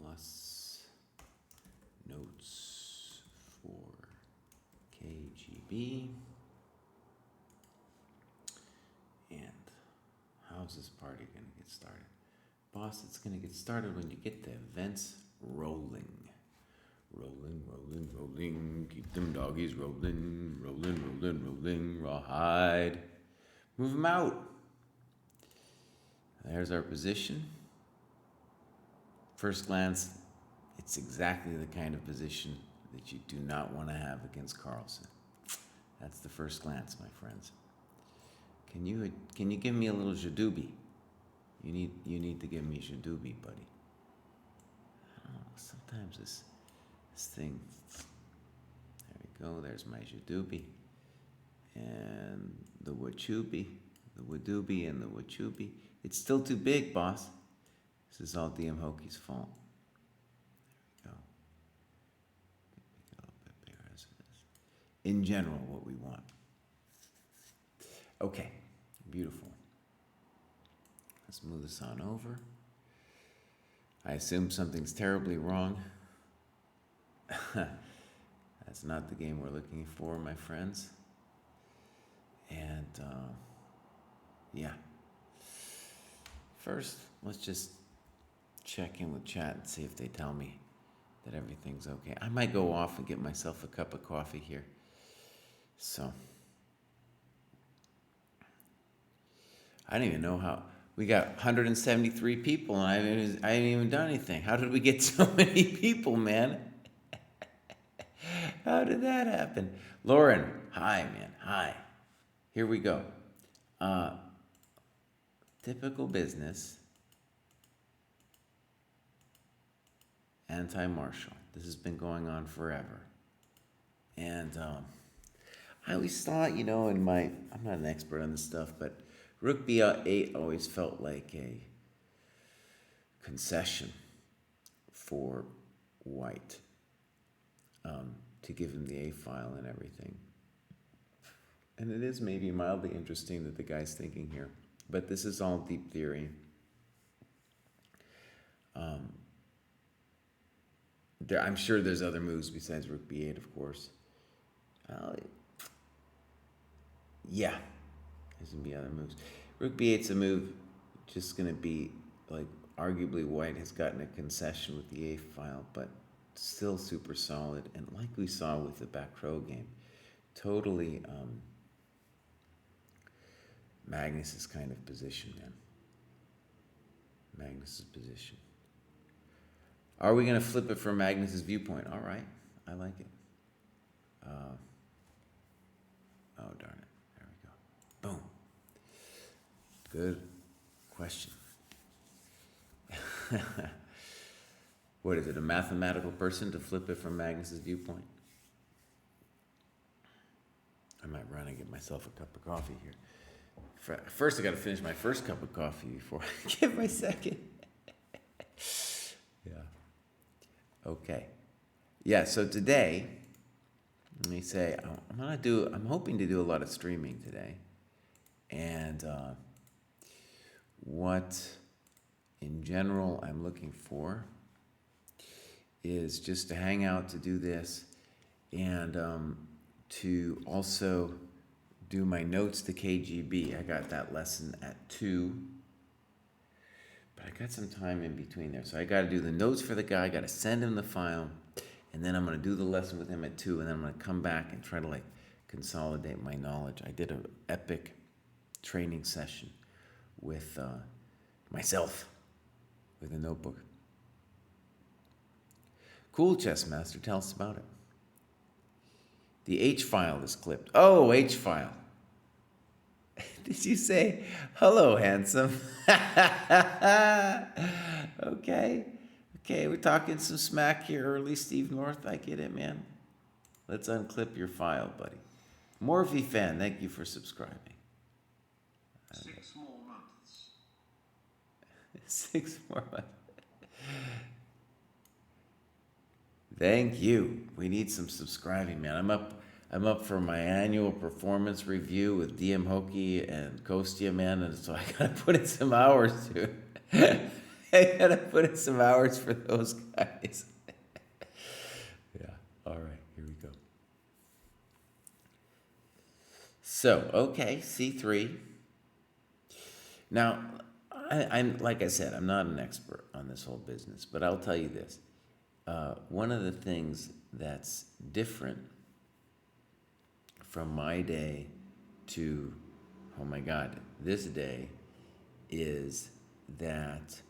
plus notes for KGB. And how's this party going to get started? Boss, it's going to get started when you get the events rolling. Rolling, rolling, rolling. Keep them doggies rolling, rolling, rolling, rolling. Rawhide. Move them out. There's our position. First glance, it's exactly the kind of position that you do not want to have against Carlson. That's the first glance, my friends. Can you give me a little Jadubi? You need to give me Jadubi, buddy. I don't know, sometimes this thing. There we go. There's my Jadubi, and the Wachubi, the Wadubi, and the Wachubi. It's still too big, boss. This is all DM Hoki's fault. There we go. Make it a little bit bigger as it is. In general, what we want. Okay, beautiful. Let's move this on over. I assume something's terribly wrong. That's not the game we're looking for, my friends. And, yeah. First, let's just check in with chat and see if they tell me that everything's okay. I might go off and get myself a cup of coffee here. So, I don't even know how. We got 173 people, and I haven't even done anything. How did we get so many people, man? How did that happen? Lauren, hi, man. Hi. Here we go. Typical business. Anti-Marshall. This has been going on forever. And I always thought, I'm not an expert on this stuff, but Rook B8 always felt like a concession for White to give him the A file and everything. And it is maybe mildly interesting that the guy's thinking here, but this is all deep theory. I'm sure there's other moves besides Rook B8, of course. Yeah. There's going to be other moves. Rook B8's a move just going to be, like, arguably White has gotten a concession with the A file, but still super solid. And like we saw with the back row game, totally Magnus's kind of position, man. Magnus's position. Are we going to flip it from Magnus's viewpoint? All right. I like it. Oh, darn it. There we go. Boom. Good question. What is it, a mathematical person to flip it from Magnus's viewpoint? I might run and get myself a cup of coffee here. First, I got to finish my first cup of coffee before I get my second. Yeah. Okay. Yeah, so today, let me say, I'm hoping to do a lot of streaming today. And what, in general, I'm looking for is just to hang out to do this and to also do my notes to KGB. I got that lesson at 2. But I got some time in between there. So I got to do the notes for the guy. I got to send him the file. And then I'm going to do the lesson with him at 2. And then I'm going to come back and try to, consolidate my knowledge. I did an epic training session with myself with a notebook. Cool, Chess Master. Tell us about it. The H file is clipped. Oh, H file. Did you say, hello, handsome? Okay, we're talking some smack here early, Steve North. I get it, man. Let's unclip your file, buddy. Morphe fan, thank you for subscribing. 6 more months. 6 more months. Thank you. We need some subscribing, man. I'm up for my annual performance review with DM Hoki and Kostya, man, and so I gotta put in some hours to it. I gotta put in some hours for those guys. Yeah. All right. Here we go. So, okay, C3. Now, I'm like I said, I'm not an expert on this whole business, but I'll tell you this. One of the things that's different from my day to, oh my God, this day is that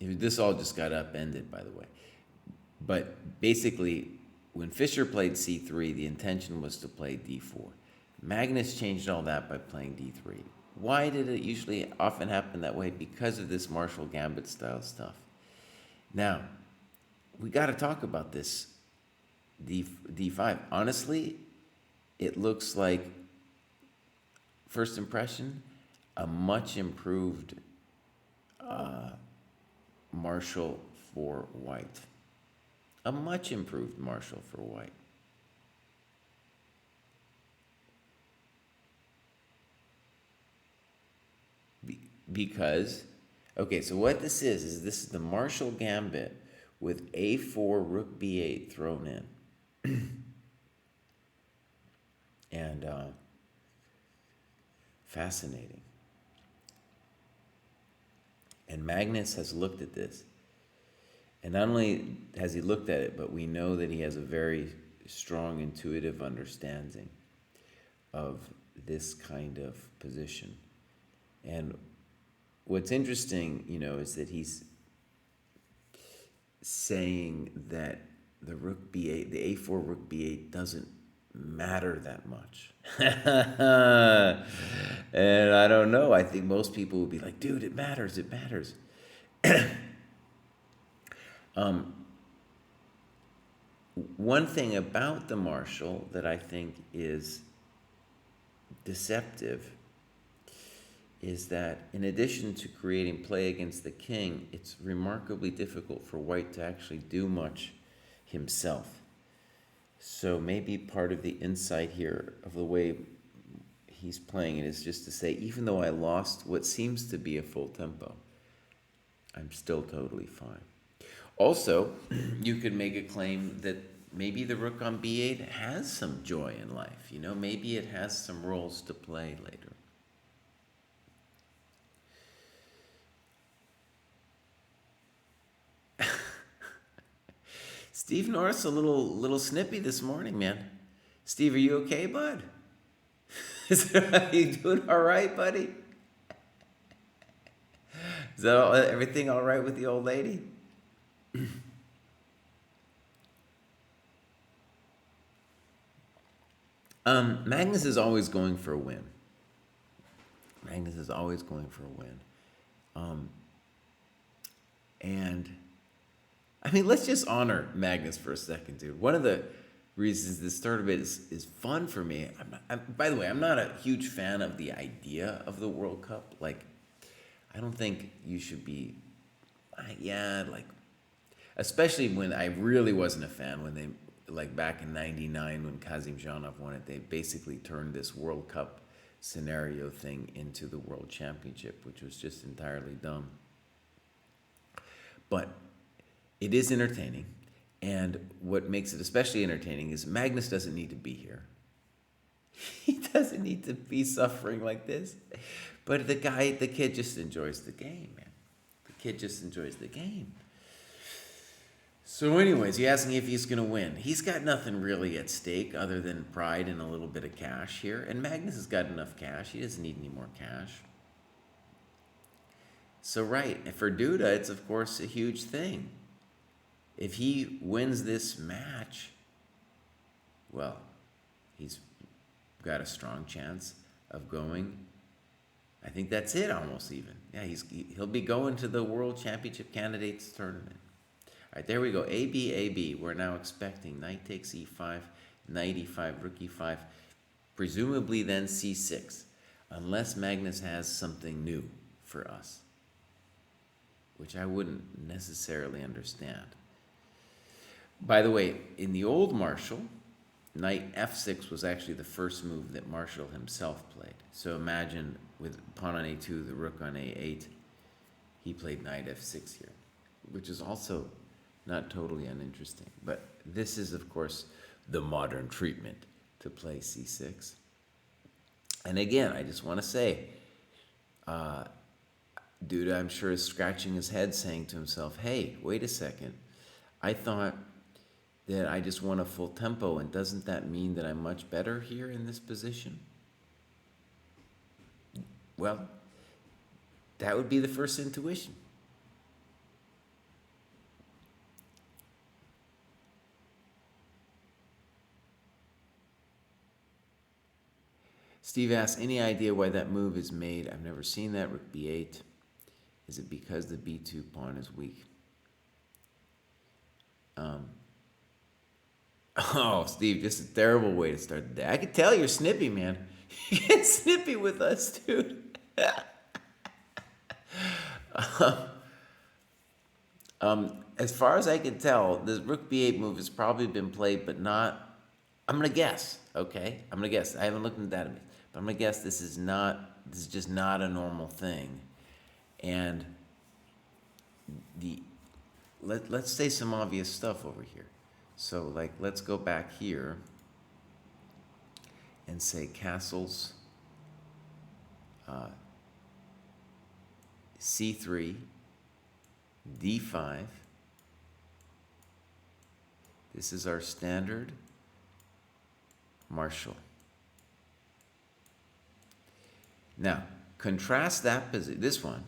this all just got upended, by the way. But basically, when Fischer played C3, the intention was to play D4. Magnus changed all that by playing D3. Why did it usually often happen that way? Because of this Marshall Gambit style stuff. Now, we got to talk about this D5. Honestly, it looks like, first impression, a much improved Marshall for white. A much improved Marshall for white. Because, okay, so what this is this is the Marshall Gambit with A4, Rook B8 thrown in. And fascinating. And Magnus has looked at this. And not only has he looked at it, but we know that he has a very strong intuitive understanding of this kind of position. And what's interesting, is that he's saying that the Rook B8, the A4 Rook B8 doesn't matter that much. And I don't know. I think most people would be like, dude, it matters. It matters. One thing about the Marshall that I think is deceptive is that in addition to creating play against the king, it's remarkably difficult for white to actually do much himself. So maybe part of the insight here of the way he's playing it is just to say, even though I lost what seems to be a full tempo, I'm still totally fine. Also, you could make a claim that maybe the Rook on B8 has some joy in life. Maybe it has some roles to play later. Steve Norris a little snippy this morning, man. Steve, are you okay, bud? Are you doing all right, buddy? Is that everything all right with the old lady? Magnus is always going for a win. Magnus is always going for a win. And I mean, let's just honor Magnus for a second, dude. One of the reasons this tournament is fun for me. By the way, I'm not a huge fan of the idea of the World Cup. Like, I don't think you should be, especially when I really wasn't a fan when they, like back in '99 when Kazimzhanov won it, they basically turned this World Cup scenario thing into the World Championship, which was just entirely dumb. But it is entertaining, and what makes it especially entertaining is Magnus doesn't need to be here. He doesn't need to be suffering like this. But the kid just enjoys the game, man. The kid just enjoys the game. So anyways, you asked me if he's going to win. He's got nothing really at stake other than pride and a little bit of cash here. And Magnus has got enough cash. He doesn't need any more cash. So right, for Duda, it's of course a huge thing. If he wins this match, well, he's got a strong chance of going. I think that's it almost even. Yeah, he'll be going to the World Championship Candidates Tournament. All right, there we go. AB. We're now expecting knight takes e5, knight e5, rook e5, presumably then c6, unless Magnus has something new for us, which I wouldn't necessarily understand. By the way, in the old Marshall, knight f6 was actually the first move that Marshall himself played. So imagine with pawn on a2, the rook on a8, he played knight f6 here, which is also not totally uninteresting. But this is, of course, the modern treatment to play c6. And again, I just want to say, dude, I'm sure, is scratching his head saying to himself, hey, wait a second. I thought that I just want a full tempo, and doesn't that mean that I'm much better here in this position? Well, that would be the first intuition. Steve asks, any idea why that move is made? I've never seen that. Rook b8. Is it because the b2 pawn is weak? Oh, Steve, just a terrible way to start the day. I can tell you're snippy, man. You get snippy with us, dude. As far as I can tell, this rook b8 move has probably been played, but not. I'm gonna guess. Okay, I'm gonna guess. I haven't looked in the database, but I'm gonna guess this is just not a normal thing, and let's say some obvious stuff over here. So like, let's go back here and say castles c3, d5. This is our standard Marshall. Now, contrast that position, this one,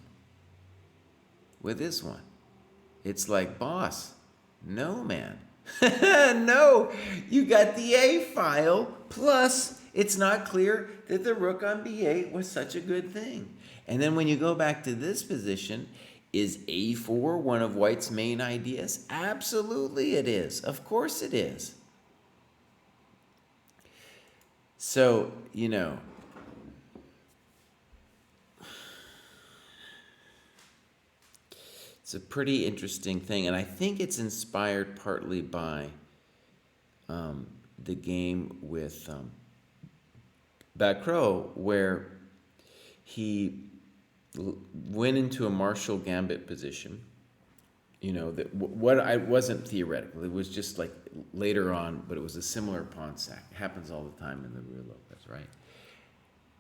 with this one. It's like, boss, no, man. No, you got the A file, plus it's not clear that the rook on b8 was such a good thing. And then when you go back to this position, is a4 one of White's main ideas? Absolutely it is. Of course it is. So, you know, it's a pretty interesting thing, and I think it's inspired partly by the game with Bacro, where he went into a Marshall Gambit position. You know, that what I wasn't theoretical. It was just like later on, but it was a similar pawn sack. It happens all the time in the Ruy Lopez, right?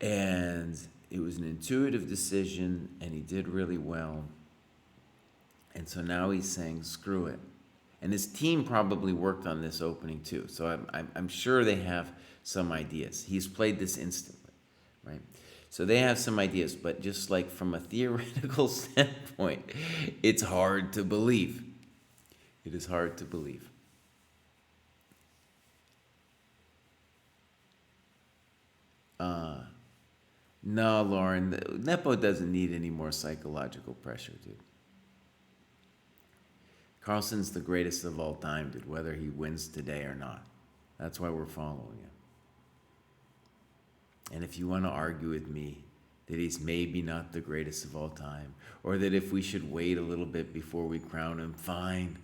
And it was an intuitive decision, and he did really well. And so now he's saying, screw it. And his team probably worked on this opening too. So I'm sure they have some ideas. He's played this instantly, right? So they have some ideas, but just like from a theoretical standpoint, it's hard to believe. It is hard to believe. No, Lauren, Nepo doesn't need any more psychological pressure, dude. Carlsen's the greatest of all time, dude, whether he wins today or not. That's why we're following him. And if you want to argue with me that he's maybe not the greatest of all time, or that if we should wait a little bit before we crown him, fine.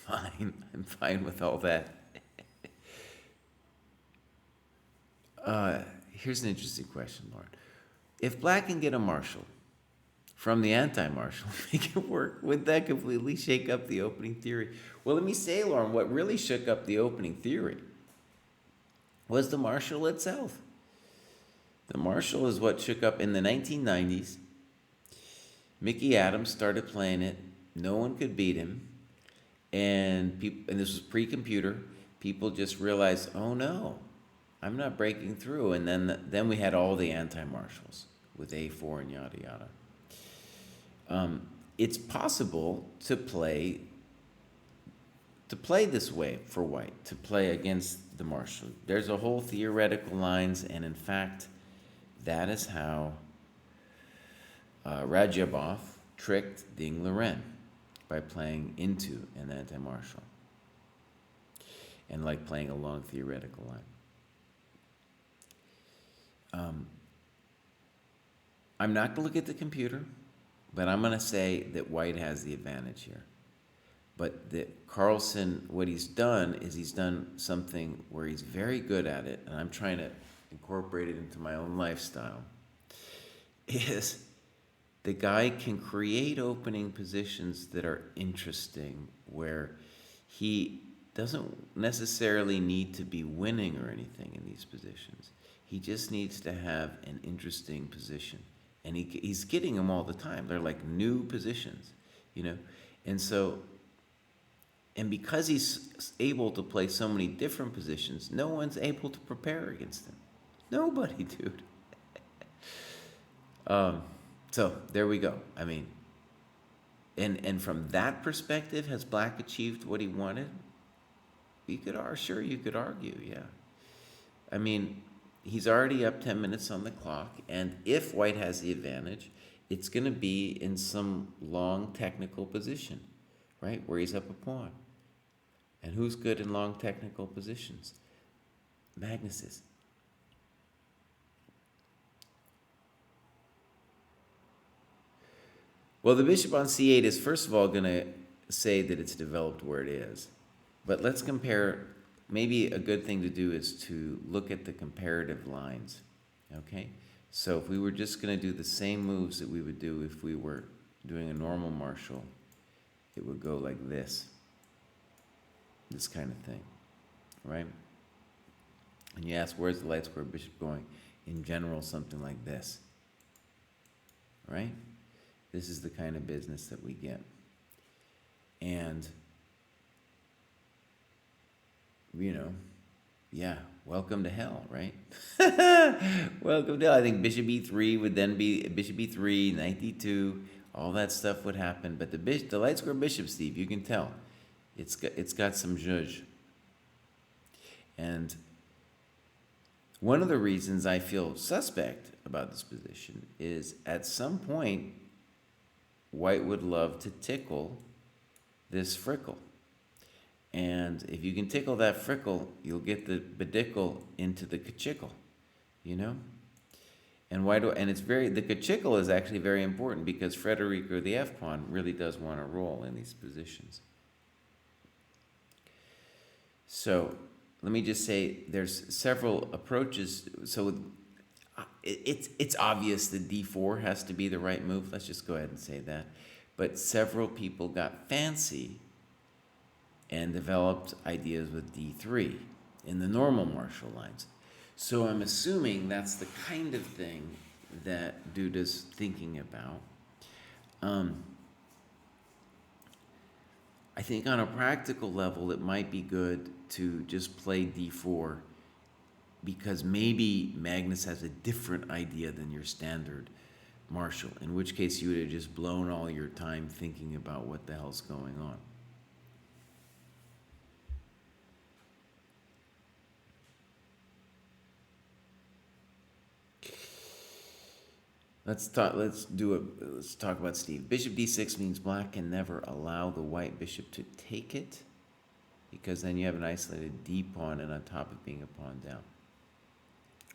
I'm fine with all that. Here's an interesting question, Lauren. If Black can get a Marshall from the anti-Marshall, make it work, would that completely shake up the opening theory? Well, let me say, Lauren, what really shook up the opening theory was the Marshall itself. The Marshall is what shook up in the 1990s. Mickey Adams started playing it. No one could beat him. And this was pre-computer. People just realized, oh no, I'm not breaking through. And then we had all the anti-Marshalls with A4 and yada yada. It's possible to play this way for White, to play against the Marshall. There's a whole theoretical lines, and in fact, that is how Radjabov tricked Ding Liren by playing into an anti-Marshall and like playing a long theoretical line. I'm not going to look at the computer, but I'm going to say that White has the advantage here. But Carlsen, what he's done is he's done something where he's very good at it, and I'm trying to incorporate it into my own lifestyle, is the guy can create opening positions that are interesting, where he doesn't necessarily need to be winning or anything in these positions. He just needs to have an interesting position. And he's getting them all the time. They're like new positions, you know? And so, and because he's able to play so many different positions, no one's able to prepare against him. Nobody, dude. So there we go. I mean, and from that perspective, has Black achieved what he wanted? You could argue, yeah. I mean, he's already up 10 minutes on the clock, and if White has the advantage, it's going to be in some long technical position, right, where he's up a pawn. And who's good in long technical positions? Magnus is. Well, the bishop on c8 is first of all going to say that it's developed where it is. But let's compare. Maybe a good thing to do is to look at the comparative lines. Okay? So if we were just going to do the same moves that we would do if we were doing a normal martial, it would go like this. This kind of thing. Right? And you ask, where's the light square bishop going? In general, something like this. Right? This is the kind of business that we get. And, you know, yeah, welcome to hell, right? Welcome to hell. I think bishop e3 would then be bishop e3, knight d2, all that stuff would happen. But the light square bishop, Steve, you can tell, it's got some zhuzh. And one of the reasons I feel suspect about this position is at some point, White would love to tickle this frickle. And if you can tickle that frickle, you'll get the bedickle into the kachickle, you know? And the kachickle is actually very important because Federico, the f-pawn, really does want to roll in these positions. So let me just say there's several approaches. So it's obvious that d4 has to be the right move. Let's just go ahead and say that. But several people got fancy and developed ideas with d3 in the normal martial lines. So I'm assuming that's the kind of thing that Duda's thinking about. I think on a practical level, it might be good to just play d4 because maybe Magnus has a different idea than your standard martial, in which case you would have just blown all your time thinking about what the hell's going on. Let's talk about Steve. Bishop d6 means Black can never allow the white bishop to take it, because then you have an isolated d pawn, and on top of being a pawn down.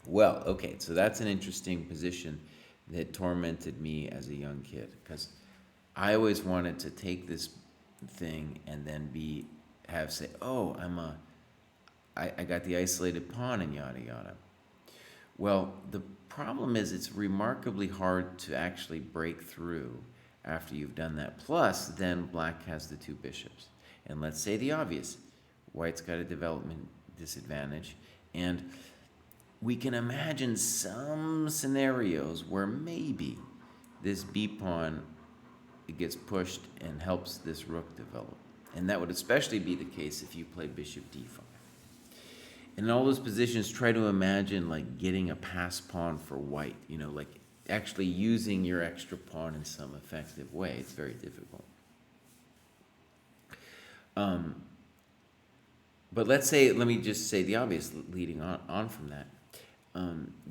Well, okay, so that's an interesting position that tormented me as a young kid, because I always wanted to take this thing and then say, oh, I got the isolated pawn and yada yada. Well, the problem is it's remarkably hard to actually break through after you've done that. Plus, then Black has the two bishops. And let's say the obvious. White's got a development disadvantage. And we can imagine some scenarios where maybe this b-pawn gets pushed and helps this rook develop. And that would especially be the case if you play bishop d5. And in all those positions, try to imagine like getting a pass pawn for white, you know, like actually using your extra pawn in some effective way. It's very difficult. But let me just say the obvious leading on from that.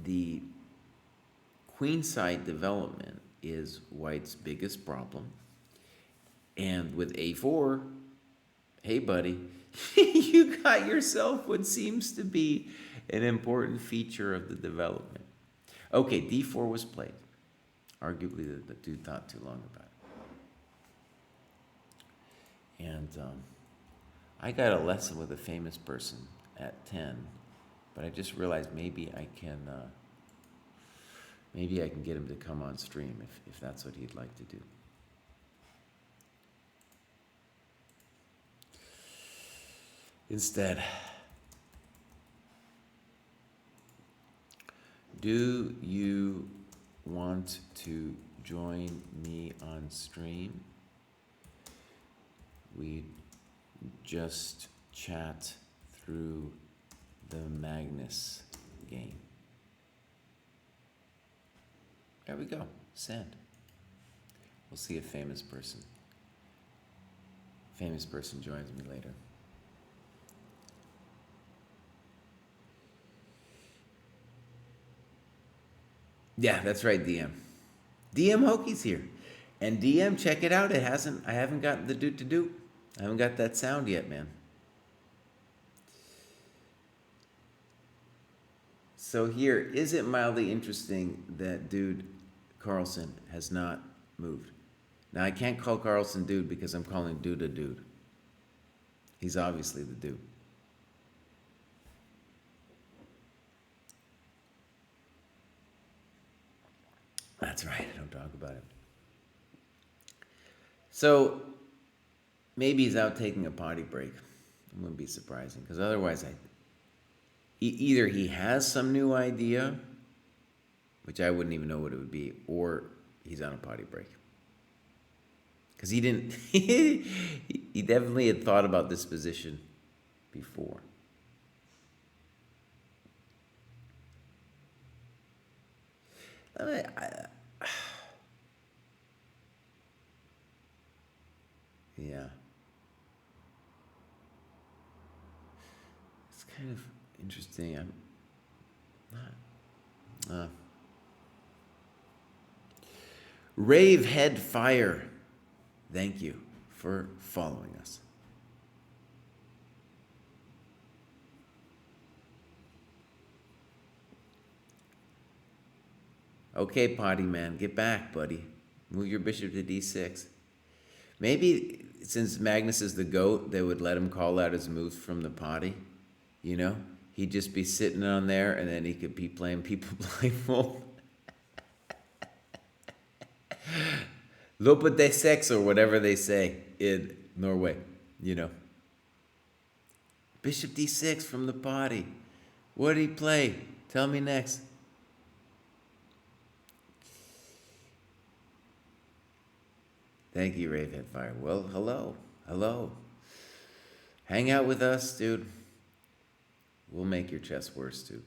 The queenside development is White's biggest problem. And with a4, hey buddy, you got yourself what seems to be an important feature of the development. Okay, d4 was played. Arguably, the dude thought too long about And I got a lesson with a famous person at 10, but I just realized maybe I can get him to come on stream if that's what he'd like to do. Instead, do you want to join me on stream? We just chat through the Magnus game. There we go. Send. We'll see if famous person joins me later. Yeah, that's right, DM. DM Hoki's here. And DM, check it out. I haven't gotten the doot to doot. I haven't got that sound yet, man. So here, is it mildly interesting that dude Carlson has not moved? Now I can't call Carlson dude because I'm calling dude a dude. He's obviously the dude. That's right, I don't talk about it. So maybe he's out taking a potty break. It wouldn't be surprising, because otherwise either he has some new idea, which I wouldn't even know what it would be, or he's on a potty break. Because he didn't, he definitely had thought about this position before. Yeah. It's kind of interesting. I'm not. Rave Head Fire. Thank you for following us. Okay, potty man, get back, buddy. Move your bishop to d6. Maybe since Magnus is the GOAT, they would let him call out his moves from the potty. You know? He'd just be sitting on there, and then he could be playing people blindfold. Lope de sex, or whatever they say in Norway, you know. Bishop d6 from the potty. What did he play? Tell me next. Thank you, Ravehead Fire. Well, hello. Hang out with us, dude. We'll make your chess worse, dude.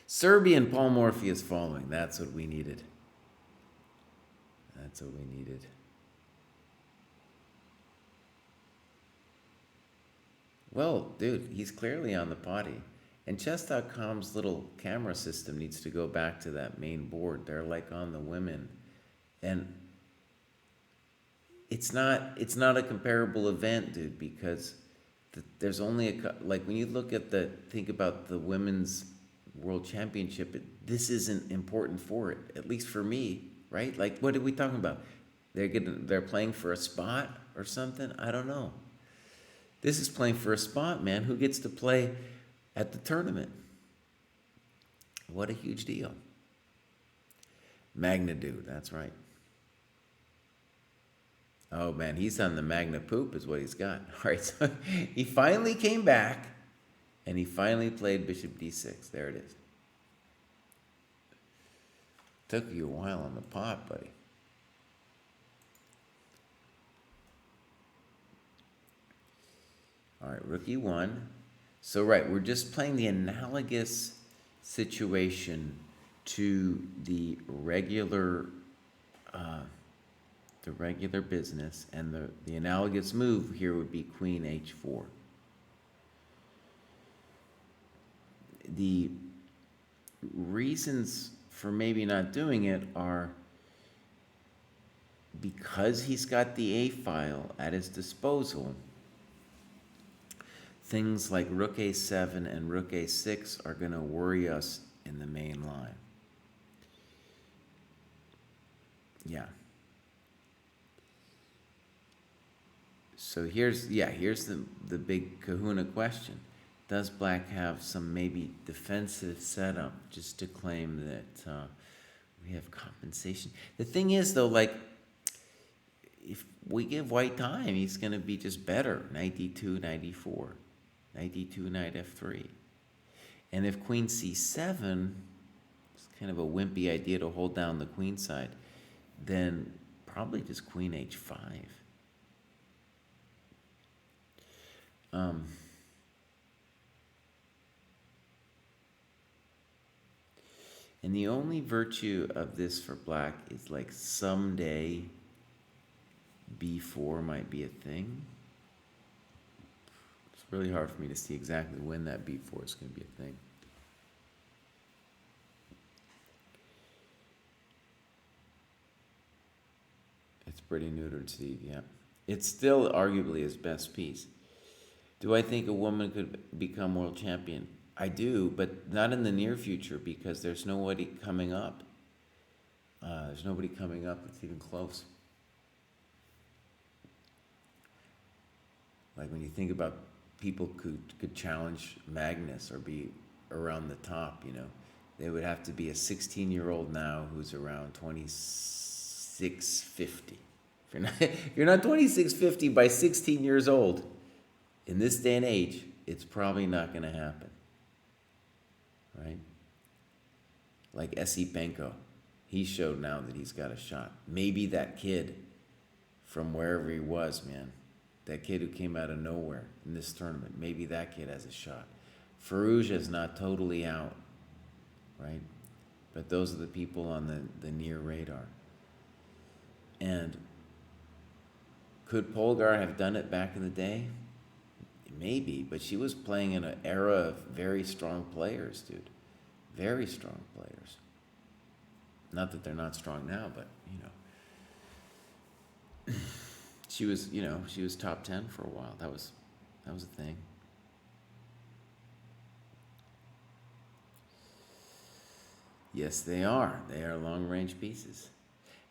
Serbian Paul Morpheus following. That's what we needed. Well, dude, he's clearly on the potty. And chess.com's little camera system needs to go back to that main board. They're like on the women. And it's not a comparable event, dude, because there's only like when you look at think about the women's world championship, this isn't important for it, at least for me, right? Like, what are we talking about? They're playing for a spot or something? I don't know. This is playing for a spot, man. Who gets to play at the tournament? What a huge deal. Magna dude, that's right. Oh man, he's on the Magna poop is what he's got. All right, so he finally came back and he finally played Bishop d6. There it is. Took you a while on the pot, buddy. All right, rook e1. So right, we're just playing the analogous situation to the regular business, and the analogous move here would be queen h4. The reasons for maybe not doing it are because he's got the a file at his disposal. Things like rook a7 and rook a6 are going to worry us in the main line. Yeah. So here's the big kahuna question. Does black have some maybe defensive setup just to claim that we have compensation? The thing is, though, like, if we give white time, he's going to be just better. Knight d2, knight e4, knight d2, knight f3. And if queen c7, it's kind of a wimpy idea to hold down the queen side, then probably just queen h5. And the only virtue of this for black is like someday b4 might be a thing. It's really hard for me to see exactly when that b4 is going to be a thing. It's pretty neutered, Steve, yeah. It's still arguably his best piece. Do I think a woman could become world champion? I do, but not in the near future because there's nobody coming up. There's nobody coming up that's even close. Like when you think about people could challenge Magnus or be around the top, you know, they would have to be a 16-year-old now who's around 2650. If you're not 2650 by 16 years old, in this day and age, it's probably not going to happen. Right? Like Esipenko. He showed now that he's got a shot. Maybe that kid from wherever he was, man, that kid who came out of nowhere in this tournament, maybe that kid has a shot. Farouja's not totally out, right? But those are the people on the near radar. And could Polgar have done it back in the day? Maybe, but she was playing in an era of very strong players, dude. Very strong players. Not that they're not strong now, but, you know. She was top 10 for a while. That was a thing. Yes, they are. They are long-range pieces.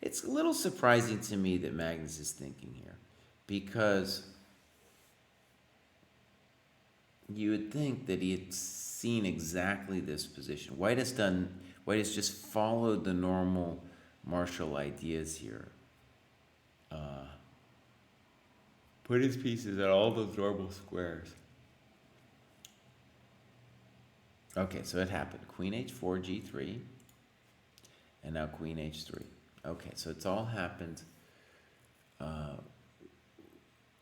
It's a little surprising to me that Magnus is thinking here, because you would think that he had seen exactly this position. White has just followed the normal martial ideas here. Put his pieces at all those normal squares. Okay, so it happened. Queen h4, g3, and now queen h3. Okay, so it's all happened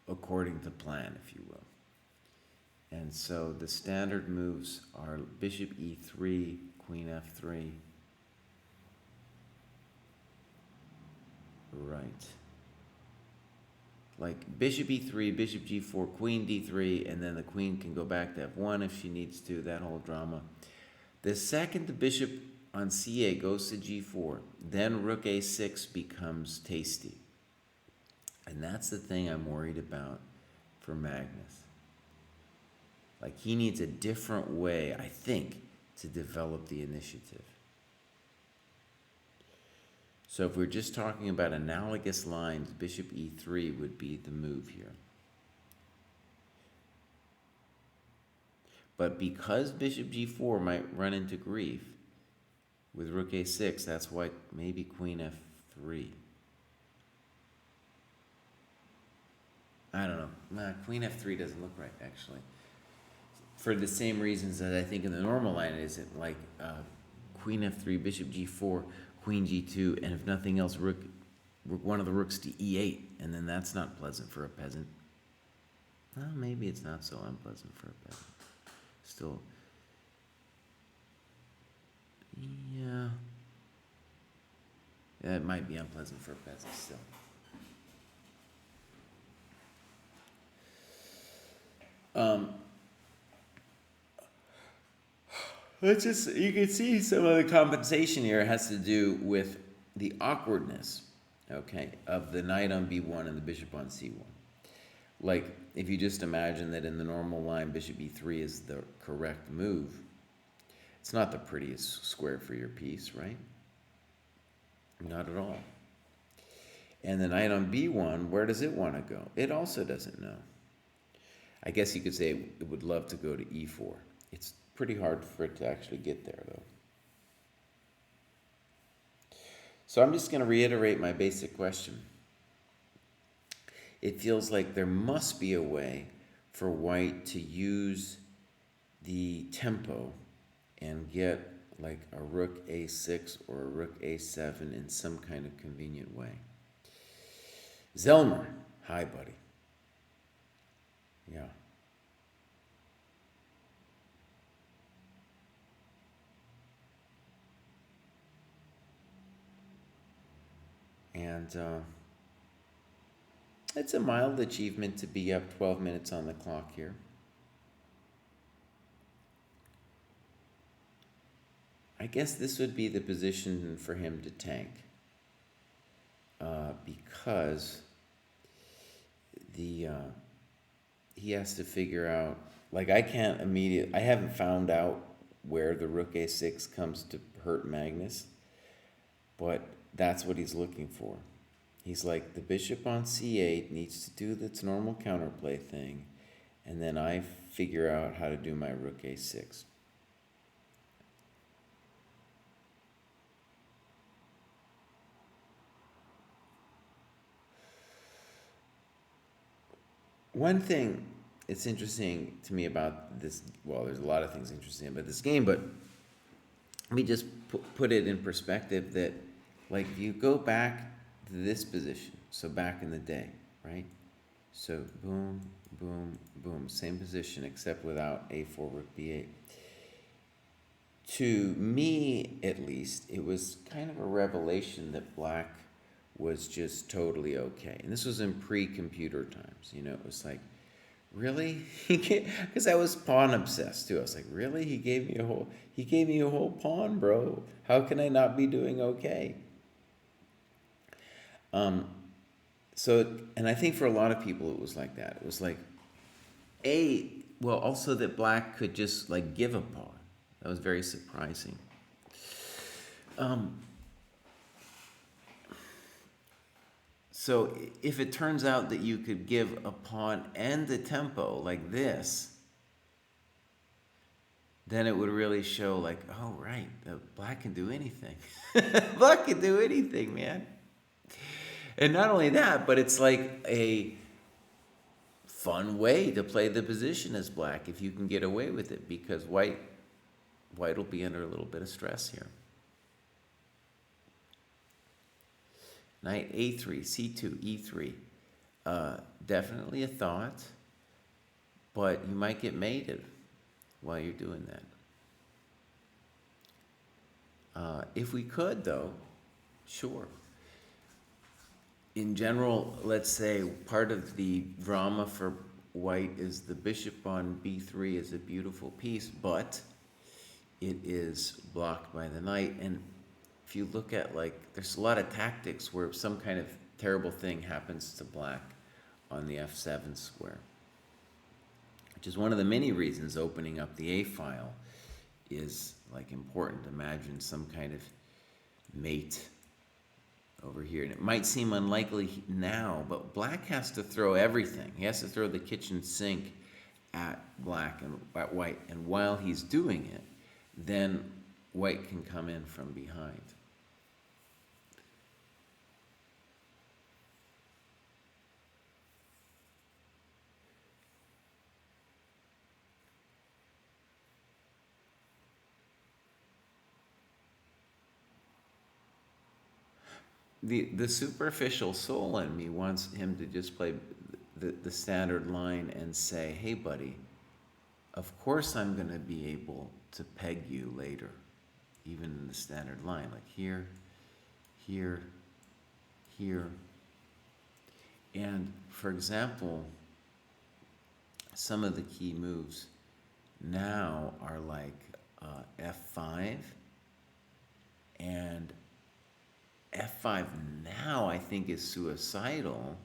according to plan, if you will. And so the standard moves are bishop e3, queen f3. Right. Like bishop e3, bishop g4, queen d3, and then the queen can go back to f1 if she needs to, that whole drama. The second the bishop on c8 goes to g4, then rook a6 becomes tasty. And that's the thing I'm worried about for Magnus. Like, he needs a different way, I think, to develop the initiative. So if we're just talking about analogous lines, bishop e3 would be the move here. But because bishop g4 might run into grief with rook a6, that's why maybe queen f3. I don't know. Nah, queen f3 doesn't look right, actually. For the same reasons that I think in the normal line it isn't, like queen f3, bishop g4, queen g2, and if nothing else, rook one of the rooks to e8, and then that's not pleasant for a peasant. Well, maybe it's not so unpleasant for a peasant. Still, yeah, it might be unpleasant for a peasant still. You can see some of the compensation here has to do with the awkwardness, okay, of the knight on b1 and the bishop on c1. Like, if you just imagine that in the normal line, bishop e3 is the correct move, it's not the prettiest square for your piece, right? Not at all. And the knight on b1, where does it want to go? It also doesn't know. I guess you could say it would love to go to e4. It's pretty hard for it to actually get there, though. So I'm just going to reiterate my basic question. It feels like there must be a way for white to use the tempo and get like a rook a6 or a rook a7 in some kind of convenient way. Zelmer, hi buddy. Yeah. And it's a mild achievement to be up 12 minutes on the clock here. I guess this would be the position for him to tank, because he has to figure out, like I haven't found out where the rook a6 comes to hurt Magnus, but that's what he's looking for. He's like, the bishop on c8 needs to do its normal counterplay thing, and then I figure out how to do my rook a6. One thing it's interesting to me about this, well, there's a lot of things interesting about this game, but let me just put it in perspective that, like, if you go back to this position, so back in the day, right? So boom, boom, boom, same position except without a4, rook b8. To me, at least, it was kind of a revelation that black was just totally okay. And this was in pre-computer times, you know, it was like, really? Because I was pawn obsessed too. I was like, really? He gave me a whole pawn, bro. How can I not be doing okay? And I think for a lot of people it was like that. It was like, also that black could just like give a pawn. That was very surprising. So if it turns out that you could give a pawn and the tempo like this, then it would really show like, oh, right, the black can do anything. Black can do anything, man. And not only that, but it's like a fun way to play the position as black if you can get away with it, because white will be under a little bit of stress here. Knight a3, c2, e3. Definitely a thought, but you might get mated while you're doing that. If we could, though, sure. In general, let's say part of the drama for white is the bishop on b3 is a beautiful piece, but it is blocked by the knight. And if you look at, like, there's a lot of tactics where some kind of terrible thing happens to black on the f7 square, which is one of the many reasons opening up the a file is like important. Imagine some kind of mate over here, and it might seem unlikely now, but black has to throw everything. He has to throw the kitchen sink at black and at white, and while he's doing it, then white can come in from behind. The superficial soul in me wants him to just play the standard line and say, hey buddy, of course I'm going to be able to peg you later, even in the standard line, like here, here, here. And for example, some of the key moves now are like f5, and f5 now I think is suicidal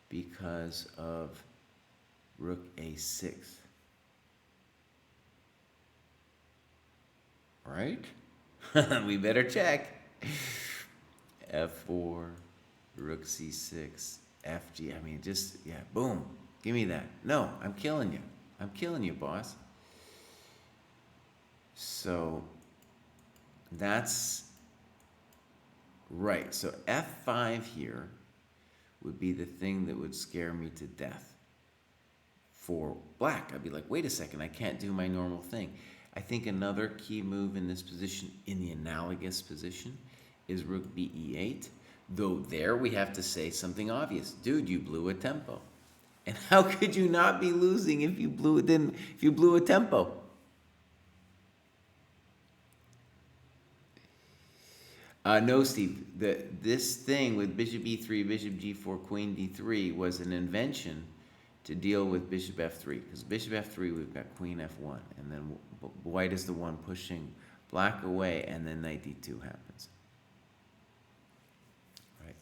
because of rook a6. Right? We better check. f4, Rook c6, fg. I mean, just, yeah, boom. Give me that. No, I'm killing you. I'm killing you, boss. So that's right. So f5 here would be the thing that would scare me to death for black. I'd be like, wait a second, I can't do my normal thing. I think another key move in this position, in the analogous position, is rook b e8. Though there we have to say something obvious. Dude, you blew a tempo. And how could you not be losing if you blew a tempo? No, Steve. This thing with bishop e3, bishop g4, queen d3 was an invention to deal with bishop f3. Because bishop f3, we've got queen f1. And then white is the one pushing black away, and then knight d2 happens. Right.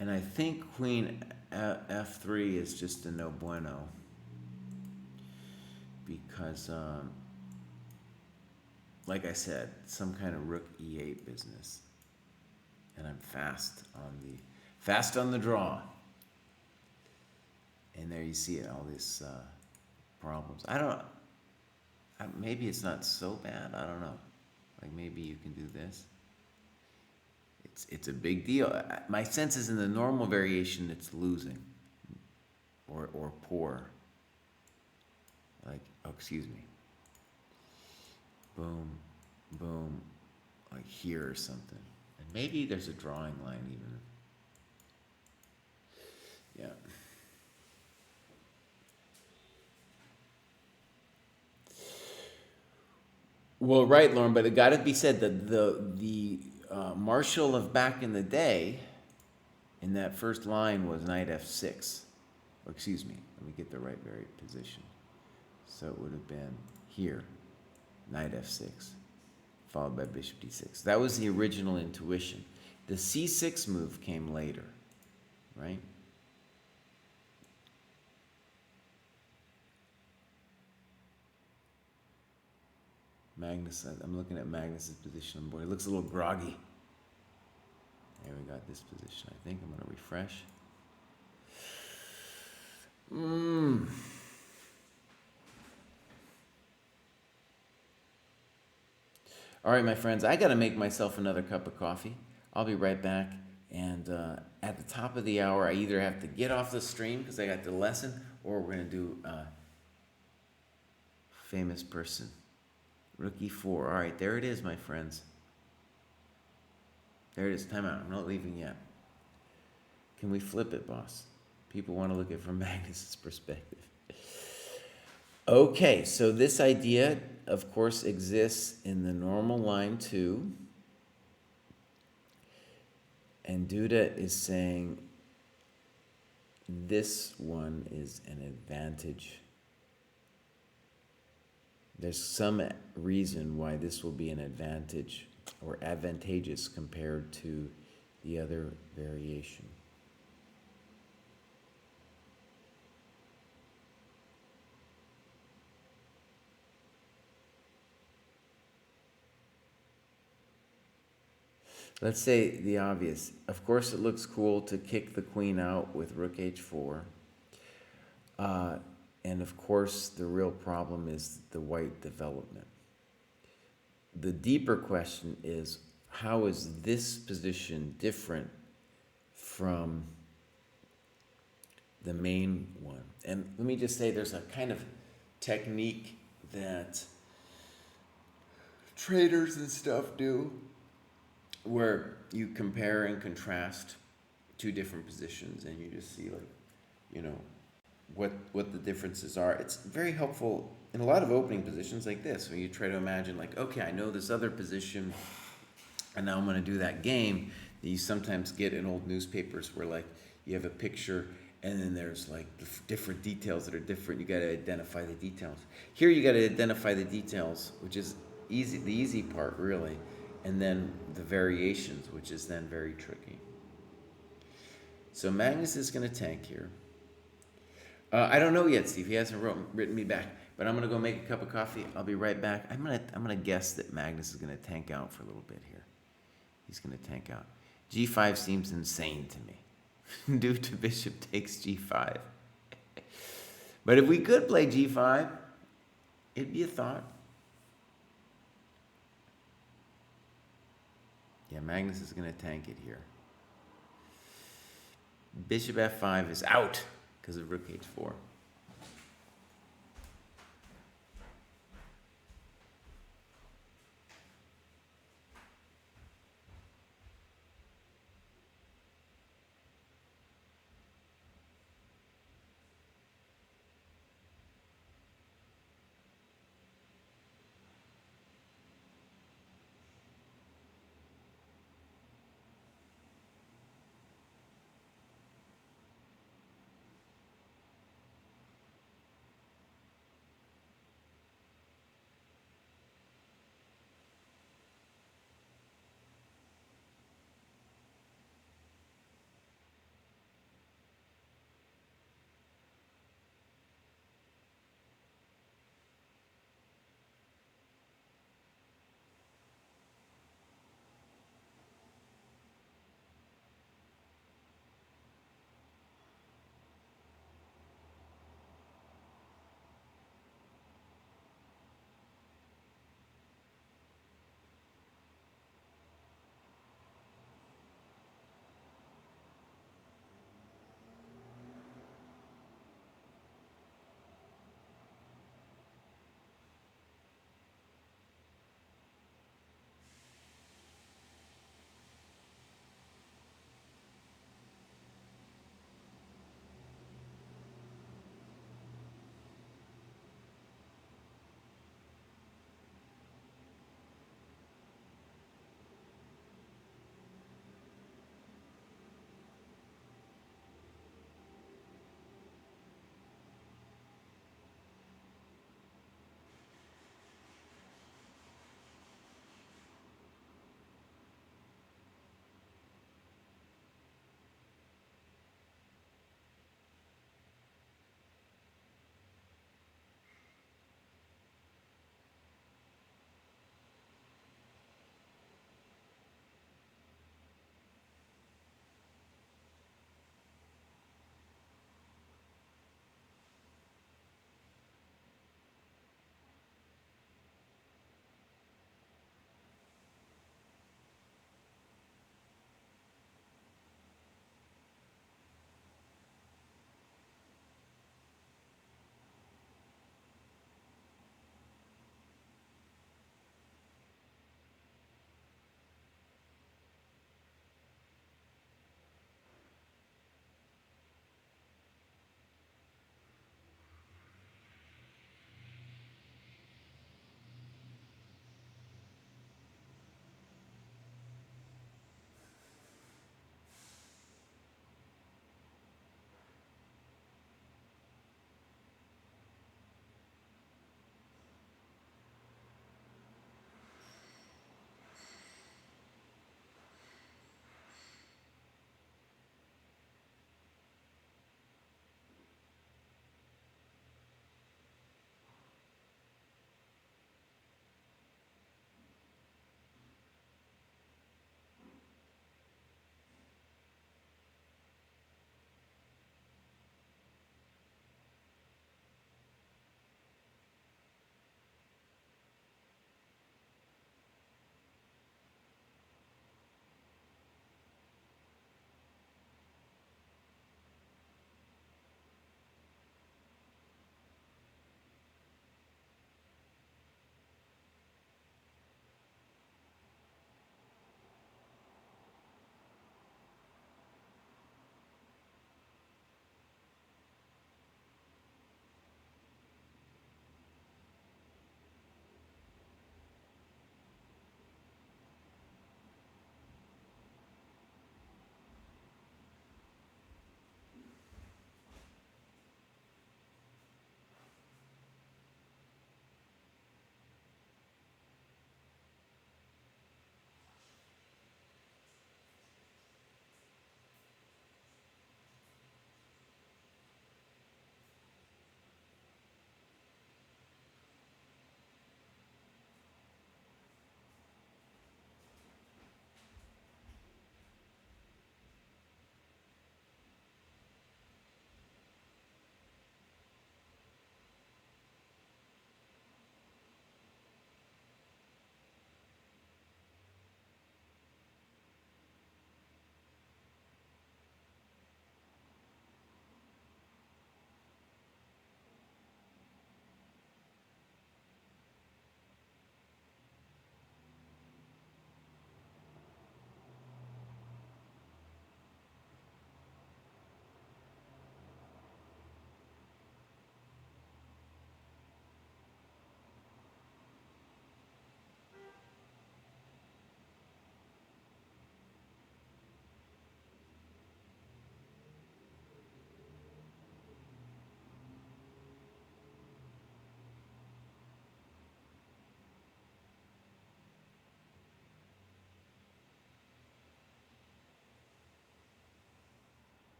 And I think queen f3 is just a no bueno. Because... like I said, some kind of rook e8 business, and I'm fast on the draw. And there you see it, all these problems. Maybe it's not so bad. I don't know. Like maybe you can do this. It's a big deal. My sense is in the normal variation, it's losing, or poor. Like, oh, excuse me. Boom, boom, like here or something. And maybe there's a drawing line even. Yeah. Well, right, Lauren, but it got to be said that the Marshall of back in the day, in that first line was knight f6. Or excuse me, let me get the right position. So it would have been here. Knight f6, followed by bishop d6. That was the original intuition. The c6 move came later, right? Magnus, I'm looking at Magnus's position. Boy, it looks a little groggy. There we got this position. I think I'm going to refresh. All right, my friends, I got to make myself another cup of coffee. I'll be right back. And at the top of the hour, I either have to get off the stream because I got the lesson, or we're going to do famous person. Rook e4. All right, there it is, my friends. There it is. Time out. I'm not leaving yet. Can we flip it, boss? People want to look at it from Magnus's perspective. Okay, so this idea, of course, exists in the normal line too. And Duda is saying this one is an advantage. There's some reason why this will be an advantage or advantageous compared to the other variation. Let's say the obvious. Of course, it looks cool to kick the queen out with rook h4. And of course, the real problem is the white development. The deeper question is, how is this position different from the main one? And let me just say there's a kind of technique that traders and stuff do where you compare and contrast two different positions and you just see, like, you know, what the differences are. It's very helpful in a lot of opening positions like this, where you try to imagine, like, okay, I know this other position, and now I'm going to do that game that you sometimes get in old newspapers where, like, you have a picture and then there's, like, different details that are different. You got to identify the details. Here you got to identify the details, which is easy, the easy part, really, and then the variations, which is then very tricky. So Magnus is going to tank here. I don't know yet, Steve. He hasn't written me back. But I'm gonna go make a cup of coffee. I'll be right back. I'm gonna guess that Magnus is gonna tank out for a little bit here. He's gonna tank out. G5 seems insane to me. Due to bishop takes G5. But if we could play G5, it'd be a thought. Yeah, Magnus is gonna tank it here. Bishop F5 is out because of rook H4.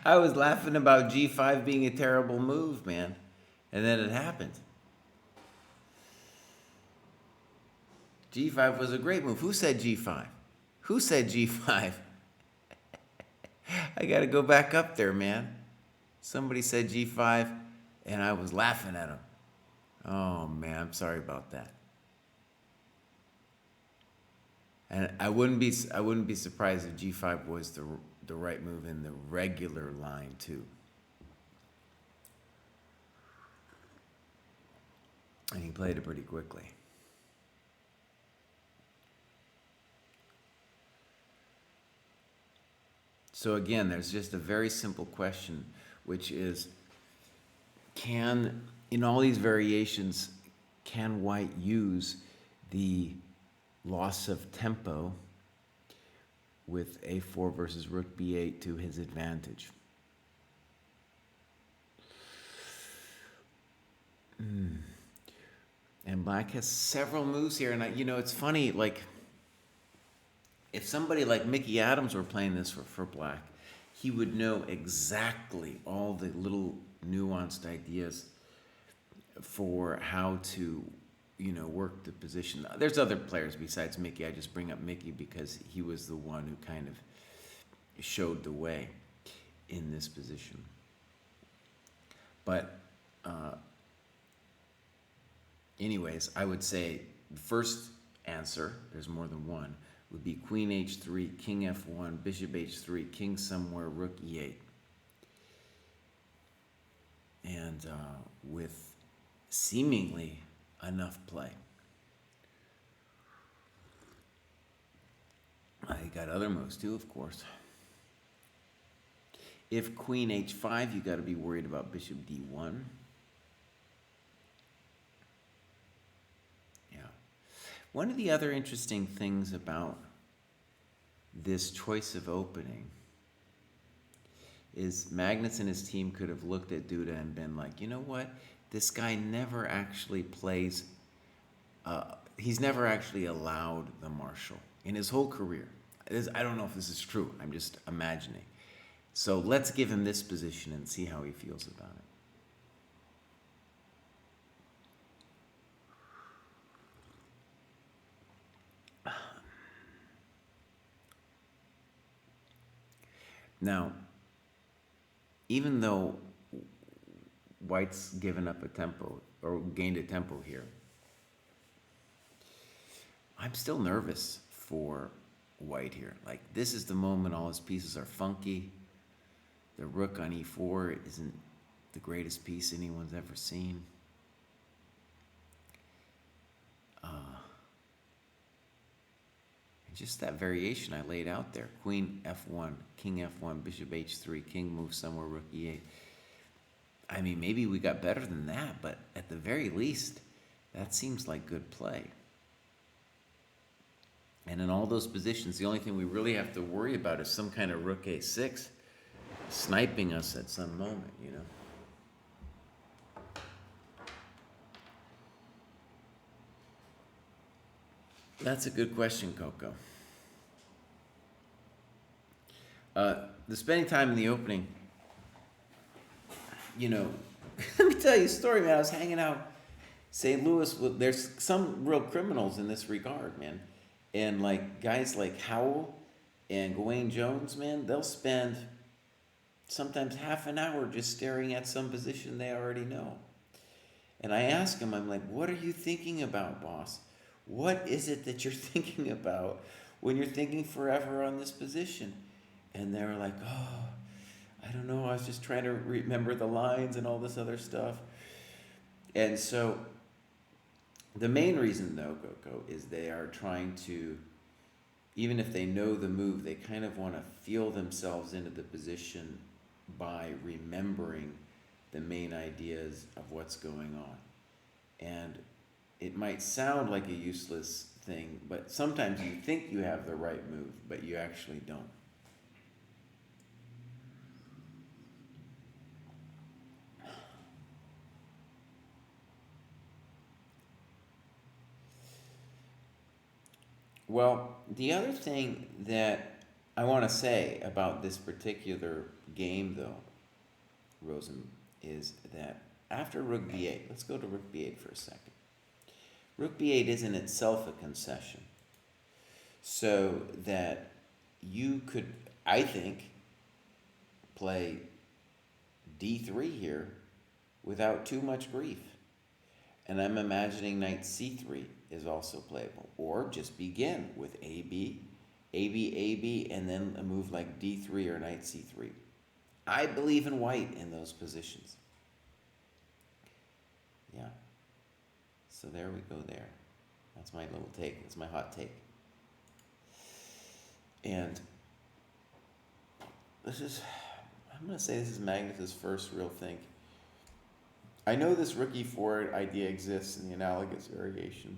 I was laughing about G5 being a terrible move, man. And then it happened. G5 was a great move. Who said G5? Who said G5? I gotta go back up there, man. Somebody said G5 and I was laughing at him. Oh man, I'm sorry about that. And I wouldn't be surprised if G5 was the right move in the regular line too. And he played it pretty quickly. So again, there's just a very simple question, which is, in all these variations, can white use the loss of tempo with a4 versus rook b8 to his advantage? And black has several moves here, and it's funny, like, if somebody like Mickey Adams were playing this for black, he would know exactly all the little nuanced ideas for how to, work the position. There's other players besides Mickey. I just bring up Mickey because he was the one who kind of showed the way in this position. But anyways, I would say the first answer, there's more than one, would be queen h3, king f1, bishop h3, king somewhere, rook e8. And with seemingly enough play. I got other moves too, of course. If queen h5, you got to be worried about bishop d1. Yeah. One of the other interesting things about this choice of opening is Magnus and his team could have looked at Duda and been like, you know what? This guy never actually plays, he's never actually allowed the Marshal in his whole career. I don't know if this is true. I'm just imagining. So let's give him this position and see how he feels about it. Now, even though White's given up a tempo, or gained a tempo here, I'm still nervous for White here. Like, this is the moment all his pieces are funky. The rook on e4 isn't the greatest piece anyone's ever seen. Just that variation I laid out there. Queen f1, king f1, bishop h3, king moves somewhere, rook e8. I mean, maybe we got better than that, but at the very least, that seems like good play. And in all those positions, the only thing we really have to worry about is some kind of rook a6 sniping us at some moment, That's a good question, Coco. The spending time in the opening, let me tell you a story, man. I was hanging out St. Louis. There's some real criminals in this regard, man. And like guys like Howell and Gawain Jones, man, they'll spend sometimes half an hour just staring at some position they already know. And I ask them, I'm like, what are you thinking about, boss? What is it that you're thinking about when you're thinking forever on this position? And they're like, oh, I don't know. I was just trying to remember the lines and all this other stuff. And so the main reason, though, Coco, is they are trying to, even if they know the move, they kind of want to feel themselves into the position by remembering the main ideas of what's going on. And it might sound like a useless thing, but sometimes you think you have the right move, but you actually don't. Well, the other thing that I want to say about this particular game, though, Rosen, is that after Rook B8, let's go to Rook B8 for a second. Rook B8 is in itself a concession, so that you could, I think, play D3 here without too much grief. And I'm imagining knight C3 is also playable, or just begin with AB, AB, AB, and then a move like D3 or knight C3. I believe in white in those positions. Yeah. So there we go there. That's my little take. That's my hot take. And this is, I'm going to say this is Magnus's first real think. I know this rook e4 idea exists in the analogous variation,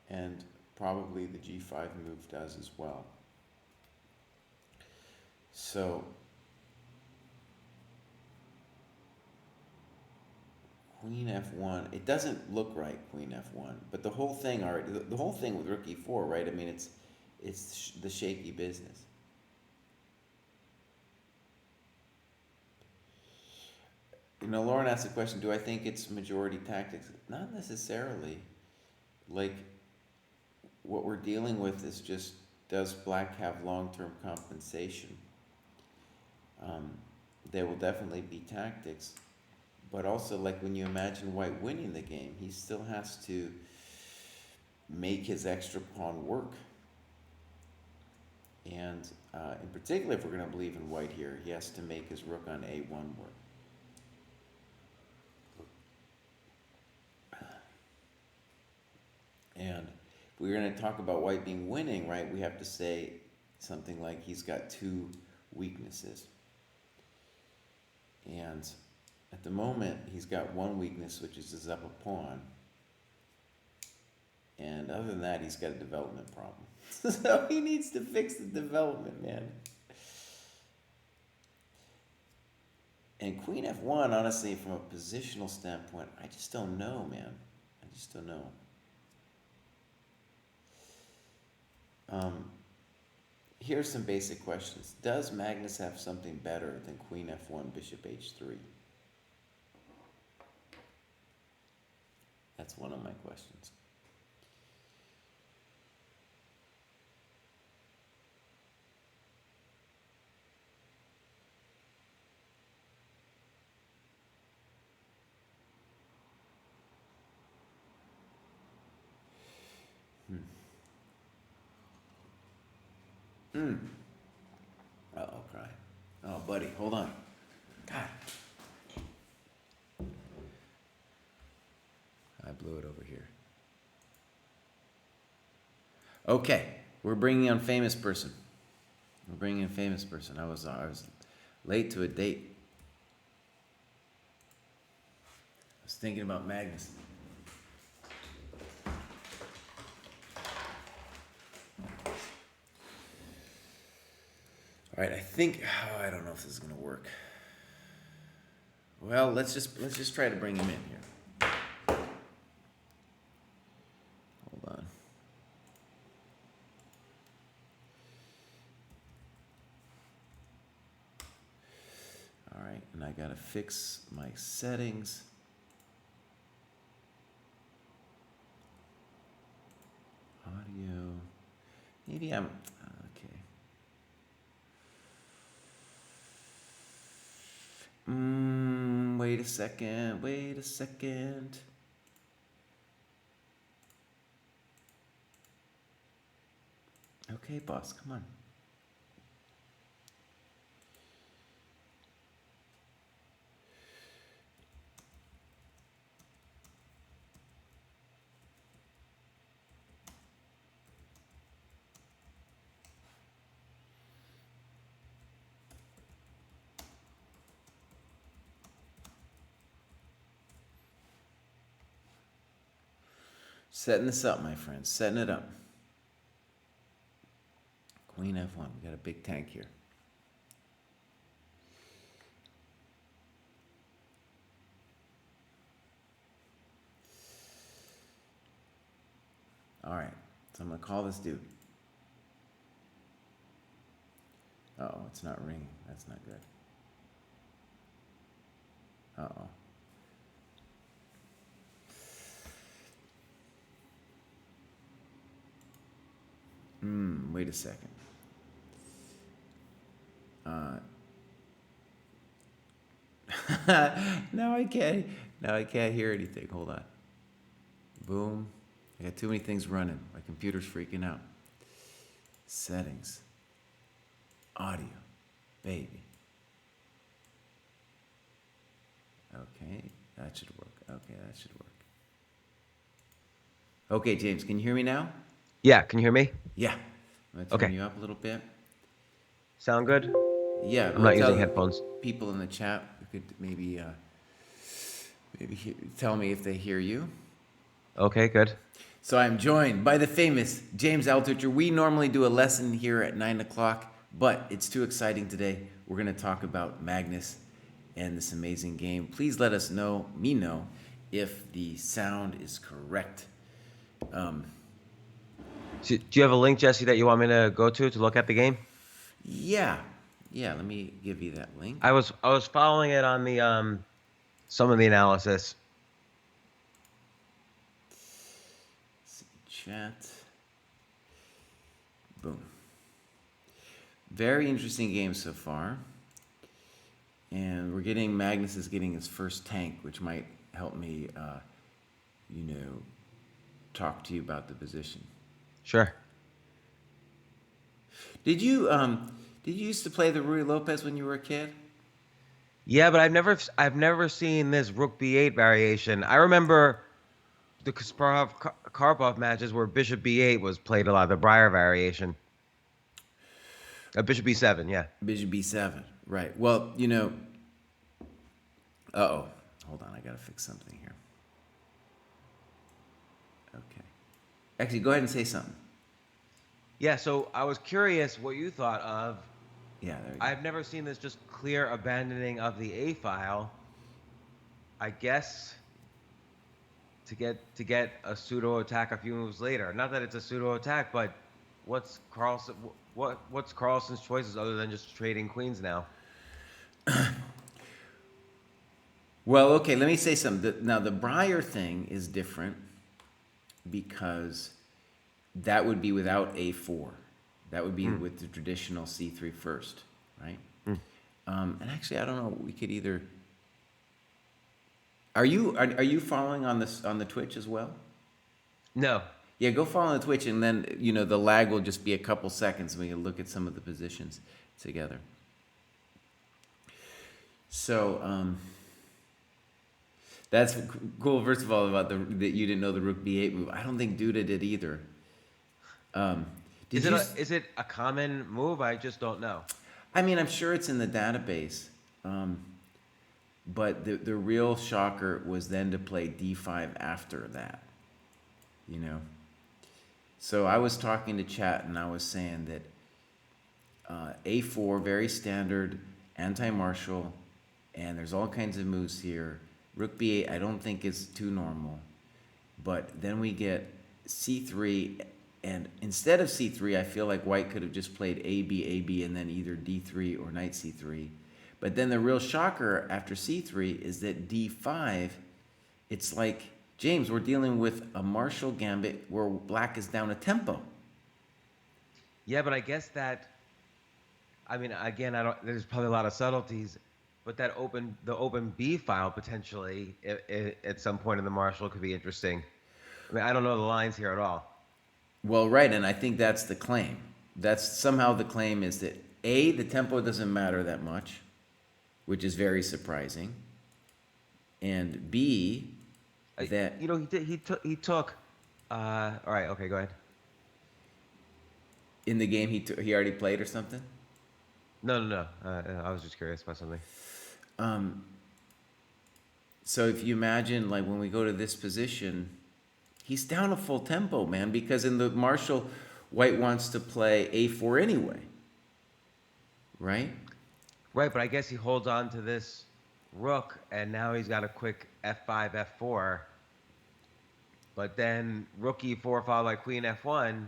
and probably the g5 move does as well. So queen f1, it doesn't look right, queen f1, but the whole thing already, the whole thing with rook e4, right? I mean, it's the shaky business. You know, Lauren asked the question, do I think it's majority tactics? Not necessarily. Like, what we're dealing with is just, does black have long-term compensation? There will definitely be tactics, but also, like, when you imagine white winning the game, he still has to make his extra pawn work. And in particular, if we're going to believe in white here, he has to make his rook on a1 work. And if we're going to talk about white being winning, right, we have to say something like he's got two weaknesses. And at the moment, he's got one weakness, which is his upper pawn. And other than that, he's got a development problem. So he needs to fix the development, man. And queen f1, honestly, from a positional standpoint, I just don't know, man. I just don't know. Here's some basic questions. Does Magnus have something better than queen f1, bishop h3? That's one of my questions. Uh-oh, cry. Oh, buddy, hold on. God. I blew it over here. Okay, we're bringing on famous person. We're bringing in famous person. I was late to a date. I was thinking about Magnus. All right, I think, I don't know if this is gonna work. Well, let's just try to bring him in here. Hold on. All right, and I gotta fix my settings. Audio. Maybe I'm okay. Wait a second. Wait a second. Okay, boss, come on. Setting this up, my friends. Setting it up. Queen f1. We got a big tank here. All right. So I'm going to call this dude. Uh-oh, it's not ringing. That's not good. Uh-oh. Wait a second. Now I can't. Now I can't hear anything. Hold on. Boom. I got too many things running. My computer's freaking out. Settings. Audio. Baby. Okay, that should work. Okay, that should work. Okay, James, can you hear me now? Yeah, can you hear me? Yeah. I'm gonna turn Okay. you up a little bit. Sound good? Yeah, I'm well, not using tell headphones. people in the chat. You could maybe tell me if they hear you. Okay, good. So I'm joined by the famous James Altucher. We normally do a lesson here at 9 o'clock, but it's too exciting today. We're going to talk about Magnus and this amazing game. Please let us know, if the sound is correct. So, do you have a link, Jesse, that you want me to go to look at the game? Yeah, let me give you that link. I was following it on the some of the analysis. See, chat. Boom. Very interesting game so far. And Magnus is getting his first tank, which might help me, talk to you about the position. Sure. Did you used to play the Ruy Lopez when you were a kid? Yeah, but I've never seen this Rook B8 variation. I remember the Kasparov Karpov matches where Bishop B8 was played a lot, the Breyer variation. Bishop B7, yeah. Bishop B7, right. Well, uh-oh. Hold on, I gotta fix something here. Okay. Actually, go ahead and say something. Yeah, so I was curious what you thought of. Yeah, there you go. I've never seen this just clear abandoning of the A file. I guess to get a pseudo attack a few moves later. Not that it's a pseudo attack, but what's Carlsen's choices other than just trading queens now? Well, okay, let me say something. Now, the Breyer thing is different because that would be without A4. That would be with the traditional C3 first, right? And actually, I don't know. We could either. Are you following on the Twitch as well? No. Yeah, go follow on the Twitch, and then the lag will just be a couple seconds, and we can look at some of the positions together. So that's cool. First of all, about that you didn't know the Rook B8 move. I don't think Duda did either. Is it a common move? I just don't know. I mean, I'm sure it's in the database, but the real shocker was then to play D5 after that. So I was talking to chat, and I was saying that A4, very standard, anti-martial, and there's all kinds of moves here. Rook B8, I don't think is too normal, but then we get C3. And instead of C3, I feel like White could have just played AB, AB, and then either D3 or Knight C3. But then the real shocker after C3 is that D5, it's like, James, we're dealing with a Marshall gambit where Black is down a tempo. Yeah, but I guess that, I mean, again, there's probably a lot of subtleties, but the open B file potentially at some point in the Marshall could be interesting. I mean, I don't know the lines here at all. Well, right, and I think that's the claim. That's somehow the claim is that A, the tempo doesn't matter that much, which is very surprising, and B, that he took. All right, okay, go ahead. in the game he already played or something. No. I was just curious about something. So if you imagine, like when we go to this position, he's down a full tempo, man, because in the Marshall, White wants to play A4 anyway, right? Right, but I guess he holds on to this rook, and now he's got a quick F5, F4. But then rook E4 followed by queen F1,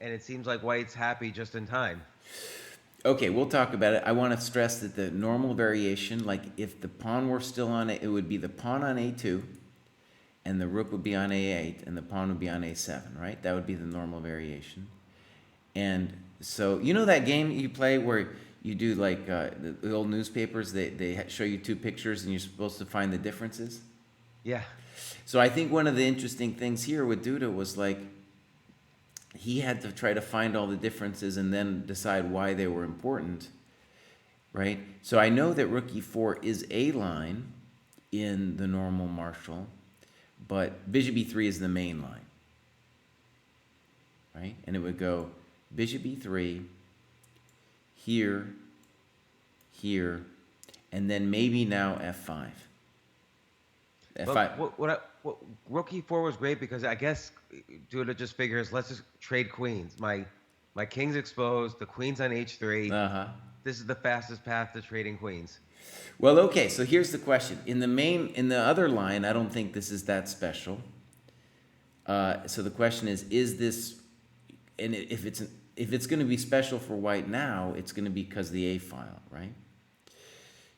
and it seems like White's happy just in time. Okay, we'll talk about it. I want to stress that the normal variation, like if the pawn were still on it, it would be the pawn on a2, and the rook would be on a8, and the pawn would be on a7, right? That would be the normal variation. And so, you know that game you play where you do like the old newspapers, they show you two pictures and you're supposed to find the differences? Yeah. So I think one of the interesting things here with Duda was like, he had to try to find all the differences and then decide why they were important, right? So I know that rook e4 is a line in the normal Marshall, but bishop e3 is the main line, right? And it would go bishop e3, here, here, and then maybe now f5. But what rook e4 was great because I guess Duda just figures let's just trade queens. My king's exposed, the queen's on h3. Uh-huh. This is the fastest path to trading queens. Well, okay, so here's the question. In the other line, I don't think this is that special. So the question is this, and if it's going to be special for white now, it's going to be because the A file, right?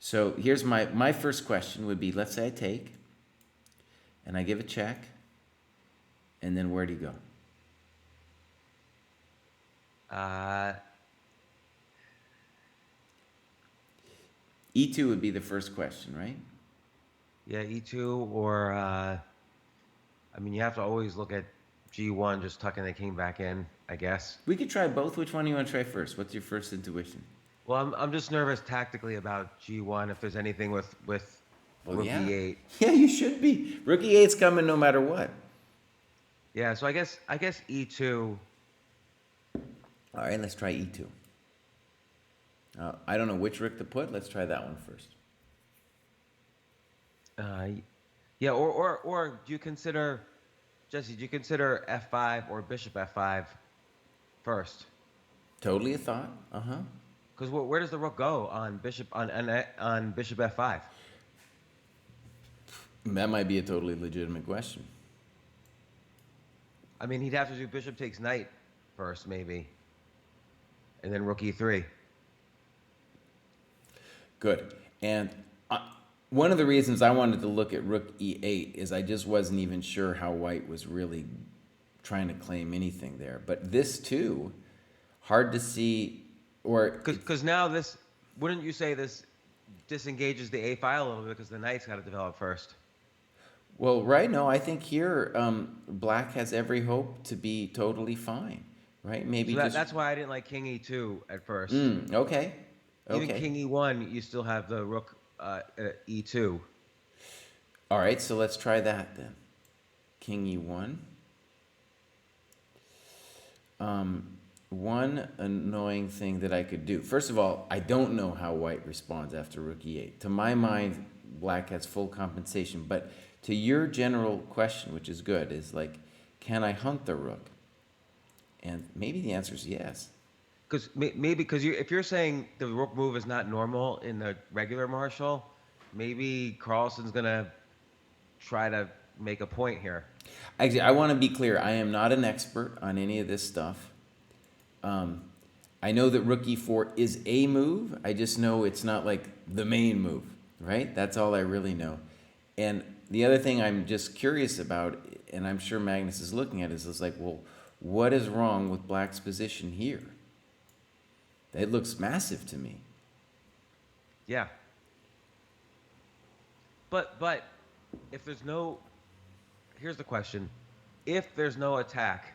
So here's my first question would be, let's say I take, and I give a check, and then where do you go? E2 would be the first question, right? Yeah, e2 or I mean you have to always look at g1, just tucking the king back in, I guess. We could try both. Which one do you want to try first? What's your first intuition? Well, I'm just nervous tactically about g1 if there's anything with rook yeah. e8. Yeah, you should be. Rook e8's coming no matter what. Yeah, so I guess e2. All right, let's try e2. I don't know which rook to put. Let's try that one first. Yeah, or do you consider, Jesse? Do you consider f5 or bishop f5 first? Totally a thought. Uh-huh. Because where does the rook go on bishop on bishop f5? That might be a totally legitimate question. I mean, he'd have to do bishop takes knight first, maybe, and then rook e3. Good. And one of the reasons I wanted to look at rook e8 is I just wasn't even sure how white was really trying to claim anything there. But this too, hard to see, or because now this, wouldn't you say this disengages the a file a little bit because the knight's got to develop first? Well, right. No, I think here black has every hope to be totally fine, right? Maybe So that's why I didn't like king e2 at first. Okay. Even king e1, you still have the rook e2. All right, so let's try that then. King e1. One annoying thing that I could do. First of all, I don't know how white responds after rook e8. To my mind, black has full compensation. But to your general question, which is good, is like, can I hunt the rook? And maybe the answer is yes. Because if you're saying the rook move is not normal in the regular Marshall, maybe Carlsen's gonna try to make a point here. Actually, I want to be clear. I am not an expert on any of this stuff. I know that rook e4 is a move. I just know it's not like the main move, right? That's all I really know. And the other thing I'm just curious about, and I'm sure Magnus is looking at, is like, well, what is wrong with black's position here? It looks massive to me. Yeah. But if there's no, here's the question: if there's no attack,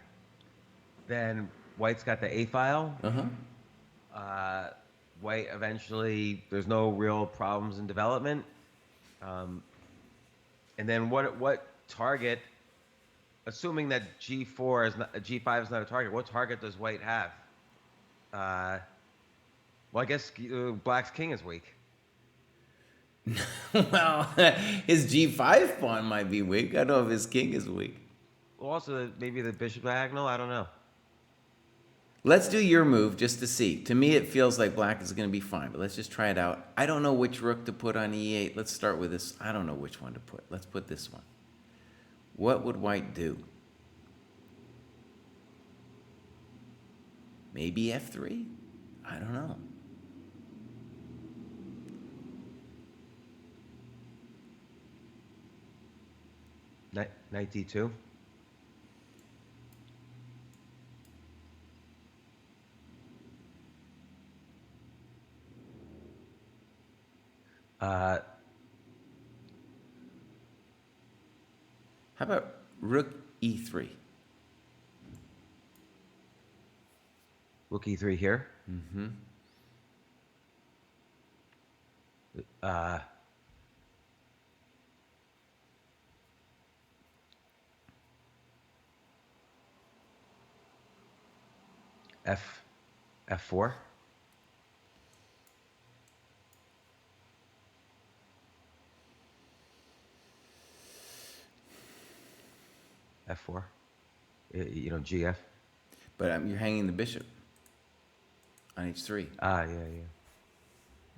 then white's got the a file. White eventually, there's no real problems in development. And then what target? Assuming that g4 is not, g5 is not a target, what target does white have? Well, I guess black's king is weak. Well, his g5 pawn might be weak. I don't know if his king is weak. Well, also maybe the bishop diagonal. I don't know. Let's do your move just to see. To me, it feels like black is going to be fine, but let's just try it out. I don't know which rook to put on e8. Let's start with this. I don't know which one to put. Let's put this one. What would white do? Maybe f3? I don't know. Knight D2. Uh, How about rook e3? Rook E3 here. Mm-hmm. Uh, F4. F4. You know, GF. But you're hanging the bishop on h3. Ah, yeah, yeah.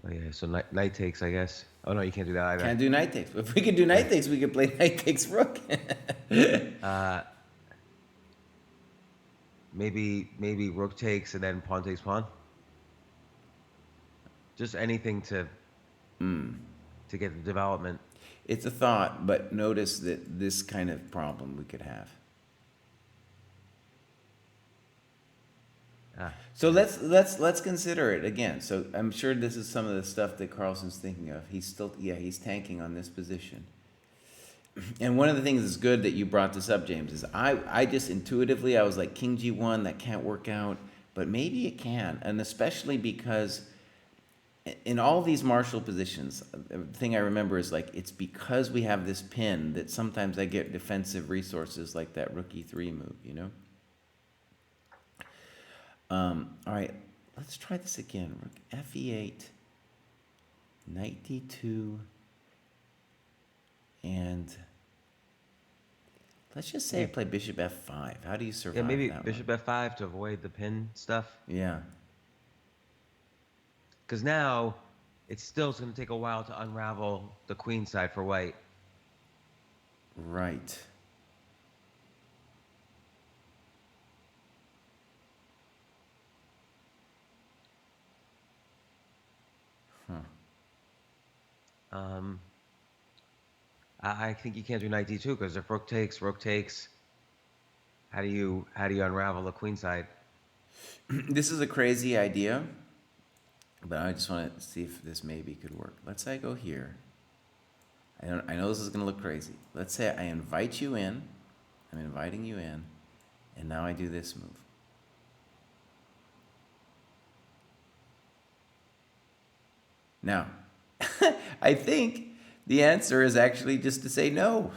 Oh, yeah. So knight takes, I guess. Oh no, you can't do that either. Can't do knight takes. If we could do knight takes, we could play knight takes rook. Uh, maybe rook takes and then pawn takes pawn. Just anything to get the development. It's a thought, but notice that this kind of problem we could have. Ah, So let's consider it again. So I'm sure this is some of the stuff that Carlsen's thinking of. He's tanking on this position. And one of the things that's good that you brought this up, James, is I just intuitively I was like King G1, that can't work out, but maybe it can, and especially because in all these martial positions, the thing I remember is like it's because we have this pin that sometimes I get defensive resources like that rook e3 move, you know. All right, let's try this again. Rook fe8, knight d2, and let's just say I play bishop f5. How do you survive yeah, maybe that bishop one? F5 to avoid the pin stuff. Yeah, Because now it's still going to take a while to unravel the queen side for white. right. Huh. I think you can't do knight d2 because if rook takes, how do you unravel the queen side? This is a crazy idea, but I just want to see if this maybe could work. Let's say I go here. I know this is going to look crazy. Let's say I invite you in. I'm inviting you in, and now I do this move. Now, I think the answer is actually just to say no.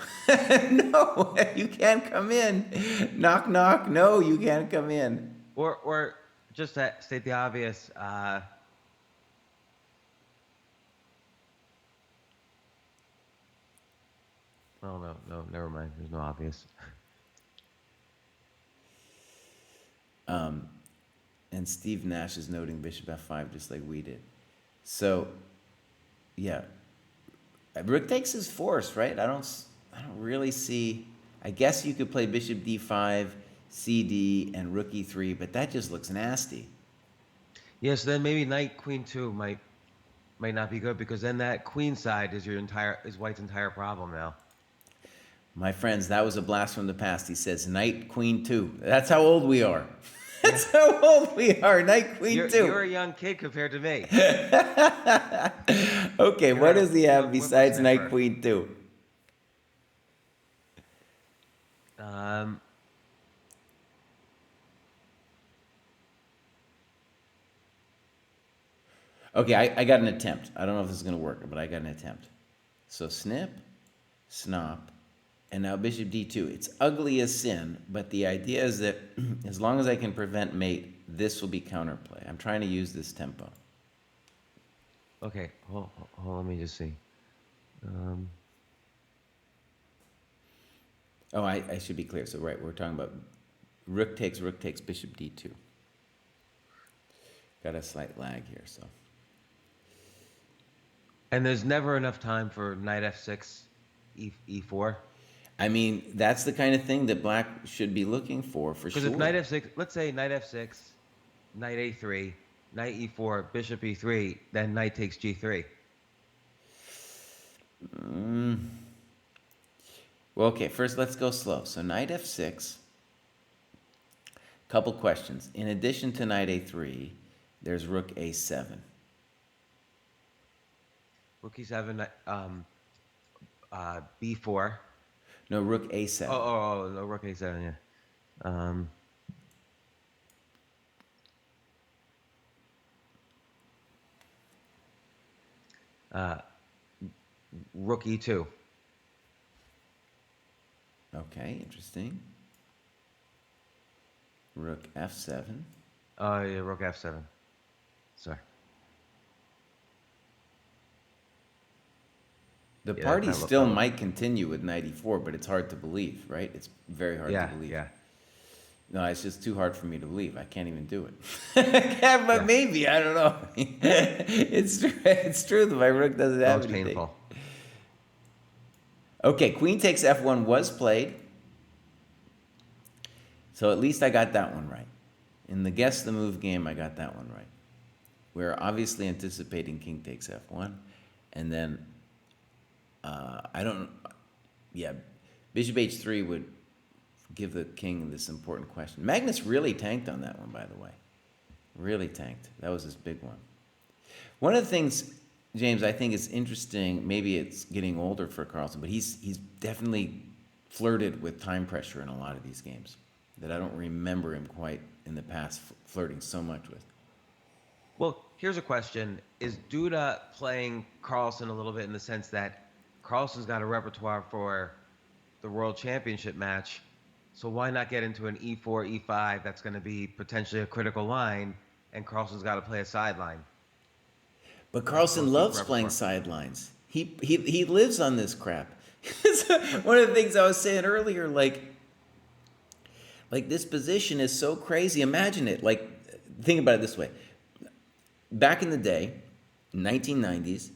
No, you can't come in. Knock, knock. No, you can't come in. Or just to state the obvious, oh no, never mind. There's no obvious. And Steve Nash is noting bishop f5 just like we did. So, yeah, rook takes is forced, right? I don't really see. I guess you could play bishop d5, cd, and rook e3, but that just looks nasty. Yeah, so then maybe knight queen 2 might not be good because then that queen side is white's entire problem now. My friends, that was a blast from the past. He says knight queen 2. That's how old we are. That's how old we are. Knight queen 2. You're a young kid compared to me. Okay, what does he have You're a besides knight whippersnapper. queen 2? Okay, I got an attempt. I don't know if this is going to work, but I got an attempt. So snip, snop, and now bishop d2. It's ugly as sin, but the idea is that as long as I can prevent mate, this will be counterplay. I'm trying to use this tempo. Okay, hold, let me just see. Oh, I should be clear. So, right, we're talking about rook takes, bishop d2. Got a slight lag here, so. And there's never enough time for knight f6, e4. I mean, that's the kind of thing that black should be looking for sure. Because if knight f6, let's say knight f6, knight a3, knight e4, bishop e3, then knight takes g3. Well, okay, first let's go slow. So knight f6. Couple questions. In addition to knight a3, there's rook a7. Rook e7, b4. No, rook a7. Oh, no, rook a7, yeah. Um, uh, rook e2. Okay, interesting. Rook f7. Oh, yeah, rook f7. Sorry. The Yeah, party that look, still might continue with knight e4, but it's hard to believe, right? It's very hard to yeah, believe. yeah, No, it's just too hard for me to believe. I can't even do it. Yeah, but yeah. maybe, I don't know. It's true that my rook doesn't Oh, have it's anything. painful. Okay, queen takes f1 was played. So at least I got that one right. In the guess the move game, I got that one right. We're obviously anticipating king takes f1. And then, I don't, yeah, bishop h3 would give the king this important question. Magnus really tanked on that one, by the way. Really tanked. That was his big one. One of the things, James, I think is interesting, maybe it's getting older for Carlsen, but he's definitely flirted with time pressure in a lot of these games that I don't remember him quite in the past flirting so much with. Well, here's a question. Is Duda playing Carlsen a little bit in the sense that Carlsen's got a repertoire for the World Championship match, so why not get into an e4, e5 that's going to be potentially a critical line, and Carlsen's got to play a sideline But as Carlsen opposed to loves playing repertoire? sidelines. He lives on this crap. One of the things I was saying earlier, like this position is so crazy. Imagine it. Like, think about it this way. Back in the day, 1990s,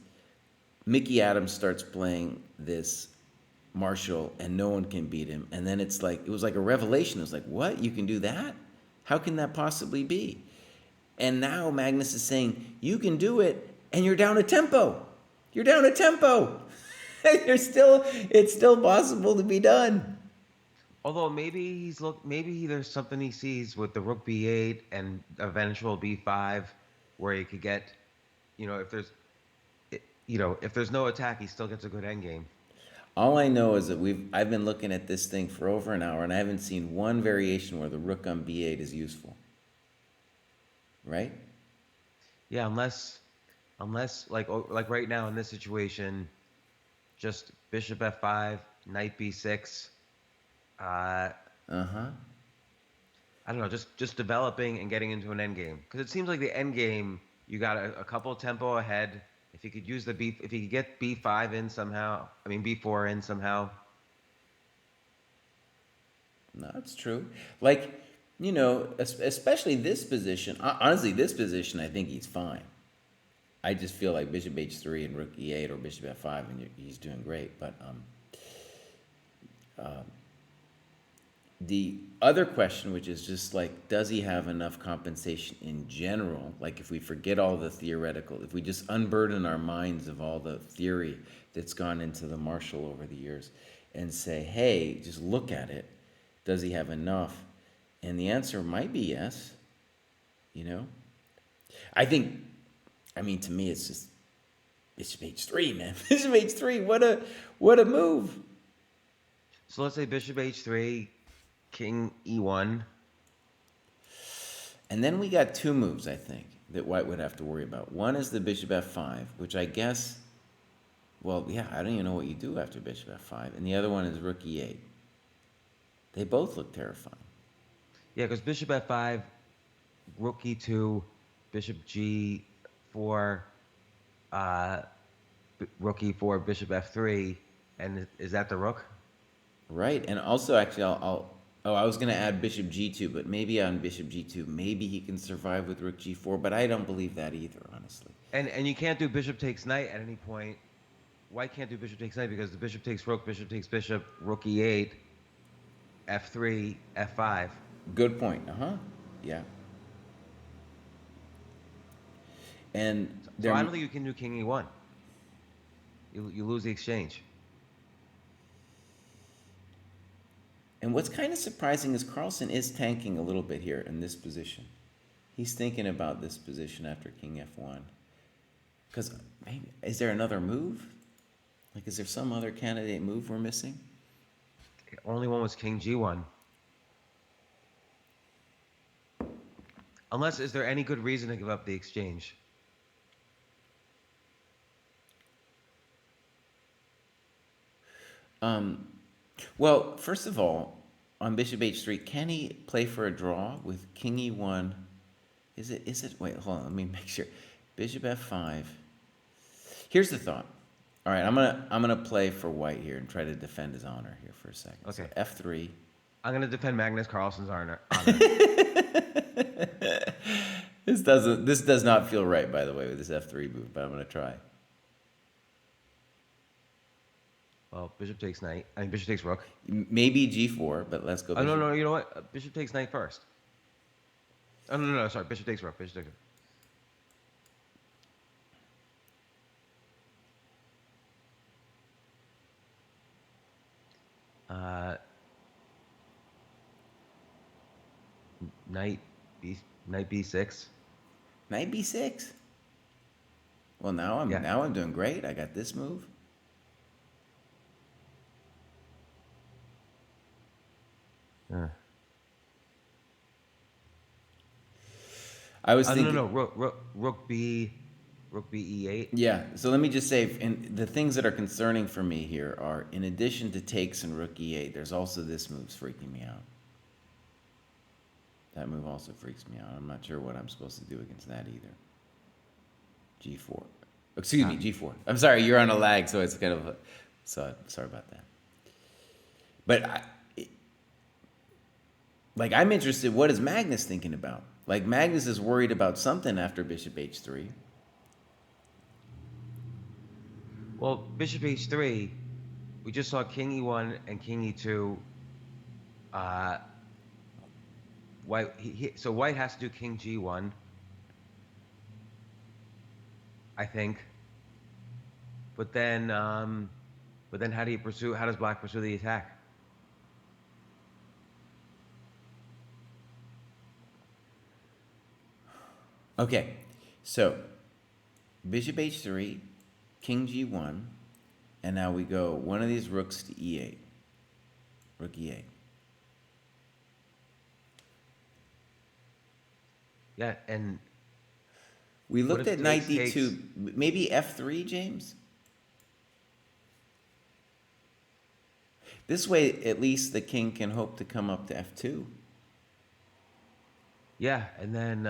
Mickey Adams starts playing this Marshall and no one can beat him. And then it was like a revelation. It was like, what? You can do that? How can that possibly be? And now Magnus is saying, you can do it and you're down a tempo. You're down a tempo. It's still possible to be done. Although maybe there's something he sees with the rook b8 and eventual b5, where he could get, if there's no attack, he still gets a good endgame. All I know is that I've been looking at this thing for over an hour and I haven't seen one variation where the rook on b8 is useful. Right? Yeah, unless like right now in this situation, just bishop f5, knight b6. Uh-huh. I don't know, just developing and getting into an endgame. Because it seems like the endgame, you got a couple tempo ahead. If you could use if you could get b5 in somehow, I mean b4 in somehow. No, it's true. Like, especially this position. Honestly, this position, I think he's fine. I just feel like bishop h3 and rook e8 or bishop f5, and he's doing great. But the other question, which is just like, does he have enough compensation in general? Like, if we forget all the theoretical, if we just unburden our minds of all the theory that's gone into the Marshall over the years and say, hey, just look at it. Does he have enough? And the answer might be yes. I think, to me, it's just bishop h3, man. Bishop h3, what a move. So let's say bishop h3, king e1. And then we got two moves, I think, that White would have to worry about. One is the bishop f5, which I guess, well, yeah, I don't even know what you do after bishop f5. And the other one is rook e8. They both look terrifying. Yeah, because bishop f5, rook e2, bishop g4, rook e4, bishop f3, and is that the rook? Right, and also actually, I was going to add bishop g2, but maybe on bishop g2, maybe he can survive with rook g4, but I don't believe that either, honestly. And you can't do bishop takes knight at any point. Why can't do bishop takes knight? Because the bishop takes bishop, rook e8, f3, f5. Good point. Yeah. And So there, I don't think you can do king e1. You lose the exchange. And what's kind of surprising is Carlsen is tanking a little bit here in this position. He's thinking about this position after king f1. Because maybe, is there another move? Like, is there some other candidate move we're missing? Only one was king g1. Unless, is there any good reason to give up the exchange? Well, first of all, on bishop h3, can he play for a draw with king e1? Is it, wait, hold on, let me make sure. Bishop f5. Here's the thought. All right, I'm gonna play for white here and try to defend his honor here for a second. Okay. So f3. I'm gonna defend Magnus Carlsen's honor. This does not feel right, by the way, with this f3 move, but I'm gonna try. Well, bishop takes knight. I mean, bishop takes rook. Maybe g4, but let's go. Oh, no, you know what? Bishop takes knight first. Oh, no, sorry. Bishop takes rook. Bishop takes rook. Knight b6. Knight b6. Well, now I'm doing great. I got this move. I was thinking. No. Rook b e8. Yeah. So let me just say, the things that are concerning for me here are, in addition to takes and rook e8, there's also this move's freaking me out. That move also freaks me out. I'm not sure what I'm supposed to do against that either. g4. Excuse me, g4. I'm sorry, you're on a lag, so it's kind of so sorry about that. But I'm interested, what is Magnus thinking about? Like, Magnus is worried about something after bishop h3. Well, bishop h3, we just saw king e1 and king e2. So white has to do king g1, I think. But then how does black pursue the attack? Okay, so bishop h3, king g1, and now we go one of these rooks to e8. Rook e8. Yeah, and we looked at knight d2. Takes? Maybe f3, James? This way, at least the king can hope to come up to f2. Yeah, and then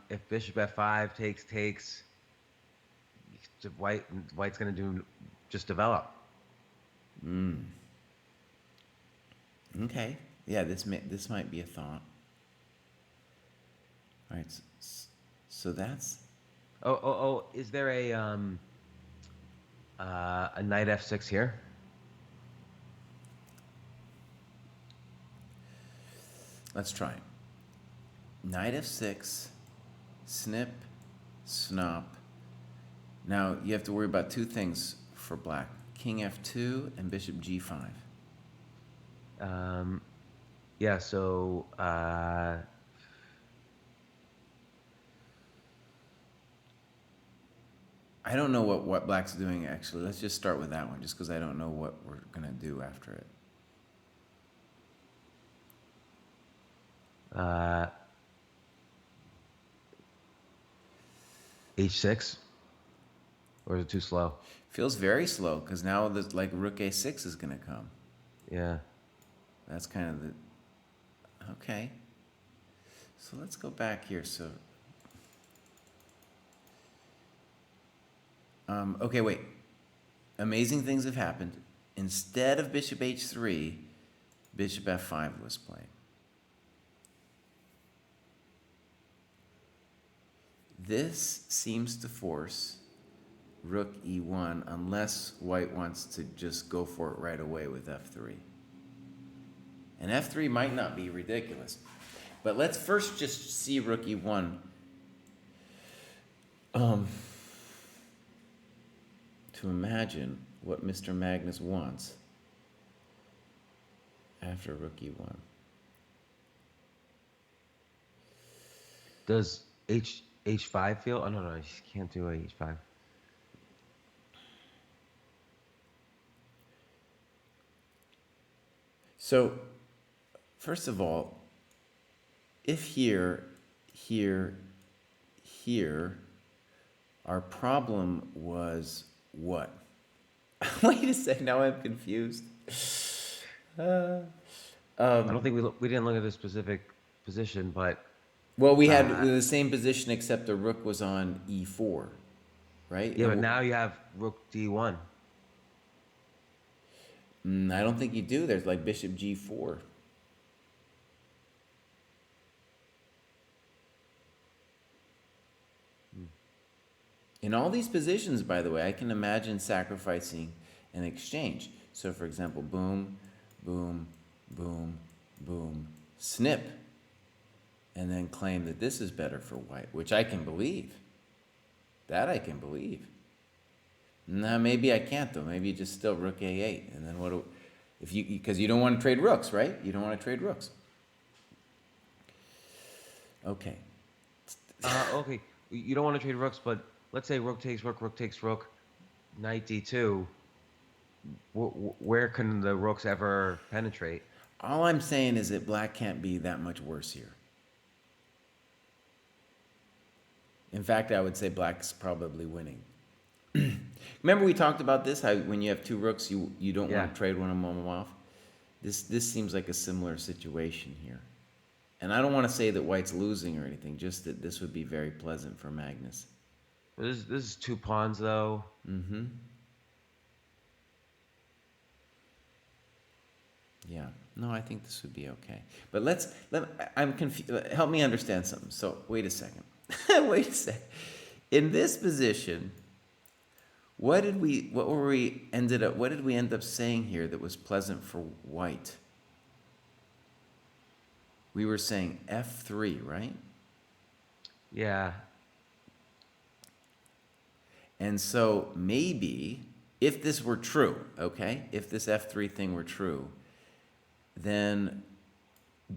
if bishop f5 takes, white's gonna just develop. Okay. Yeah, this might be a thought. All right. So that's. Oh! Is there a knight f6 here? Let's try. Knight f6, snip, snop. Now you have to worry about two things for black: king f2 and bishop g5. Yeah. So I don't know what black's doing, actually. Let's just start with that one, just because I don't know what we're going to do after it. h6, or is it too slow? Feels very slow, because now there's like rook a6 is going to come. Yeah. That's kind of the... Okay. So let's go back here. So... okay, wait. Amazing things have happened. Instead of bishop h3, bishop f5 was played. This seems to force rook e1 unless white wants to just go for it right away with f3. And f3 might not be ridiculous. But let's first just see rook e1. To imagine what Mr. Magnus wants. after rook e1. Does h5 feel? Oh no, you can't do a h5. So, first of all, if here, here, here, our problem was what? Wait a second, now I'm confused. Uh, I don't think we didn't look at the specific position, but well, we had uh, the same position except the rook was on e4, right? yeah, but now you have rook d1. I don't think you do. There's like bishop g4. In all these positions, by the way, I can imagine sacrificing an exchange. So, for example, boom, boom, boom, boom, snip, and then claim that this is better for white, which I can believe. That I can believe. Now, maybe I can't, though. Maybe just still rook a8. And then what do, if you, because you don't want to trade rooks, right? You don't want to trade rooks. Okay. Okay, you don't want to trade rooks, but let's say rook takes rook, knight d2. Where can the rooks ever penetrate? All I'm saying is that black can't be that much worse here. In fact, I would say black's probably winning. Remember we talked about this, how when you have two rooks, you don't Yeah. want to trade one of them off? This seems like a similar situation here. And I don't want to say that white's losing or anything, just that this would be very pleasant for Magnus. This is two pawns though. Mm-hmm. Yeah. No, I think this would be okay. But I'm confused. Help me understand something. So, wait a second. Wait a second. In this position, what did we end up saying here that was pleasant for white? We were saying f3, right? Yeah. And so maybe if this were true, okay? If this f3 thing were true, then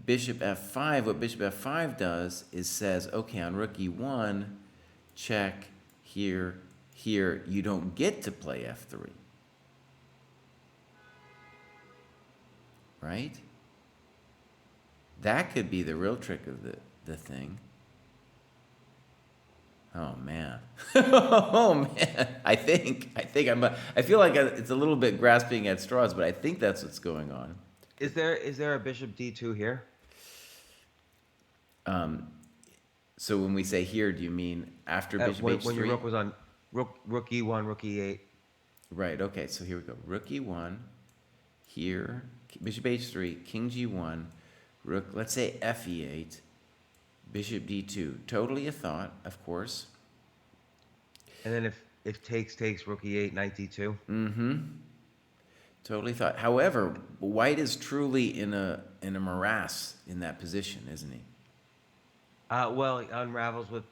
bishop f5, what bishop f5 does is says, okay, on rook e1, check, here, here, you don't get to play f3. Right? That could be the real trick of the thing. Oh man. Oh man. I feel like it's a little bit grasping at straws, but I think that's what's going on. Is there a bishop d2 here? So when we say here, do you mean after bishop h3? When your rook was on rook e1, rook e8. Right, okay, so here we go. Rook e1, here, bishop h3, king g1, rook, let's say f e8, bishop d2. Totally a thought, of course. And then if takes rook e8, knight d2. Mm-hmm. Totally thought. However, white is truly in a morass in that position, isn't he? Well, it unravels with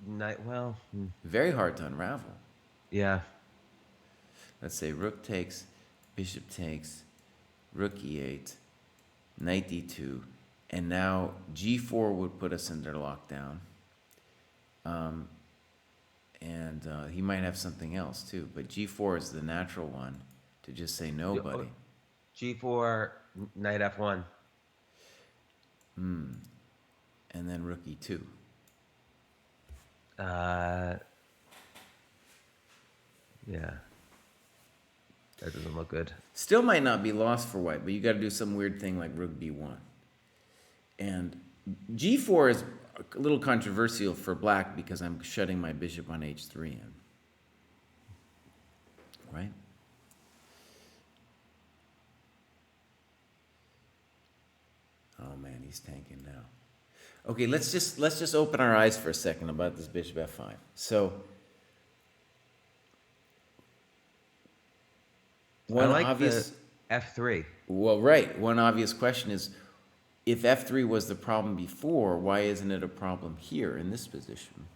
knight. Well, Very hard to unravel. yeah. Let's say rook takes, bishop takes, rook e8, knight d2, and now g4 would put us under lockdown. And he might have something else too, but g4 is the natural one to just say no, buddy. G4, knight f1. And then rook e2. Yeah. That doesn't look good. Still might not be lost for white, but you got to do some weird thing like rook b1. And g4 is a little controversial for black because I'm shutting my bishop on h3 in. Right? Oh man, he's tanking now. Okay, let's just open our eyes for a second about this bishop f5. So I like the f3. Well, right. One obvious question is, if f3 was the problem before, why isn't it a problem here in this position?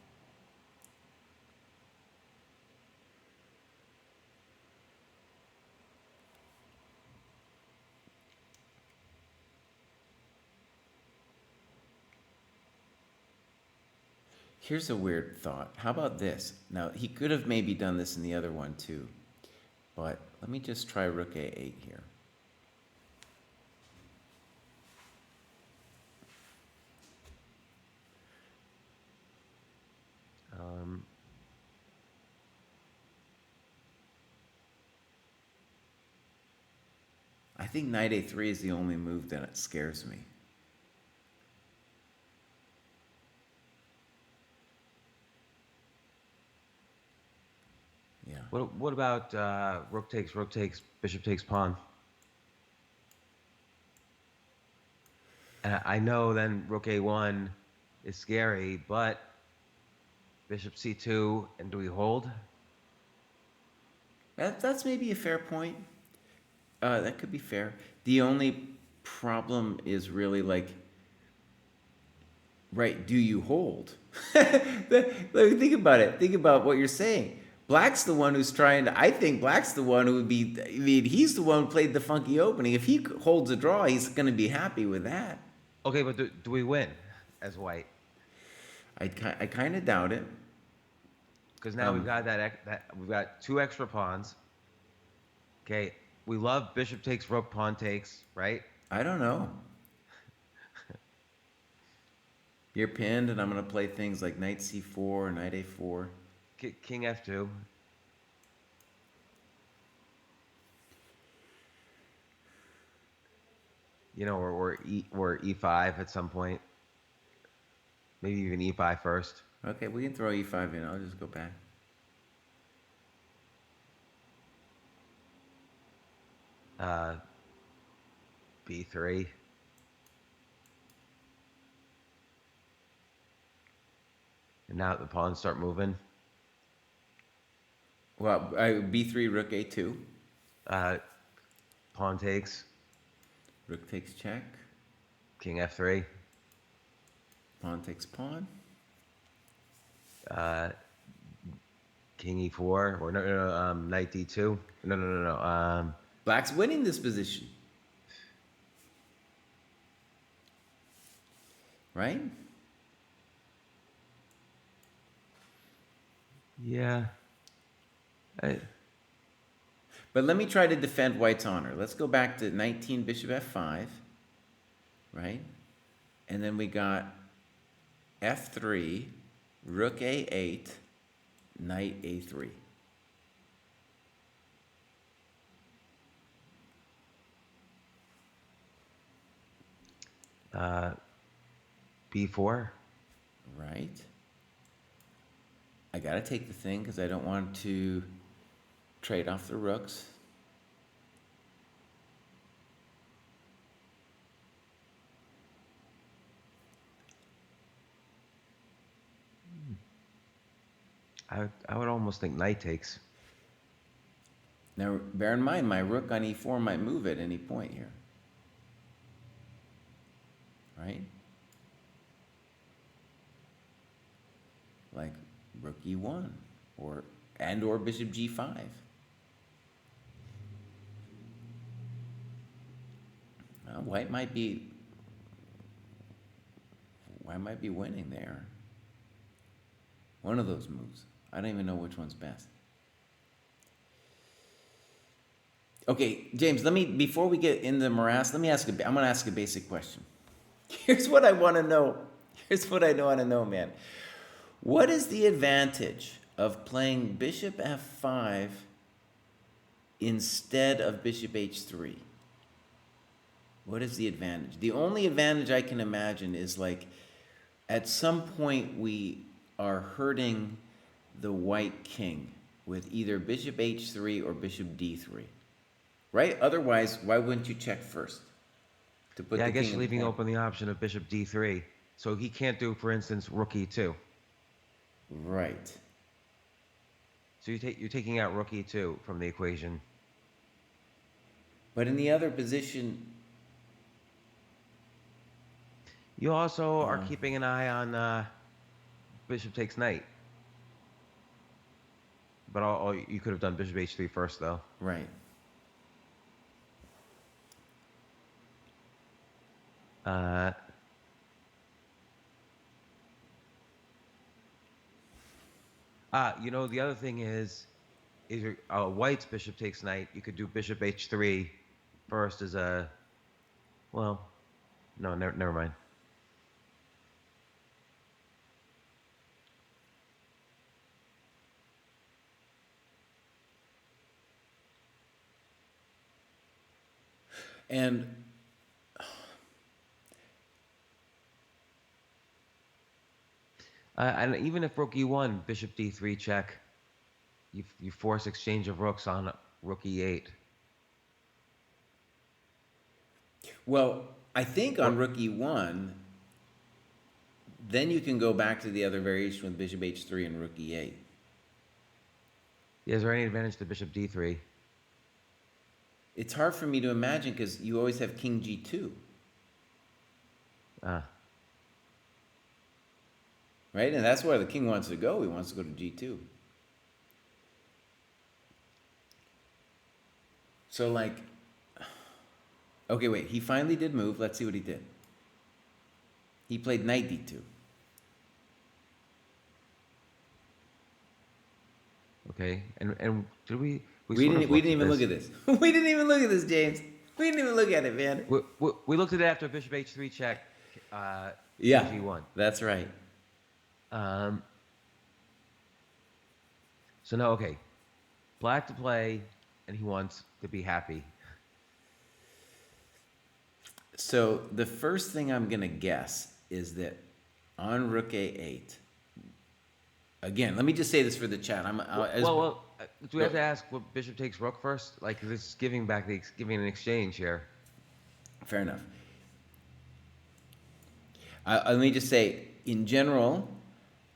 Here's a weird thought. How about this? Now, he could have maybe done this in the other one too, but let me just try rook a8 here. Um, I think knight a3 is the only move that scares me. Yeah. what about rook takes, bishop takes pawn? And I know then rook a1 is scary, but bishop c2, and do we hold? That's maybe a fair point. That could be fair. The only problem is really like, right, do you hold? Think about it. Think about what you're saying. Black's the one who's trying to, I think Black's the one who would be, I mean, he's the one who played the funky opening. If he holds a draw, he's going to be happy with that. Okay, but do we win as white? I kind of doubt it. Because now we've got that we've got 2 extra pawns. Okay, we love bishop takes, rook pawn takes, right? I don't know. You're pinned, and I'm going to play things like knight c4, knight a4. King f2. You know, or e5 at some point. Maybe even e5 first. Okay, we can throw e5 in. I'll just go back. b3. And now the pawns start moving. Well, b3, rook a2. Pawn takes. Rook takes check. King f3. Pawn takes pawn. King e4. Or no, knight d2. No. Black's winning this position. Right? Yeah. But let me try to defend white's honor. Let's go back to 19 bishop f5, right? And then we got f3, rook a8, knight a3. b4. Right. I gotta take the thing because I don't want to trade off the rooks. I would almost think knight takes. Now, bear in mind, my rook on e4 might move at any point here. Right? Like rook e1 or bishop g5. Well, white might be winning there. One of those moves. I don't even know which one's best. Okay, James, before we get into the morass, I'm going to ask a basic question. Here's what I want to know. Here's what I want to know, man. What is the advantage of playing bishop f5 instead of bishop h3? What is the advantage? The only advantage I can imagine is like at some point we are hurting the white king with either bishop h3 or bishop d3. Right? Otherwise, why wouldn't you check first? To put Yeah, the I guess king you're in leaving point? open the option of bishop d3. So he can't do, for instance, rook e2. Right. So you're taking out rook e2 from the equation. But in the other position, You also are keeping an eye on bishop takes knight. But you could have done bishop h3 first, though. right. The other thing is white's bishop takes knight. You could do bishop h3 first as a, well, no, never mind. And And even if rook e1, bishop d3 check, you force exchange of rooks on rook e8. well, I think on Or, rook e1, then you can go back to the other variation with bishop h3 and rook e8. is there any advantage to bishop d3? It's hard for me to imagine because you always have king g2, Ah, right? And that's where the king wants to go. He wants to go to g2. So like, okay, wait, he finally did move. Let's see what he did. He played knight d2. okay. And did we We sort didn't of we looked didn't even look this. at this. We didn't even look at this, James. We didn't even look at it, man. We looked at it after bishop h3 check, Yeah, king g1. that's right. Um, so now, okay, black to play, and he wants to be happy. So the first thing I'm gonna guess is that on rook a8. Again, let me just say this for the chat. Do we have to ask what bishop takes rook first? Like this is giving giving an exchange here. Fair enough. Let me just say, in general,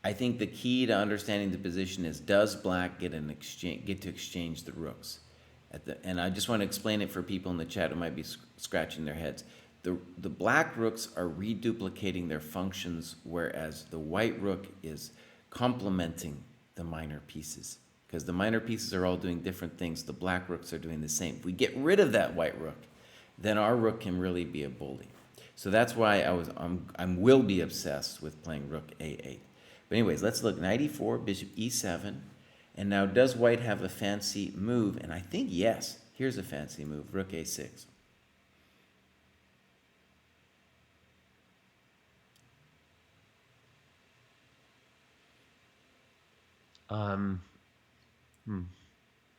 I think the key to understanding the position is, does black get to exchange the rooks? And I just want to explain it for people in the chat who might be scratching their heads. The black rooks are reduplicating their functions, whereas the white rook is complementing the minor pieces. Because the minor pieces are all doing different things, the black rooks are doing the same. If we get rid of that white rook, then our rook can really be a bully. So that's why I will be obsessed with playing rook a8. But anyways, let's look. Knight e4, bishop e7. And now, does white have a fancy move? And I think yes. Here's a fancy move, rook a6.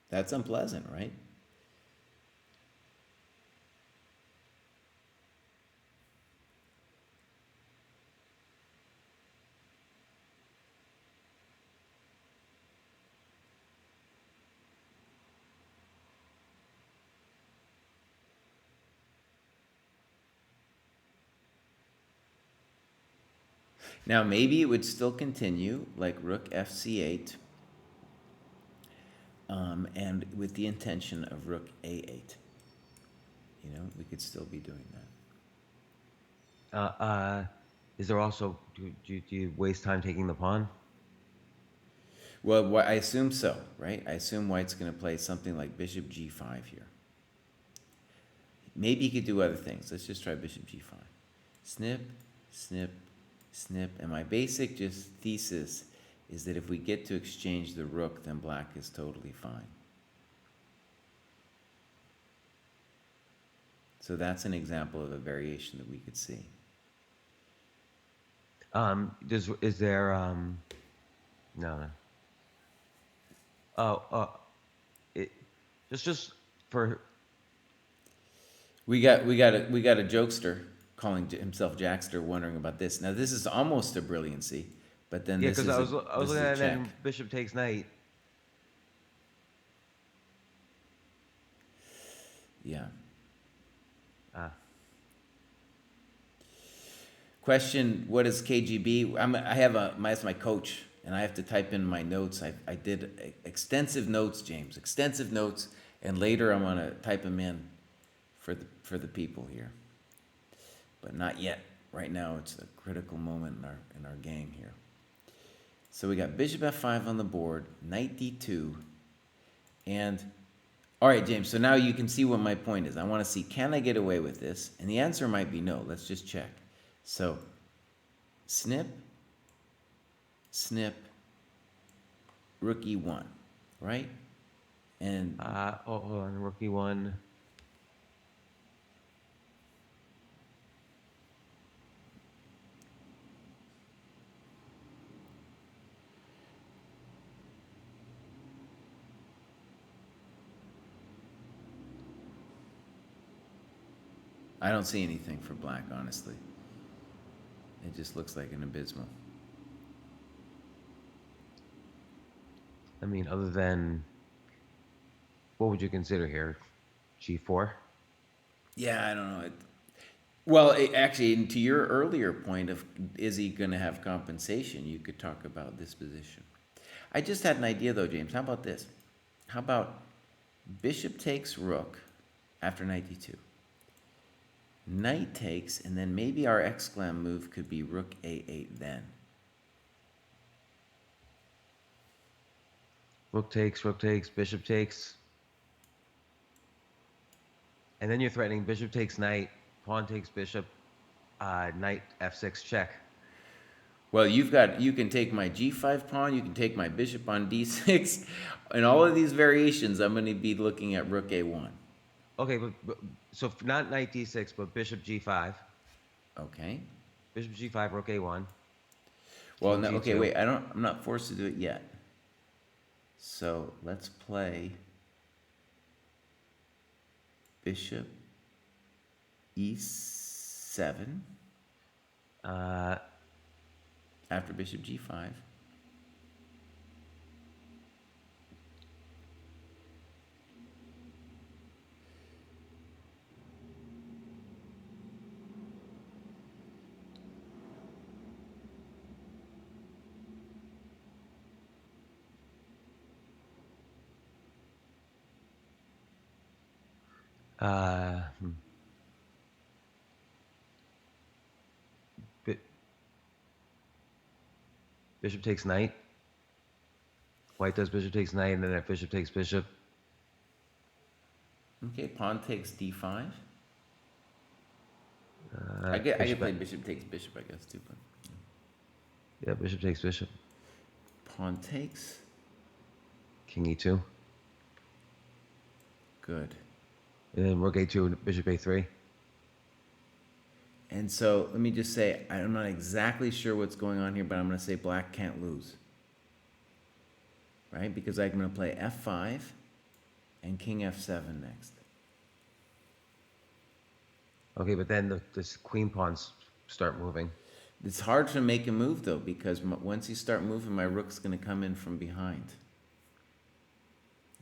That's unpleasant, right? Now, maybe it would still continue like rook fc8, and with the intention of rook a8. We could still be doing that. Is there also do you waste time taking the pawn? Well, I assume so, right? I assume white's going to play something like bishop g5 here. Maybe he could do other things. Let's just try bishop g5. Snip, snip, snip. And my basic just thesis is that if we get to exchange the rook, then black is totally fine. So that's an example of a variation that we could see. Is there no. It just for We got a jokester calling himself Jackster, wondering about this. Now this is almost a brilliancy, but then this is I was looking at it check. and bishop takes knight. Yeah. Ah. Question: what is KGB? That's my coach, and I have to type in my notes. I did extensive notes, James, extensive notes, and later I'm gonna type them in for the people here, but not yet. Right now, it's a critical moment in our game here. So we got bishop f5 on the board, knight d2, and all right, James. So now you can see what my point is. I want to see, can I get away with this? And the answer might be no. Let's just check. So, snip, snip, rook e1, right? And hold on, rook e1. I don't see anything for black, honestly. It just looks like an abysmal. I mean, other than, what would you consider here? G4? Yeah, I don't know. Well, actually, and to your earlier point of is he going to have compensation, you could talk about this position. I just had an idea though, James. How about this? How about bishop takes rook after knight d2? Knight takes, and then maybe our exclam move could be rook a8 then. Rook takes, bishop takes. And then you're threatening bishop takes knight, pawn takes bishop, knight f6 check. Well, you can take my g5 pawn, you can take my bishop on d6. In all of these variations, I'm going to be looking at rook a1. Okay, but so not knight d6, but bishop g5. Okay. Bishop g5, rook a1. Well, King no, okay, g2. wait. I'm not forced to do it yet. So let's play bishop e7 after bishop g5. Hmm. Bishop takes knight. White does bishop takes knight, and then if bishop takes bishop. Okay, pawn takes d5. I Bishop could play bishop takes bishop, I guess, too. But yeah, bishop takes bishop. pawn takes. King e2. Good. And then rook a2, bishop a3. And so let me just say, I'm not exactly sure what's going on here, but I'm going to say black can't lose. Right? Because I'm going to play f5 and king f7 next. Okay, but then this queen pawns start moving. It's hard to make a move, though, because once you start moving, my rook's going to come in from behind.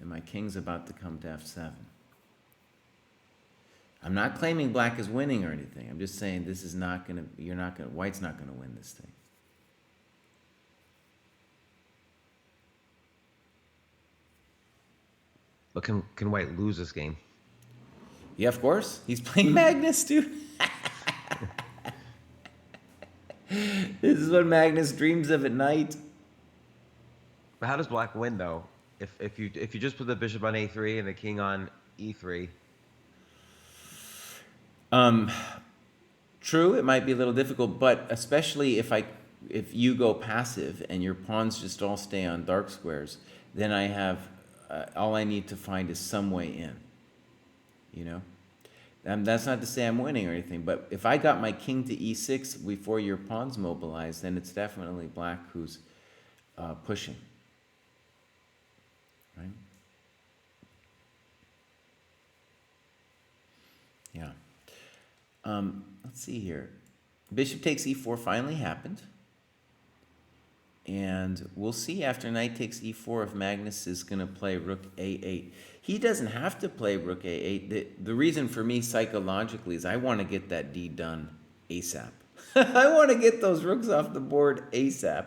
And my king's about to come to f7. I'm not claiming black is winning or anything. I'm just saying this is not going to, white's not going to win this thing. But can white lose this game? Yeah, of course. He's playing Magnus, dude. This is what Magnus dreams of at night. But how does black win though? If you just put the bishop on a3 and the king on e3. True, it might be a little difficult, but especially if you go passive and your pawns just all stay on dark squares, then I have all I need to find is some way in. You know, and that's not to say I'm winning or anything, but if I got my king to e6 before your pawns mobilized, then it's definitely black who's pushing. Right? Yeah. Let's see here. Bishop takes e4 finally happened. And we'll see after knight takes e4 if Magnus is going to play rook a8. He doesn't have to play rook a8. The reason for me psychologically is I want to get that d done ASAP. I want to get those rooks off the board ASAP.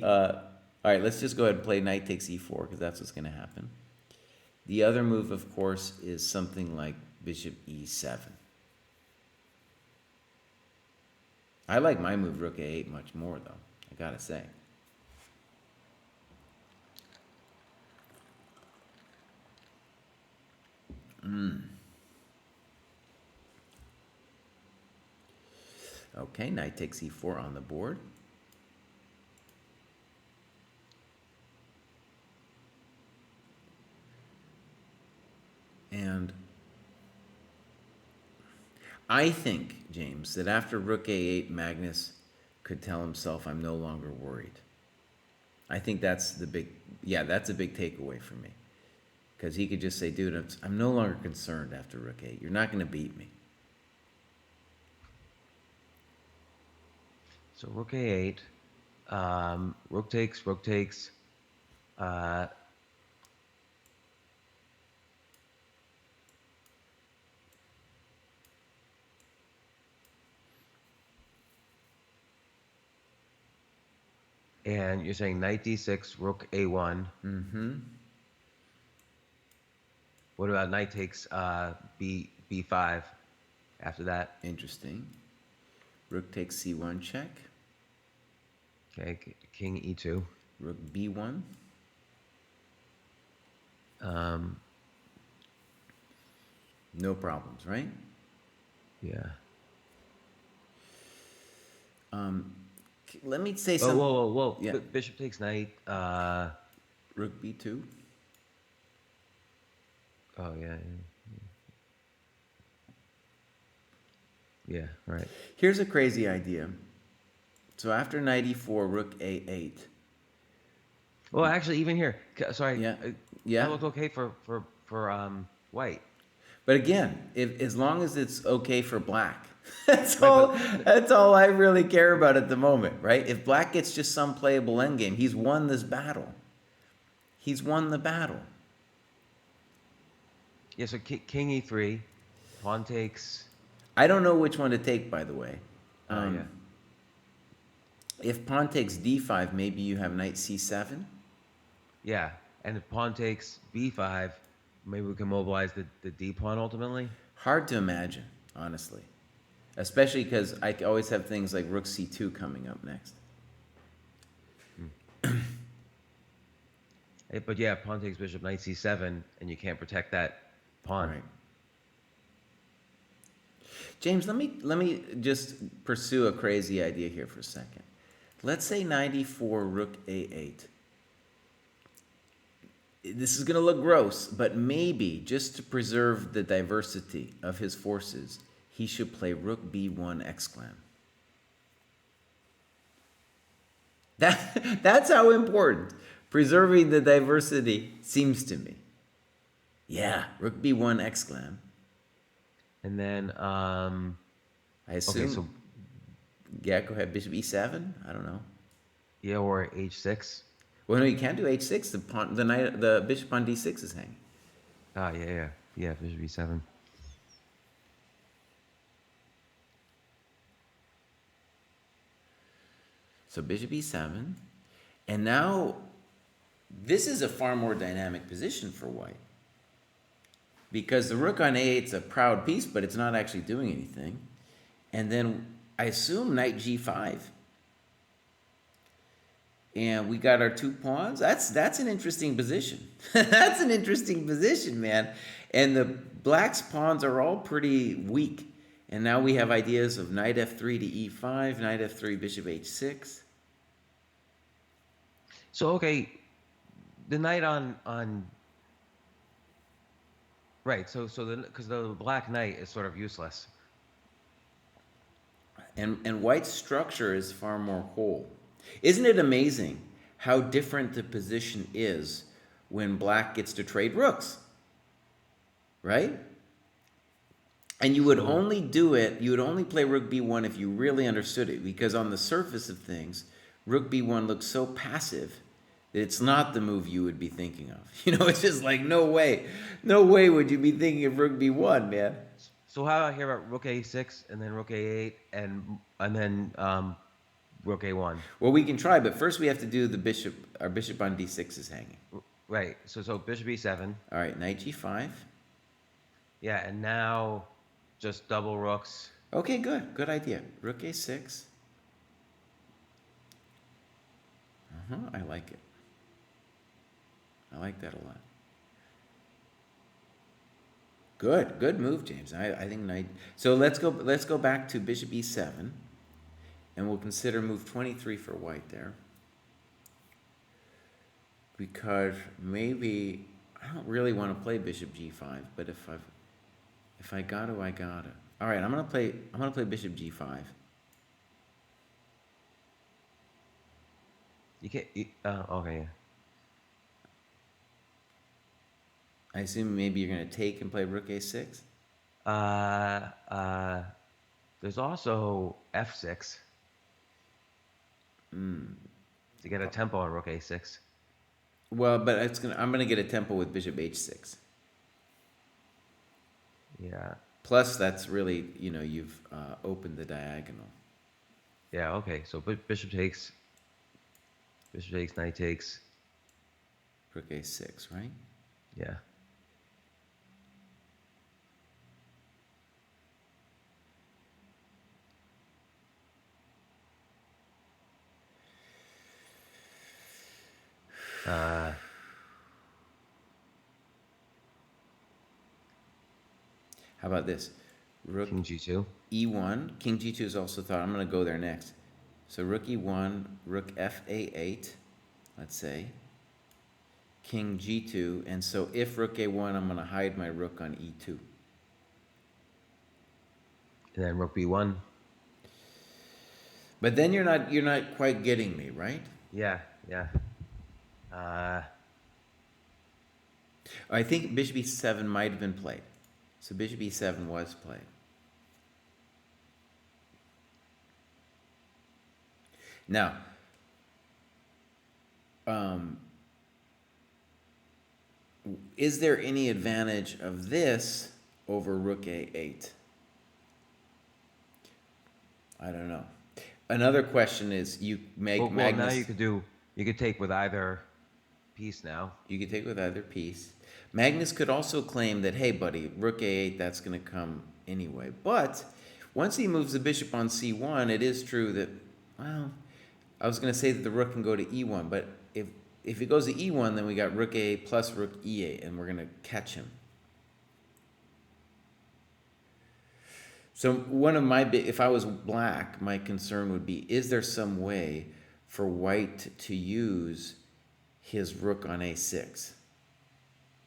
All right, let's just go ahead and play knight takes e4 because that's what's going to happen. The other move, of course, is something like bishop e7. I like my move rook a8 much more, though, I gotta say. Okay, knight takes e4 on the board. And I think, James, that after rook a8, Magnus could tell himself, I'm no longer worried. I think that's the big, yeah, that's a big takeaway for me. Because he could just say, dude, I'm no longer concerned after rook 8. You're not going to beat me. So rook a8, rook takes, uh, and you're saying knight d6, rook a1. Mm-hmm. What about knight takes b5 after that? Interesting. Rook takes c1 check. Okay, king e2. Rook b1. Um, No problems, right? yeah. Let me say Oh, something. whoa. Yeah. Bishop takes knight. Rook b2. Oh, yeah. Yeah, right. Here's a crazy idea. So after knight e4, rook a8. Well, actually, even here, sorry. Yeah. That Yeah. looked okay for white. But again, if as long as it's okay for black, that's Right, all. but That's all I really care about at the moment, right? If black gets just some playable endgame, he's won this battle. He's won the battle. yeah. So king e3, pawn takes. I don't know which one to take, by the way. Yeah. If pawn takes d5, maybe you have knight c7. Yeah, and if pawn takes b5, maybe we can mobilize the d pawn ultimately. Hard to imagine, honestly. Especially because I always have things like rook c2 coming up next. But yeah, pawn takes bishop, knight c7, and you can't protect that pawn. Right. James, let me just pursue a crazy idea here for a second. Let's say knight e4, rook a8. This is going to look gross, but maybe just to preserve the diversity of his forces, he should play rook b1 exclam. That's how important preserving the diversity seems to me. Yeah, rook b1 exclam. And then I assume. okay, so Yeah, go ahead. Bishop e7. I don't know. yeah, or h6. Well, no, you can't do h6. The bishop on d6 is hanging. Ah, yeah, bishop e7. So bishop e7, and now this is a far more dynamic position for white because the rook on a8 is a proud piece, but it's not actually doing anything. And then I assume knight g5. And we got our two pawns. That's an interesting position. That's an interesting position, man. And the black's pawns are all pretty weak. And now we have ideas of knight f3 to e5, knight f3, bishop h6. So okay, the knight on right. So because the black knight is sort of useless. And white's structure is far more whole. Isn't it amazing how different the position is when black gets to trade rooks? Right? And you would only do it, you would only play rook b1 if you really understood it, because on the surface of things, rook b1 looks so passive that it's not the move you would be thinking of. You know, it's just like, no way would you be thinking of rook b1, man. So how about here about rook a6 and then rook a8 and then rook a1? Well, we can try, but first we have to do the bishop. Our bishop on d6 is hanging. Right. So bishop e7. All right, knight g5. Yeah, and now just double rooks. Okay, good. Good idea. Rook a6. I like it. I like that a lot. Good move, James. I think knight. So let's go back to bishop e7, and we'll consider move 23 for white there, because maybe I don't really want to play bishop g5, but if I got to, I gotta. All right, I'm gonna play bishop g5. You can't. Okay. I assume maybe you're gonna take and play rook a6. Yeah. There's also f6 to get a tempo on rook a6. Well, but I'm gonna get a tempo with bishop h6. Yeah. Plus, that's really, you've opened the diagonal. Yeah. Okay. So bishop takes. Bishop takes. Knight takes. Rook a6, right? Yeah. Uh, How about this? Rook King g2. e1. King g2 is also thought. I'm gonna go there next. So rook e1, rook fa8, let's say. King g2, and so if rook a1, I'm gonna hide my rook on e2. And then rook b1. But then you're not quite getting me, right? Yeah. Yeah. I think bishop e7 might have been played. So bishop e7 was played. Now, is there any advantage of this over rook a8? I don't know. Another question is you make Well, Magnus. now you could take with either piece now. You could take with either piece. Magnus could also claim that, hey, buddy, rook a8, that's going to come anyway. But once he moves the bishop on c1, it is true that, well, I was going to say that the rook can go to e1, but if it goes to e1, then we got rook a8 plus rook e8, and we're going to catch him. So one of my if I was black, my concern would be, is there some way for white to use his rook on a6,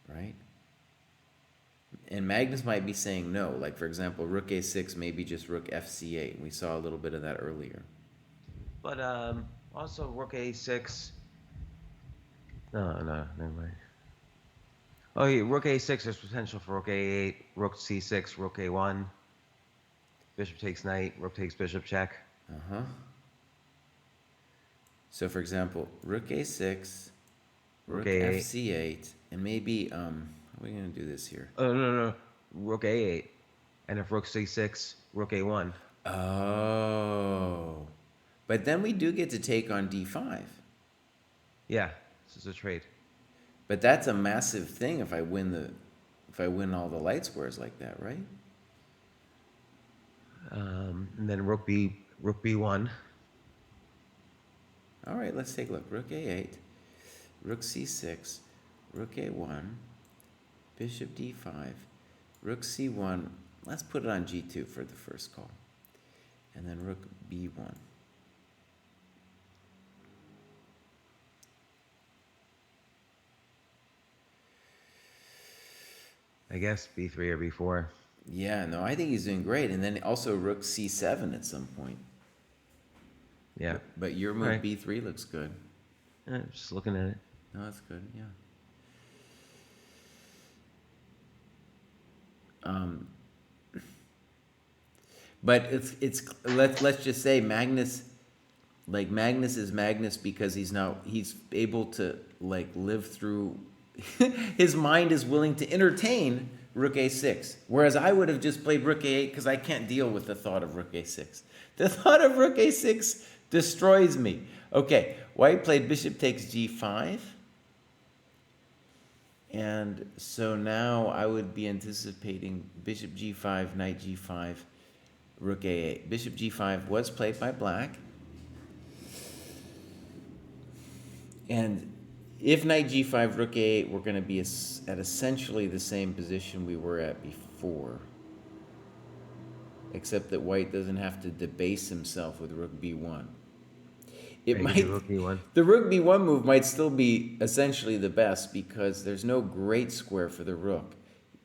right? And Magnus might be saying no. Like, for example, rook a6, maybe just rook fc8. We saw a little bit of that earlier. But also rook a6. No, never mind. Oh, yeah, rook a6. There's potential for rook a8, rook c6, rook a1. Bishop takes knight, rook takes bishop check. Uh-huh. So, for example, rook a6, rook a8. fc8, and maybe, how are we going to do this here? Oh, no. Rook a8. And if rook c6, rook a1. Oh. But then we do get to take on d5. Yeah, this is a trade. But that's a massive thing if I win all the light squares like that, right? And then rook b1. All right, let's take a look. Rook a8, rook c6, rook a1, bishop d5, rook c1. Let's put it on g2 for the first call. And then rook b1. I guess b3 or b4. Yeah, no, I think he's doing great. And then also rook c7 at some point. Yeah. But your move Right. b3 looks good. Just looking at it. No, that's good, yeah. But let's just say Magnus is Magnus because he's able to live through his mind is willing to entertain rook a6, whereas I would have just played rook a8 because I can't deal with the thought of rook a6. The thought of rook a6 destroys me. Okay, white played bishop takes g5. And so now I would be anticipating bishop g5, knight g5, rook a8. Bishop g5 was played by black. And if knight g5, rook a8, we're going to be at essentially the same position we were at before. Except that white doesn't have to debase himself with rook b1. It Maybe the might, rook e1. the rook b1 move might still be essentially the best because there's no great square for the rook.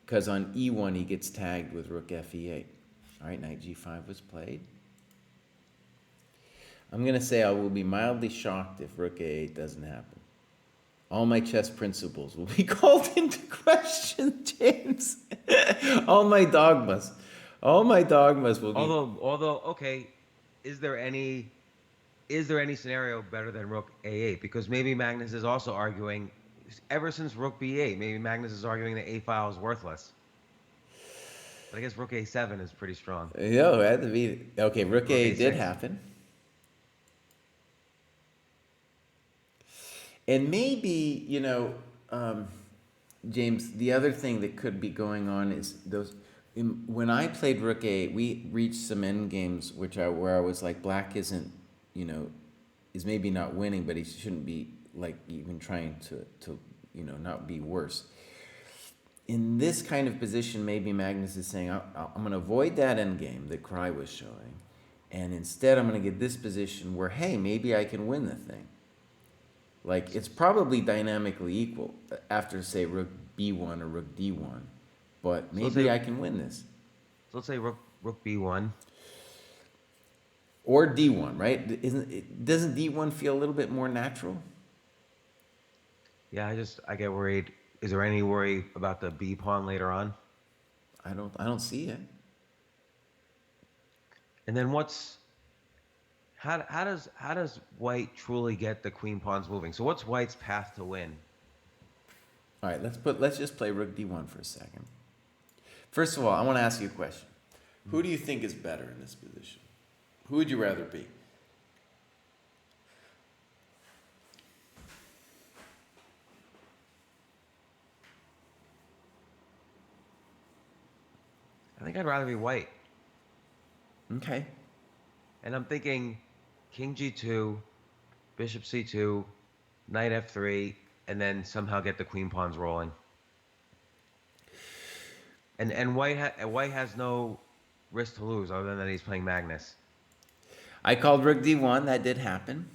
Because on e1 he gets tagged with rook fe8. All right, knight g5 was played. I'm going to say I will be mildly shocked if rook a8 doesn't happen. All my chess principles will be called into question, James. All my dogmas. All my dogmas will be. Although, okay, is there any scenario better than rook a8? Because maybe Magnus is also arguing, ever since rook b8, maybe Magnus is arguing the a file is worthless. But I guess rook a7 is pretty strong. Yo, it had to be. Okay, rook Rook a8 did a6. happen. And maybe, James, the other thing that could be going on is when I played rook a8, we reached some end games where I was like, black isn't, is maybe not winning, but he shouldn't be like even trying to not be worse. In this kind of position, maybe Magnus is saying, I'm going to avoid that end game that Cry was showing, and instead I'm going to get this position where, hey, maybe I can win the thing. Like, it's probably dynamically equal after, say, rook b1 or rook d1, but maybe I can win this. So let's say rook b1. Or d1, right? Doesn't d1 feel a little bit more natural? Yeah, I get worried. Is there any worry about the b pawn later on? I don't see it. And then how does white truly get the queen pawns moving? So what's white's path to win? All right, let's just play rook d1 for a second. First of all, I want to ask you a question. Who do you think is better in this position? Who would you rather be? I think I'd rather be white. Okay. And I'm thinking king g2, bishop c2, knight f3, and then somehow get the queen pawns rolling. And white has no risk to lose other than that he's playing Magnus. I called rook d1. That did happen.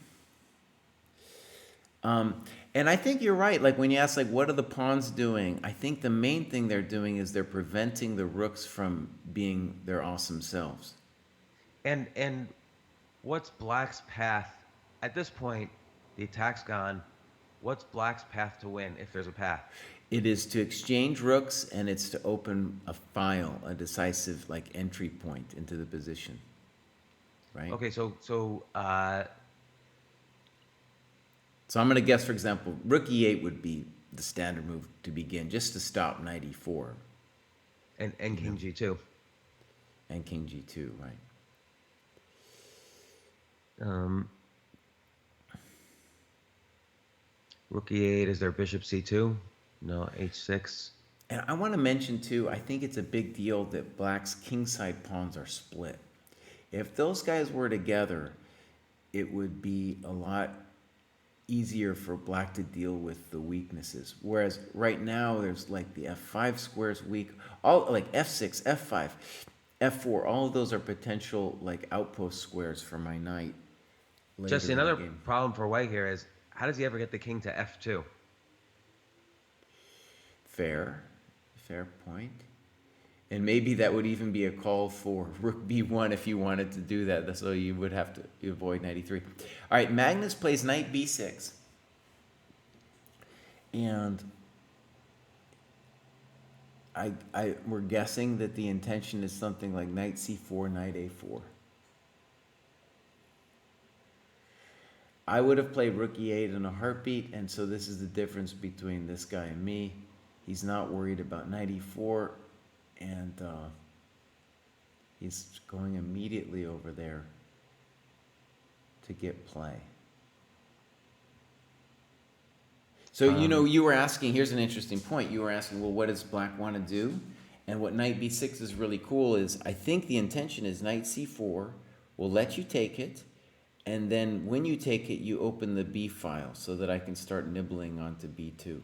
And I think you're right. Like, when you ask, like, what are the pawns doing? I think the main thing they're doing is they're preventing the rooks from being their awesome selves. And what's black's path? At this point, the attack's gone. What's black's path to win if there's a path? It is to exchange rooks, and it's to open a file, a decisive, like, entry point into the position. Right? Okay, so So I'm going to guess, for example, rook e8 would be the standard move to begin, just to stop knight e4. and king g2. And king g2, right. Rook e8, is there bishop c2? No, h6. And I want to mention, too, I think it's a big deal that black's kingside pawns are split. If those guys were together, it would be a lot easier for black to deal with the weaknesses. Whereas right now, there's like the f5 squares weak, all like f6, f5, f4, all of those are potential like outpost squares for my knight. Jesse, another problem for white here is, how does he ever get the king to f2? Fair point. And maybe that would even be a call for rook b1 if you wanted to do that. So you would have to avoid knight e3. All right, Magnus plays knight b6. And we're guessing that the intention is something like knight c4, knight a4. I would have played rook e8 in a heartbeat, and so this is the difference between this guy and me. He's not worried about knight e4, and he's going immediately over there to get play. So, you were asking, here's an interesting point. You were asking, well, what does black want to do? And what knight b6 is really cool is, I think the intention is knight c4 will let you take it, and then when you take it, you open the b file so that I can start nibbling onto b2.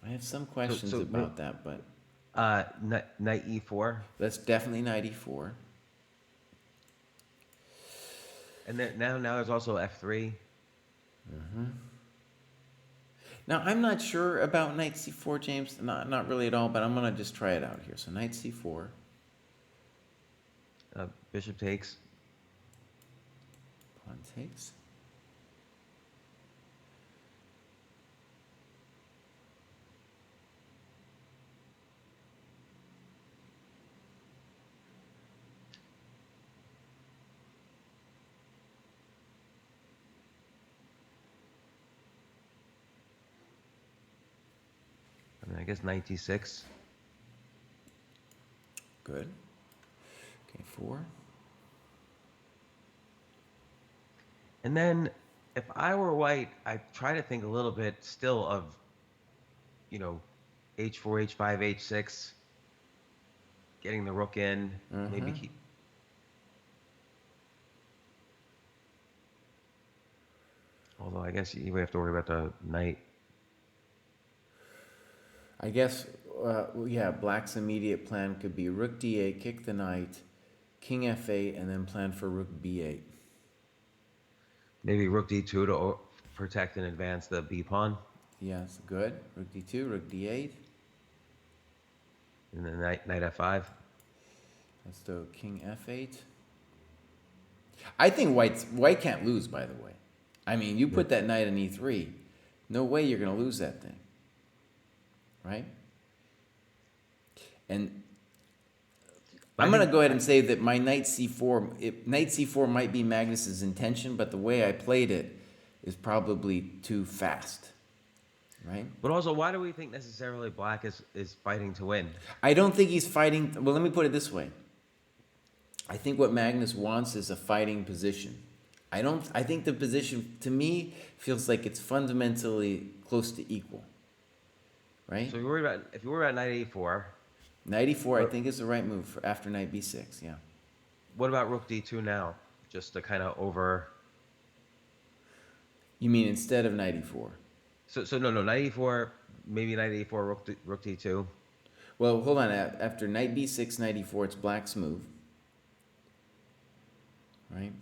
I have some questions about that, but Knight e4. that's definitely knight e4. And then now there's also f3. Now, I'm not sure about knight c4, James. Not really at all, but I'm going to just try it out here. So knight c4. Bishop takes. Pawn takes. I mean, I guess knight d6. Good. Okay, 4. And then if I were white, I try to think a little bit still of, you know, h4, h5, h6, getting the rook in, maybe keep. Although I guess you have to worry about the knight. I guess, yeah, black's immediate plan could be rook d8, kick the knight, king f8, and then plan for rook b8. Maybe rook d2 to protect and advance the b pawn. Yes, good. Rook d2, rook d8. And then knight f5. Let's do king f8. I think white can't lose, by the way. I mean, you put that knight in e3, no way you're going to lose that thing. Right? And I'm going to go ahead and say that my knight c4, knight c4 might be Magnus's intention, but the way I played it is probably too fast. Right? But also, why do we think necessarily black is fighting to win? I don't think he's fighting. Well, let me put it this way. I think what Magnus wants is a fighting position. I think the position, to me, feels like it's fundamentally close to equal. Right? So if you worry about knight a4. Knight e4, I think, is the right move for after knight b6, yeah. What about rook d2 now? Just to kind of over. You mean instead of knight e4? So no, knight e4, maybe knight e4, rook d2. Well, hold on. After knight b6, knight e4, it's black's move. Right?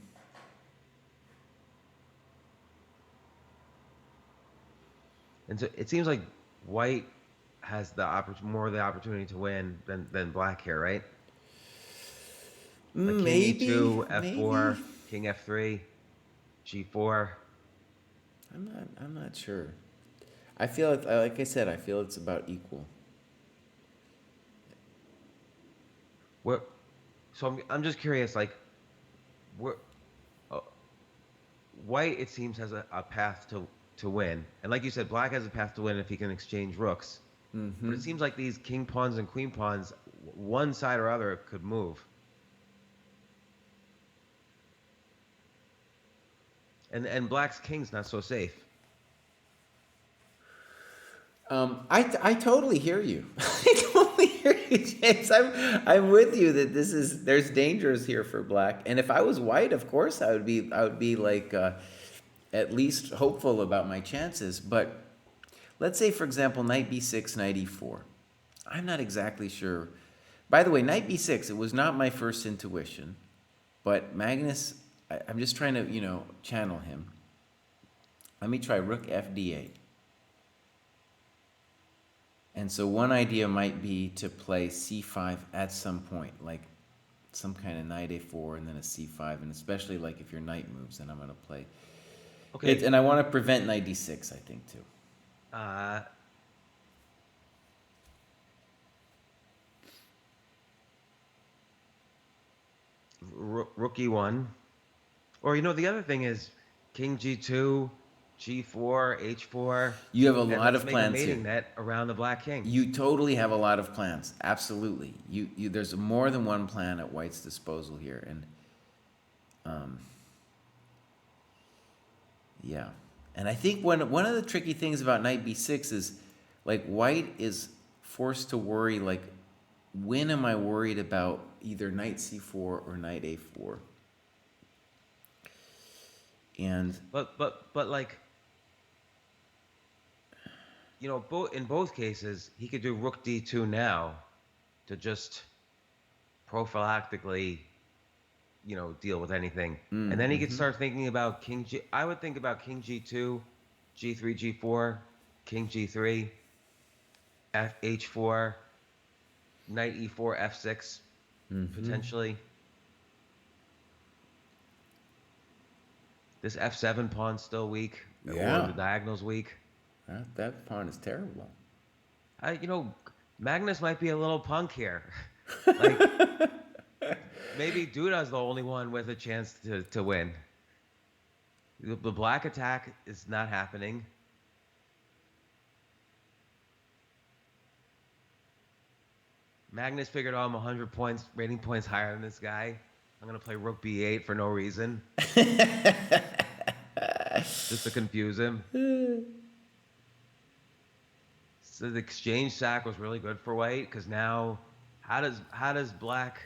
And so it seems like white has more of the opportunity to win than black here, right? Like Maybe. king e2, f4, Maybe. king f3, g4. I'm not sure. I feel like I said, I feel it's about equal. What? So I'm just curious, like, what? White, it seems, has a path to win, and like you said, black has a path to win if he can exchange rooks. Mm-hmm. But it seems like these king pawns and queen pawns, one side or other could move. And black's king's not so safe. I totally hear you. I totally hear you, James. I'm with you that there's dangers here for black. And if I was white, of course I would be like at least hopeful about my chances. But let's say, for example, knight b6, knight e4. I'm not exactly sure. By the way, knight b6, it was not my first intuition, but Magnus, I'm just trying to channel him. Let me try rook fd8. And so one idea might be to play c5 at some point, like some kind of knight a4 and then a c5, and especially like if your knight moves, then I'm going to play. Okay. And I want to prevent knight d6, I think, too. Rook e1. Or, the other thing is king g2, g4, h4. You have a And lot let's of make plans a mating here. net around the black king. You totally have a lot of plans. Absolutely. There's more than one plan at White's disposal here, and yeah. And I think one of the tricky things about knight b6 is like White is forced to worry, like, when am I worried about either knight c4 or knight a4? And But like, in both cases, he could do rook d2 now to just prophylactically deal with anything. And then he could Mm-hmm. start thinking about king G. I would think about king G2, G3, G4, king G3, F H4, knight E4, F6, Mm-hmm. potentially. This F7 pawn's still weak, or Yeah. the diagonal's weak. That pawn is terrible. I, Magnus might be a little punk here. Like, maybe Duda's the only one with a chance to win. The black attack is not happening. Magnus figured out I'm 100 points, rating points higher than this guy. I'm going to play rook b8 for no reason, just to confuse him. So the exchange sack was really good for white, because now how does black?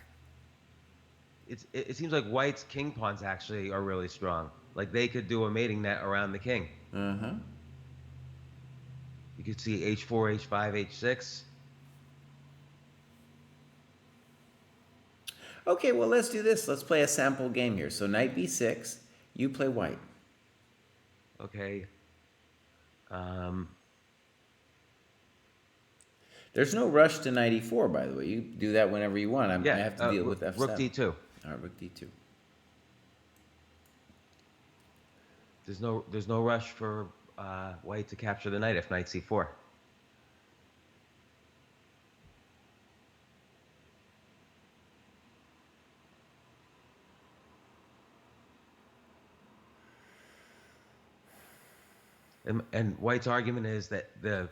It seems like white's king pawns actually are really strong. Like they could do a mating net around the king. Uh-huh. You could see h4, h5, h6. Okay, well, let's do this. Let's play a sample game here. So knight b6, you play white. Okay. There's no rush to knight e4, by the way. You do that whenever you want. I Yeah. have to deal with f7. Rook d2. All right, rook d2. There's no rush for white to capture the knight if knight c4. And white's argument is that the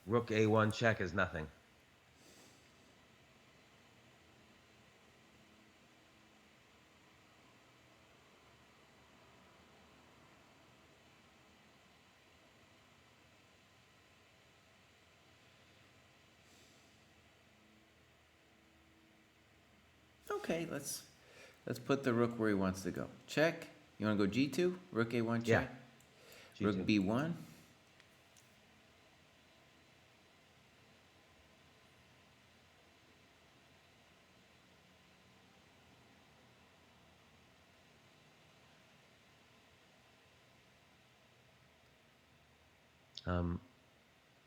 rook a1 check is nothing. Okay, let's put the rook where he wants to go. Check. You want to go g2? Rook a1 Yeah. check. G2. Rook b1.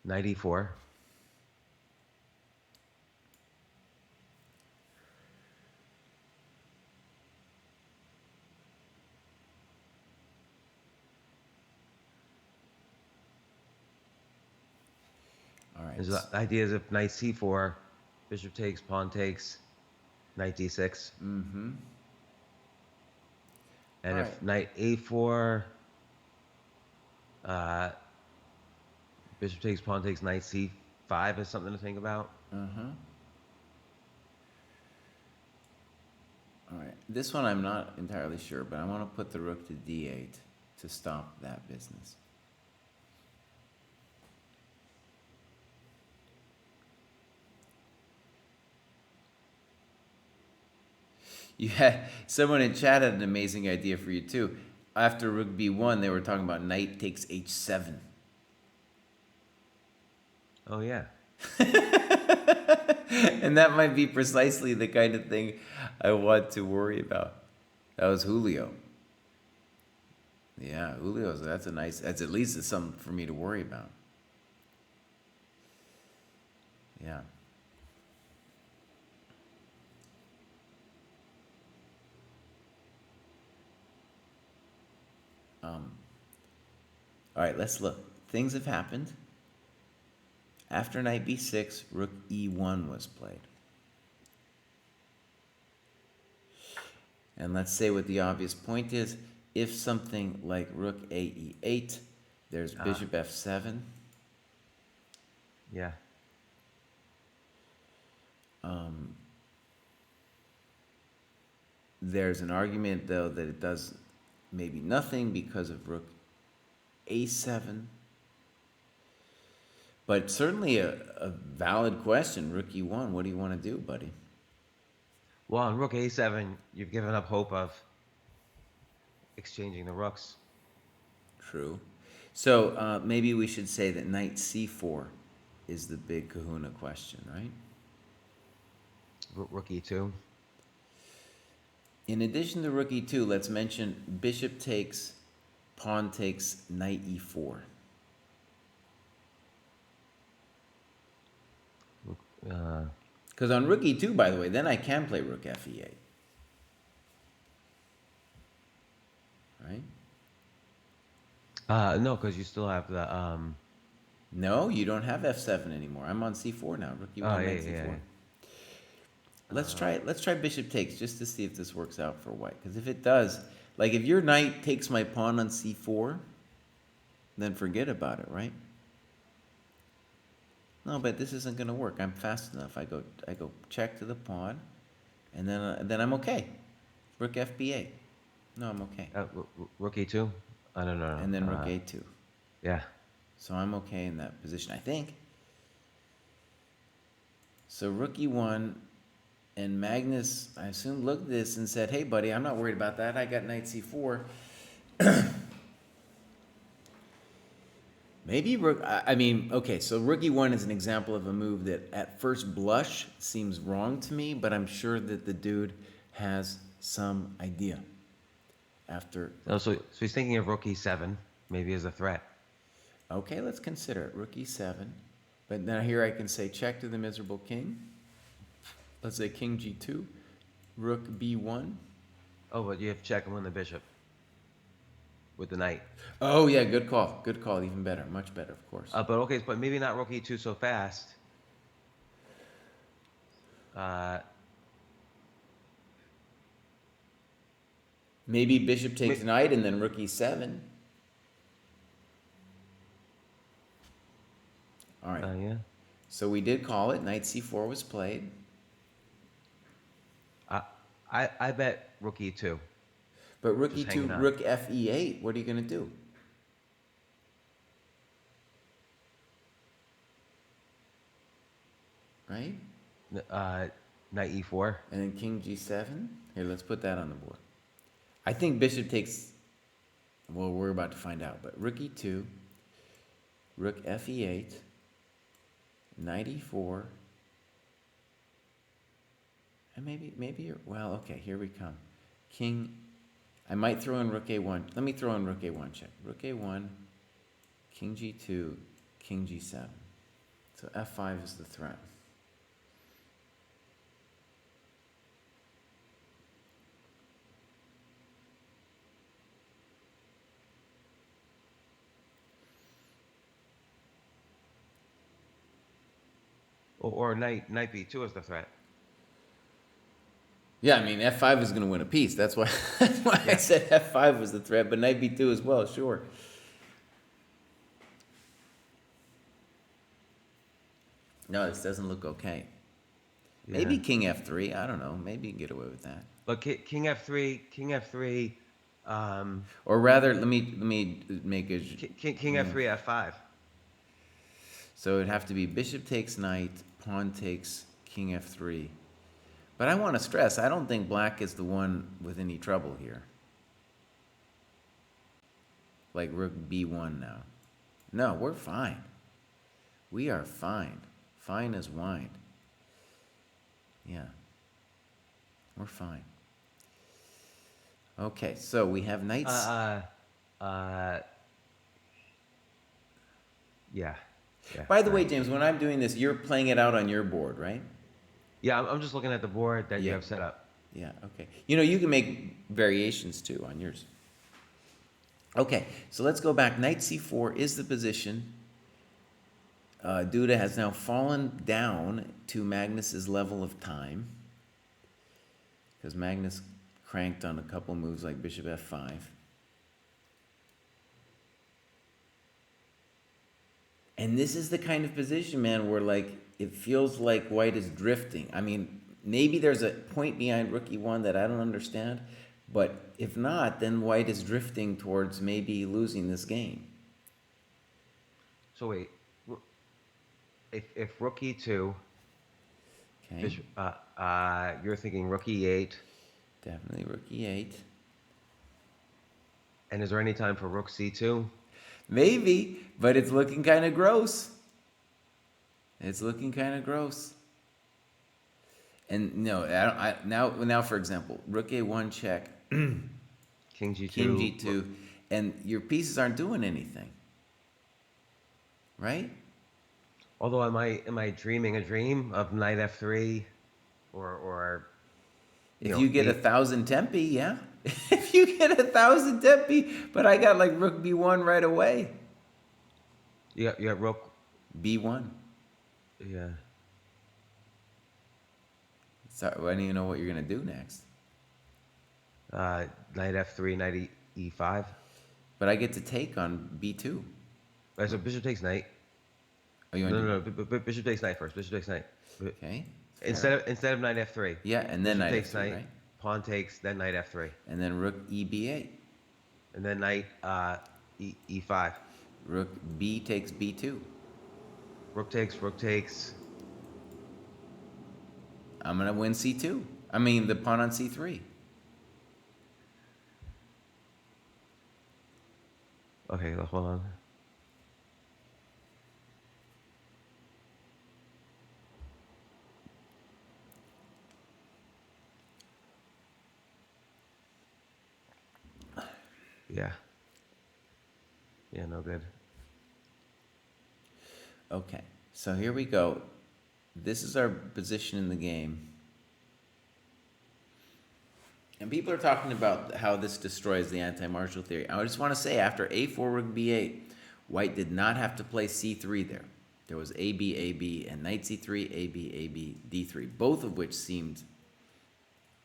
Knight e4. All right. The idea is if knight c4, bishop takes, pawn takes, knight d6. Mm-hmm. And All if right. knight a4, uh, bishop takes, pawn takes, knight c5 is something to think about. Uh-huh. All right. This one I'm not entirely sure, but I want to put the rook to d8 to stop that business. Yeah, someone in chat had an amazing idea for you too. After rook b1, they were talking about knight takes h7. Oh, yeah. And that might be precisely the kind of thing I want to worry about. That was Julio. Yeah, Julio's, that's at least something for me to worry about. Yeah. All right, let's look. Things have happened. After knight b6, rook e1 was played. And let's say what the obvious point is. If something like rook a e8, there's bishop f7. Yeah. There's an argument, though, that it does maybe nothing because of rook a7. But certainly a valid question. Rook e1, what do you want to do, buddy? Well, on rook a7, you've given up hope of exchanging the rooks. True. So maybe we should say that knight c4 is the big kahuna question, right? Rook e2. In addition to rook e2, let's mention bishop takes, pawn takes, knight e4. Uh, Because on rook e2, by the way, then I can play rook fe8. Right? no, because you still have the No, you don't have f7 anymore. I'm on c4 now. Rook e1, Oh, knight yeah, c4. yeah. Let's try bishop takes just to see if this works out for white. Because if it does, like if your knight takes my pawn on c4, then forget about it, right? No, but this isn't going to work. I'm fast enough. I go check to the pawn, and then I'm okay. Rook fb8. No, I'm okay. Rook e2? I don't know. And then rook a2. Yeah. So I'm okay in that position, I think. So rook e1, and Magnus, I assume, looked at this and said, hey, buddy, I'm not worried about that. I got knight c4. Maybe rook, I mean, okay, so rook e1 is an example of a move that at first blush seems wrong to me, but I'm sure that the dude has some idea after. Oh, so he's thinking of rook e7, maybe as a threat. Okay, let's consider it. Rook e7. But now here I can say check to the miserable king. Let's say king g2, rook b1. Oh, but you have to check him on the bishop with the knight. Oh, yeah, good call. Good call. Even better. Much better, of course. But maybe not rook e2 so fast. Maybe bishop takes knight and then rook e7. All right. Yeah. So we did call it. Knight c4 was played. I bet rook e2. But rook Just e2, hanging on. rook fe8, what are you going to do? Right? Knight e4. And then king g7. Here, let's put that on the board. I think bishop takes, well, we're about to find out. But rook e2, rook fe8, knight e4. And maybe you're, well, okay, here we come. King, I might throw in rook a1. Let me throw in rook a1 check. Rook a1, king g2, king g7. So f5 is the threat. Or knight b2 is the threat. Yeah, I mean, f5 is going to win a piece. That's why, I said f5 was the threat, but knight b2 as well, sure. No, this doesn't look okay. Yeah. Maybe king f3. I don't know. Maybe you can get away with that. But king f3. Or rather, let me make a. King f3 f5. So it'd have to be bishop takes knight, pawn takes king f3. But I want to stress, I don't think black is the one with any trouble here. Like rook b1 now. No, we're fine. We are fine. Fine as wine. Yeah. We're fine. Okay, so we have knights. Yeah. By the way, James, when I'm doing this, you're playing it out on your board, right? Yeah, I'm just looking at the board that you Yeah. have set up. Yeah, okay. You know, you can make variations too on yours. Okay, so let's go back. Knight c4 is the position. Duda has now fallen down to Magnus's level of time, because Magnus cranked on a couple moves like bishop f5. And this is the kind of position, man, where like it feels like white is drifting. I mean, maybe there's a point behind rook e1 that I don't understand, but if not, then white is drifting towards maybe losing this game. So wait, if rook e2, Okay, bishop, you're thinking rook e8, definitely rook e8. and is there any time for rook c2? Maybe, but it's looking kind of gross. It's looking kind of gross. And no, now for example, rook a1 check, King g2. king g2, and your pieces aren't doing anything, right? Although am I dreaming a dream of knight f3, or If you get 1,000 tempi, yeah. If you get 1,000 tempi, but I got like rook b1 right away. you got rook. B1. Yeah. So I don't even know what you're gonna do next. Knight f3, knight e5. But I get to take on b2. Right, so bishop takes knight. Oh, you want No, to? bishop takes knight first. Bishop takes knight. Okay. Instead of knight f3. Yeah, and then Bishop knight takes f3, knight. right? Pawn takes, then knight f3, And then rook eb8. and then knight e5. Rook b takes b2. Rook takes. I'm gonna win c2. I mean the pawn on c3. Okay, hold on. Yeah. Yeah, no good. Okay, so here we go. This is our position in the game. And people are talking about how this destroys the anti-martial theory. I just want to say, after a4, rook b8, white did not have to play c3 there. There was ab, ab, and knight c3, ab, ab, d3, both of which seemed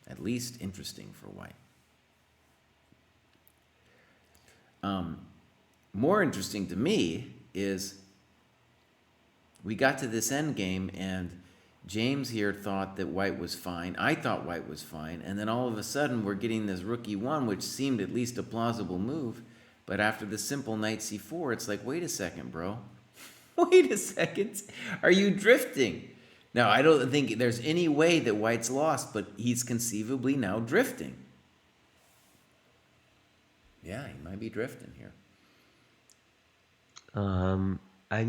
at least interesting for white. More interesting to me is we got to this end game and James here thought that white was fine. I thought white was fine. And then all of a sudden we're getting this rook e1, which seemed at least a plausible move. But after the simple knight c4, it's like, wait a second, bro. Wait a second. Are you drifting? Now, I don't think there's any way that white's lost, but he's conceivably now drifting. Yeah, he might be drifting here. And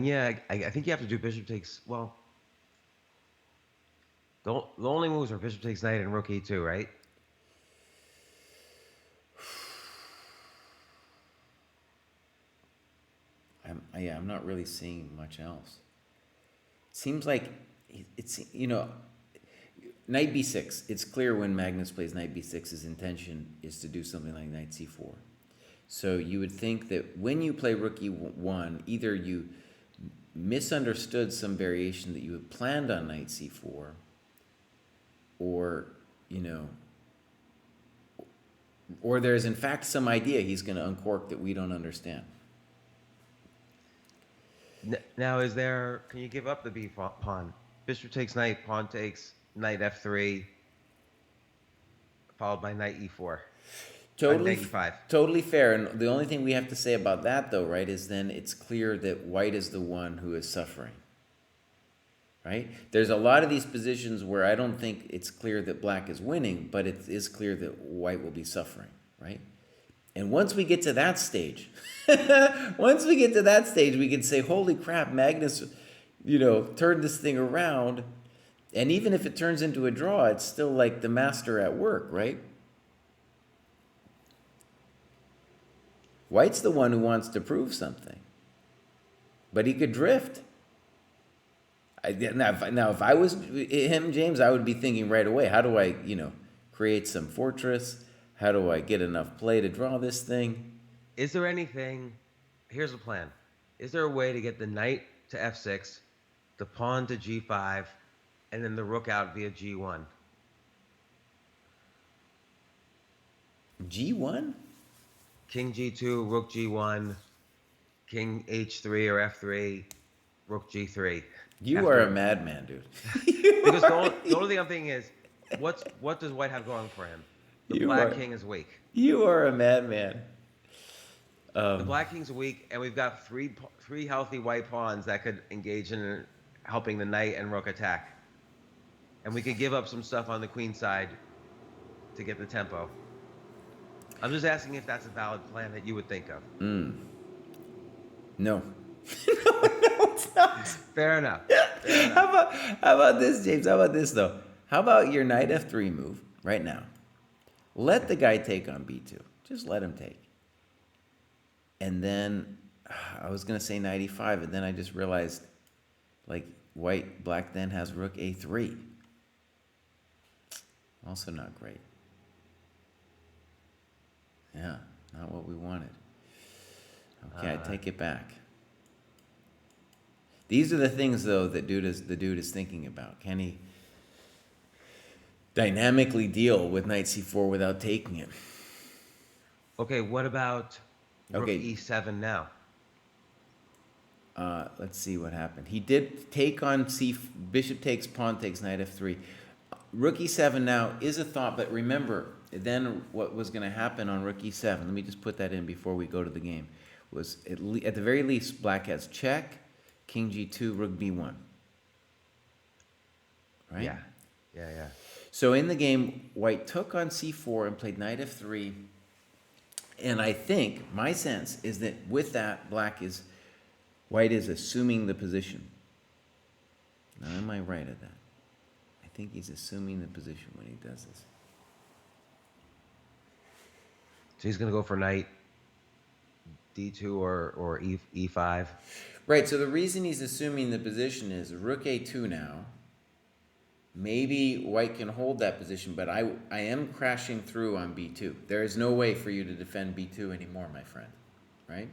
yeah, I think you have to do bishop takes. Well, the only moves are bishop takes knight and rook e2, right? I'm not really seeing much else. Seems like it's, knight b6. It's clear when Magnus plays knight b6, his intention is to do something like knight c4. So you would think that when you play rook e1, either you misunderstood some variation that you had planned on knight c4, or, or there's in fact some idea he's going to uncork that we don't understand. Now, can you give up the b pawn? Bishop takes knight, pawn takes, knight f3, followed by knight e4. Totally fair. And the only thing we have to say about that, though, right, is then it's clear that white is the one who is suffering. Right? There's a lot of these positions where I don't think it's clear that black is winning, but it is clear that white will be suffering, right? And once we get to that stage, we can say, holy crap, Magnus, turned this thing around. And even if it turns into a draw, it's still like the master at work, right? White's the one who wants to prove something. But he could drift. Now, if I was him, James, I would be thinking right away, how do I, create some fortress? How do I get enough play to draw this thing? Is there anything? Here's the plan. Is there a way to get the knight to f6, the pawn to g5, and then the rook out via g1? G1? King g2, rook g1, king h3 or f3, rook g3. You are a madman, dude. Because the only thing I'm thinking is, what does white have going for him? The black king is weak. You are a madman. The black king's weak, and we've got three healthy white pawns that could engage in helping the knight and rook attack. And we could give up some stuff on the queen side to get the tempo. I'm just asking if that's a valid plan that you would think of. No. No, it's not. Fair enough. How about this, James? How about this, though? How about your knight f3 move right now? Let the guy take on b2. Just let him take. And then I was going to say knight e5, and then I just realized, like, black then has rook a3. Also not great. Yeah, not what we wanted. Okay, I take it back. These are the things, though, that the dude is thinking about. Can he dynamically deal with knight c4 without taking it? Okay, what about rook Okay. e7 now? Let's see what happened. He did take on bishop takes, pawn takes, knight f3. Rook e7 now is a thought, but remember, then what was going to happen on rook e7, let me just put that in before we go to the game, was at the very least, black has check, king g2, rook b1. Right? Yeah, yeah, yeah. So in the game, white took on c4 and played knight f3. And I think, my sense is that with that, white is assuming the position. Now, am I right at that? I think he's assuming the position when he does this. So he's gonna go for knight d2 or e5. Right, so the reason he's assuming the position is rook a2 now. Maybe white can hold that position, but I am crashing through on b2. There is no way for you to defend b2 anymore, my friend. Right?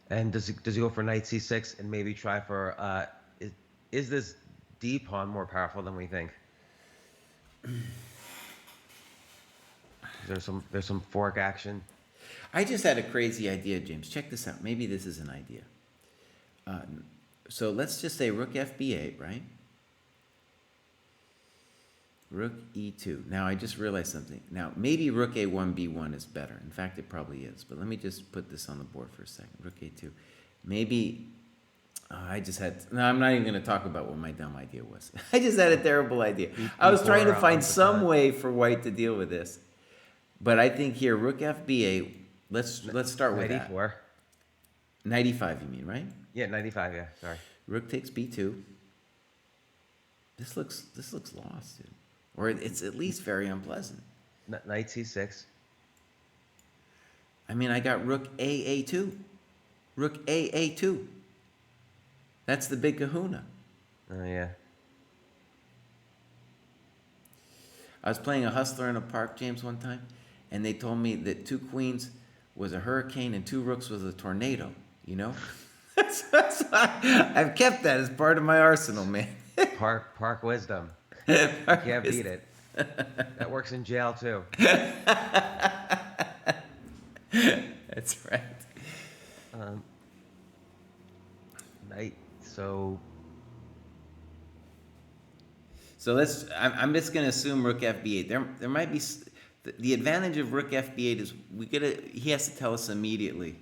And does he go for knight c6 and maybe try for is this d pawn more powerful than we think? There's some fork action. I just had a crazy idea, James. Check this out. Maybe this is an idea. So let's just say rook fb8, right? Rook e2. Now I just realized something. Now maybe rook a1 b1 is better. In fact, it probably is. But let me just put this on the board for a second. Rook a2. Maybe no, I'm not even going to talk about what my dumb idea was. I just had a terrible idea. I was trying to find some way for white to deal with this. But I think here, rook fb8, let's start with Knight that. e4. Knight e5, you mean, right? Yeah, knight e5, yeah, sorry. Rook takes b2. This looks lost, dude. Or it's at least very unpleasant. Knight c6. I mean, I got rook a2. Rook a2. That's the big kahuna. Oh, yeah. I was playing a hustler in a park, James, one time, and they told me that 2 queens was a hurricane and 2 rooks was a tornado, you know? I've kept that as part of my arsenal, man. Park wisdom. You can't beat it. That works in jail too. That's right. Knight. So I'm just going to assume rook fb8. There might be the advantage of rook fb8 is he has to tell us immediately.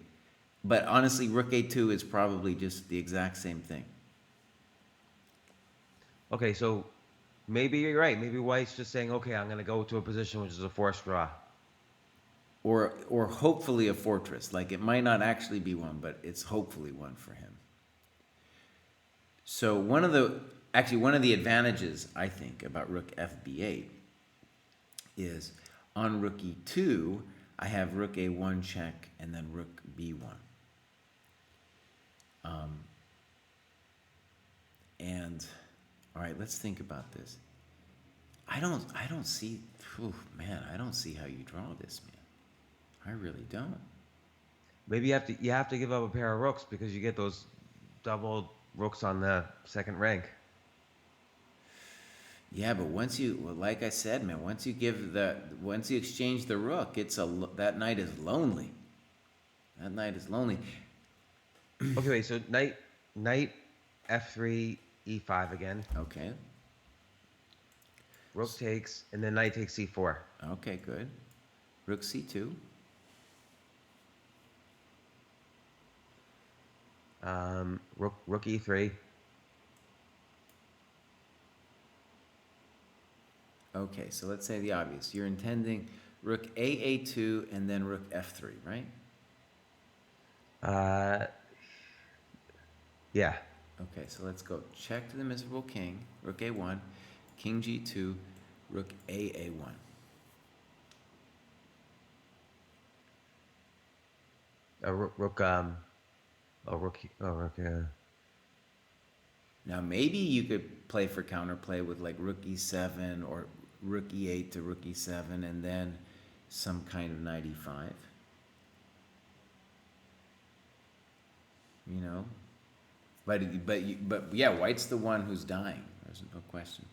But honestly, rook a2 is probably just the exact same thing. okay, so maybe you're right. Maybe white's just saying, okay, I'm gonna go to a position which is a forced draw. Or hopefully a fortress. Like it might not actually be one, but it's hopefully one for him. So one of the advantages I think about rook fb8 is on rook e2, I have rook a1 check and then rook b1. And all right, let's think about this. I don't see. I don't see how you draw this, man. I really don't. Maybe you have to give up a pair of rooks because you get those double rooks on the second rank. Yeah, but like I said, man, once you exchange the rook, that knight is lonely. That knight is lonely. Okay, wait. So knight f3 e5 again. Okay. Rook takes, and then knight takes c4. Okay, good. Rook c2. Rook e3. Okay, so let's say the obvious. You're intending rook a2 and then rook f3, right? Yeah. Okay, so let's go. Check to the miserable king. Rook a1, king g2, rook a1. Rook, rook, yeah. Now maybe you could play for counterplay with like rook e7 or rook e8 to rook e7 and then some kind of knight e5. You know, but yeah, White's the one who's dying. There's no question.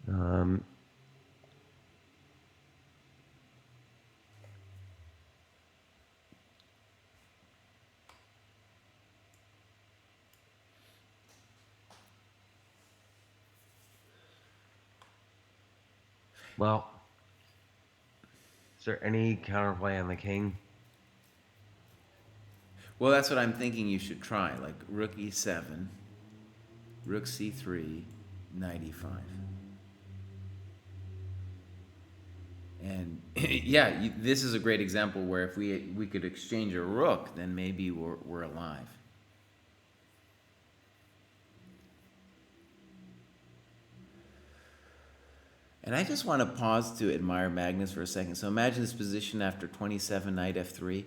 Um, well, is there any counterplay on the king? Well, that's what I'm thinking you should try, like rook e7, rook c3, knight e5. And yeah, this is a great example where if we could exchange a rook, then maybe we're alive. And I just want to pause to admire Magnus for a second. So imagine this position after 27, knight f3.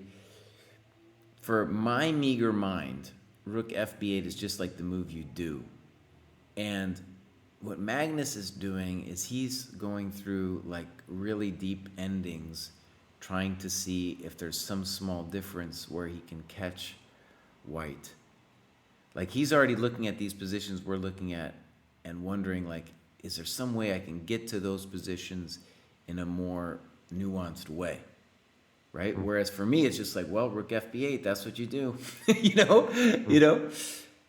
For my meager mind, rook fb8 is just like the move you do. And what Magnus is doing is he's going through like really deep endings, trying to see if there's some small difference where he can catch White. Like he's already looking at these positions we're looking at and wondering like, is there some way I can get to those positions in a more nuanced way? Right? Whereas for me, it's just like, well, rook fb8, that's what you do. You know?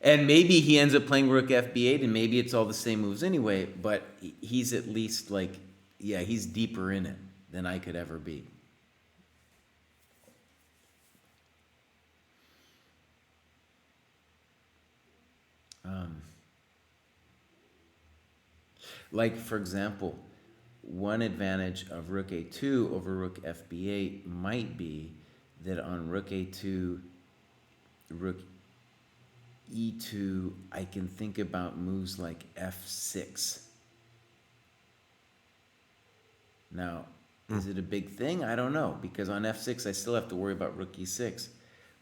And maybe he ends up playing rook fb8 and maybe it's all the same moves anyway, but he's at least like, yeah, he's deeper in it than I could ever be. Like, for example, one advantage of rook a2 over rook fb8 might be that on rook a2, rook e2, I can think about moves like f6. Now, is it a big thing? I don't know, because on f6 I still have to worry about rook e6,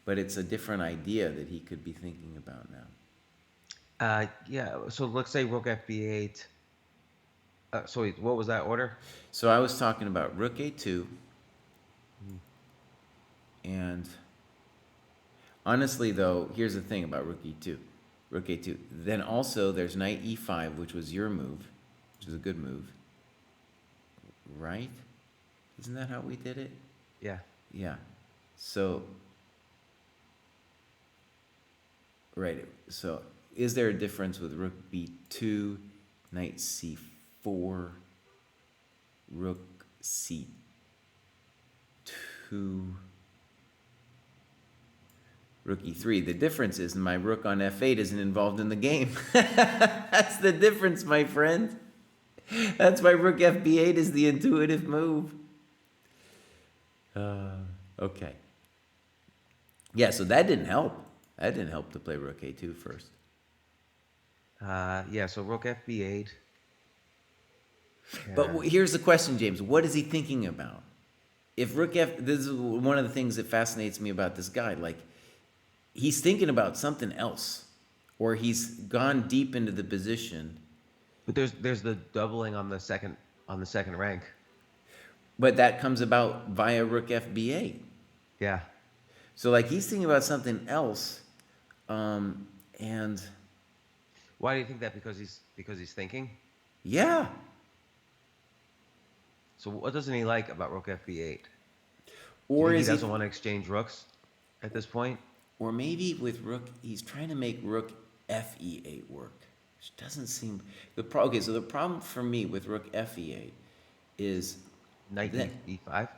but it's a different idea that he could be thinking about now. Yeah. So let's say rook fb8. So wait, what was that order? So I was talking about rook a2, and honestly though, here's the thing about rook e2. Rook a2. Then also there's knight e5, which was your move, which is a good move. Right? Isn't that how we did it? Yeah. Yeah. So, right. So, is there a difference with rook b2, knight c4, rook c2, rook e3? The difference is my rook on f8 isn't involved in the game. That's the difference, my friend. That's why rook fb8 is the intuitive move. Okay. Yeah, so that didn't help. That didn't help to play rook a2 first. Yeah. So rook fb8. But here's the question, James. What is he thinking about? If rook f... This is one of the things that fascinates me about this guy. Like, he's thinking about something else. Or he's gone deep into the position. But there's the doubling on the second rank. But that comes about via rook fb8. Yeah. So, like, he's thinking about something else. And... Why do you think that? Because he's thinking? yeah. So what doesn't he like about rook fb8? Or he is doesn't want to exchange rooks at this point? Or maybe with rook, he's trying to make rook fe8 work, which doesn't seem okay. So the problem for me with rook fe8 is Knight that e5.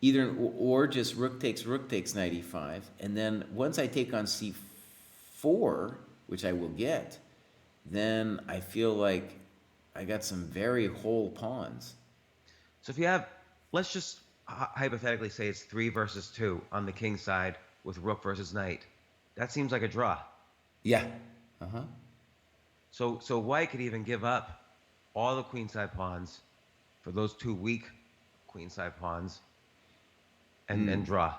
either or just rook takes knight e5, and then once I take on c4, which I will get, then I feel like I got some very whole pawns. So if you have, let's just hypothetically say it's 3 versus 2 on the king side with rook versus knight. That seems like a draw. Yeah. Uh-huh. So white could even give up all the queenside pawns for those 2 weak queenside pawns and draw.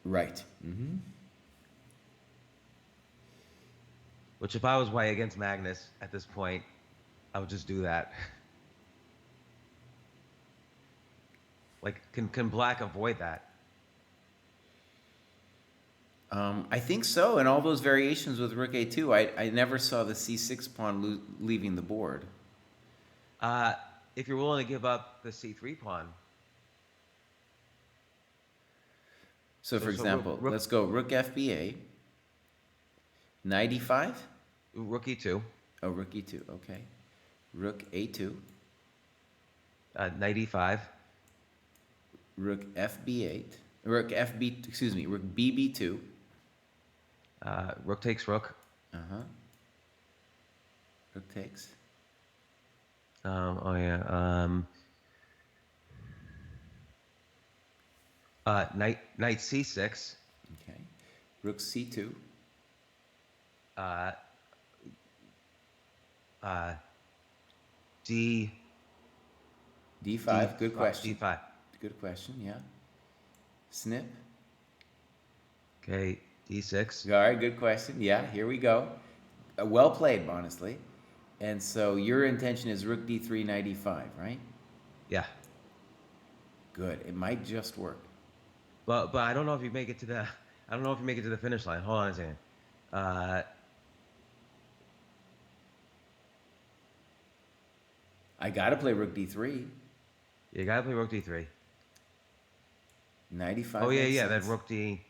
Right. Mm-hmm. Which if I was white against Magnus at this point, I would just do that. Like, can black avoid that? I think so, and all those variations with rook a2, I never saw the c6 pawn leaving the board. If you're willing to give up the c3 pawn. So, for So example, let's go rook fba, knight e5. rook e2, Oh, rook e2. Okay. Rook a2, knight e5, rook fb8, rook fb. Excuse me, rook bb2. rook takes rook. Uh-huh. Rook takes. Oh yeah. Knight c6. Okay. Rook c2. Uh, d d5. Good question. d5. Good question. Yeah. Snip. Okay, d6. All right. Good question. Yeah. Here we go. Well played, honestly. And so your intention is rook d3, knight e5, right? Yeah, Good. It might just work. but I don't know if you make it to the. I don't know if you make it to the finish line. Hold on a second. I gotta play rook d3. You gotta play rook d3. Knight e5. Oh yeah, makes yeah. sense. Then rook d.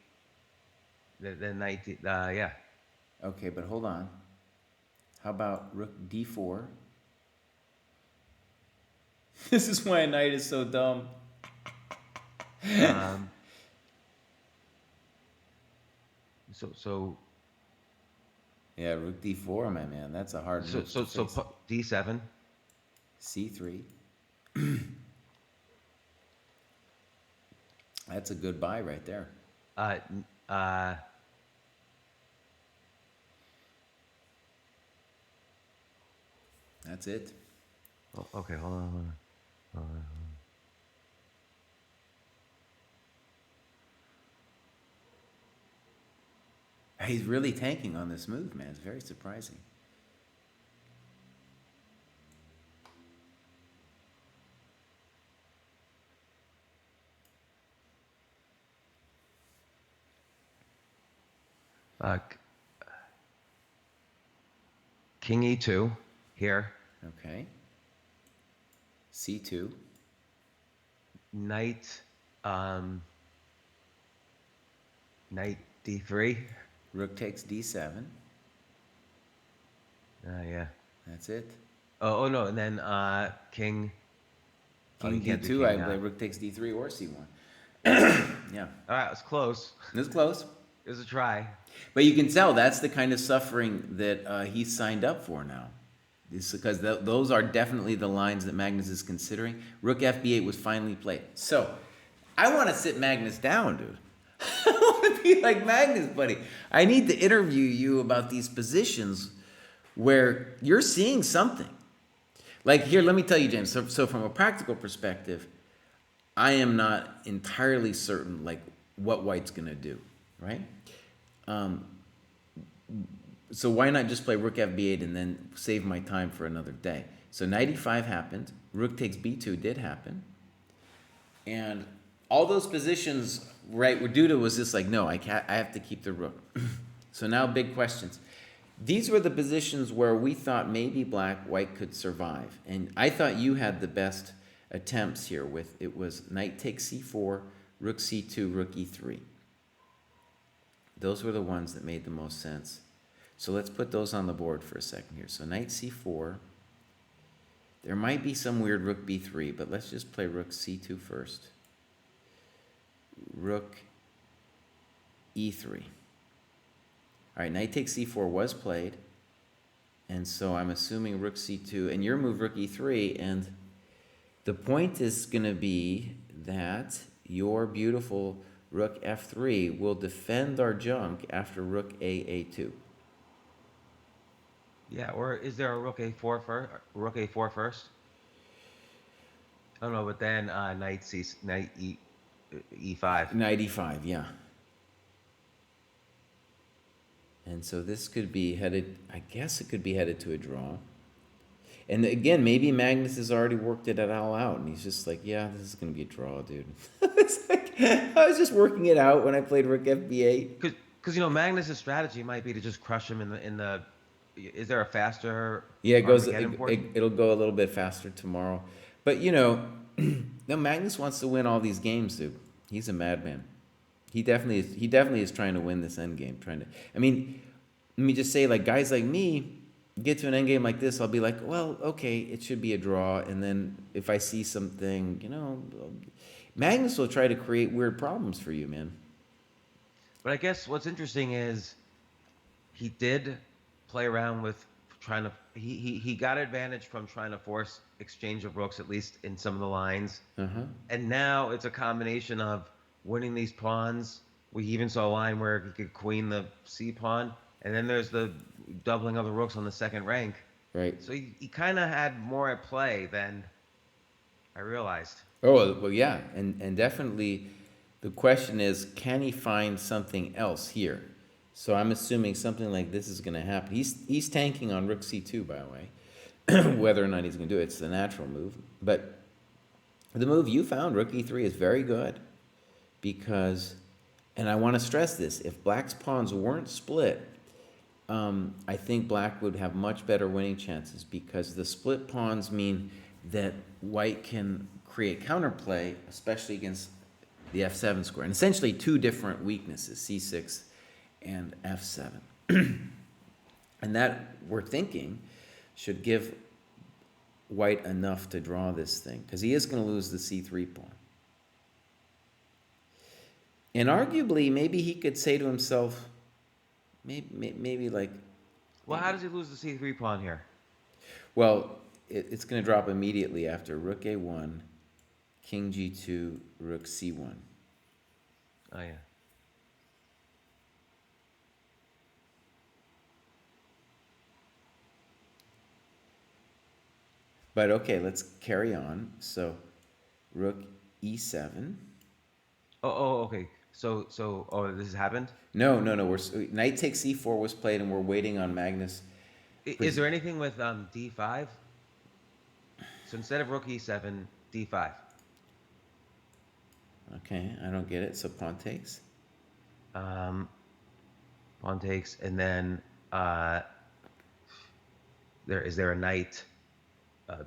Then knight d. Yeah. Okay, but hold on. How about rook d4? This is why a knight is so dumb. Um, so Yeah, rook d4, my man. That's a hard move. to face. d7. c3. That's a good buy right there. That's it. Okay, hold on. He's really tanking on this move, man. It's very surprising. King e2 here. Okay. c2. Knight, knight d3. Rook takes d7. Yeah. That's it. Oh no, and then king. King can't do d2, I king, play rook takes d3 or c1. Yeah. All right, it was close. This is close. It was a try. But you can tell that's the kind of suffering that he signed up for now. It's because those are definitely the lines that Magnus is considering. Rook fb8 was finally played. So, I want to sit Magnus down, dude. I want to be like Magnus, buddy. I need to interview you about these positions where you're seeing something. Like here, let me tell you, James. So from a practical perspective, I am not entirely certain like what White's gonna do, right? So why not just play rook fb8 and then save my time for another day? So knight e5 happened. Rook takes b2 did happen. And all those positions, right, where Duda was just like, no, I have to keep the rook. So now big questions. These were the positions where we thought maybe white could survive. And I thought you had the best attempts here with, it was knight takes c4, rook c2, rook e3. Those were the ones that made the most sense. So let's put those on the board for a second here. So knight c4. There might be some weird rook b3, but let's just play rook c2 first. Rook e3. All right, knight takes c4 was played. And so I'm assuming rook c2, and your move rook e3, and The point is going to be that your beautiful rook f3 will defend our junk after rook a2. Yeah, or is there a rook a4 first? Rook a4 first? Oh no, but then knight e5. Knight e5, yeah. And so this could be headed, I guess it could be headed to a draw. And again, maybe Magnus has already worked it all out, and he's just like, yeah, this is going to be a draw, dude. It's like, I was just working it out when I played rook fb8. Because Magnus's strategy might be to just crush him in the. Is there a faster Yeah, Armageddon portion? it'll go a little bit faster tomorrow. But, no, Magnus wants to win all these games, dude. He's a madman. He definitely is trying to win this endgame. I mean, let me just say, like, guys like me get to an endgame like this, I'll be like, well, okay, it should be a draw. And then if I see something, Magnus will try to create weird problems for you, man. But I guess what's interesting is he did play around with trying to. He got advantage from trying to force exchange of rooks, at least in some of the lines. And now it's a combination of winning these pawns. We even saw a line where he could queen the c pawn, and then there's the doubling of the rooks on the second rank. Right. So he kind of had more at play than I realized. Oh, well, yeah. And definitely the question is, can he find something else here? So I'm assuming something like this is going to happen. He's tanking on rook c2, by the way. Whether or not he's going to do it, it's the natural move. But the move you found, rook e3, is very good because, and I want to stress this, if black's pawns weren't split, I think black would have much better winning chances because the split pawns mean that white can create counterplay, especially against the f7 square. And essentially two different weaknesses, c6 and f7. And that, we're thinking, should give white enough to draw this thing, because he is going to lose the c3 pawn. And arguably, maybe he could say to himself, maybe like... Well, how does he lose the c3 pawn here? Well, it's going to drop immediately after rook a1, king g2, rook c1. Oh, yeah. But okay, let's carry on. So, rook e7. Okay. So, this has happened? No. Knight takes c4 was played, and we're waiting on Magnus. Is there anything with d5? So instead of rook e7, d5. Okay, I don't get it. So pawn takes. Pawn takes, and then is there a knight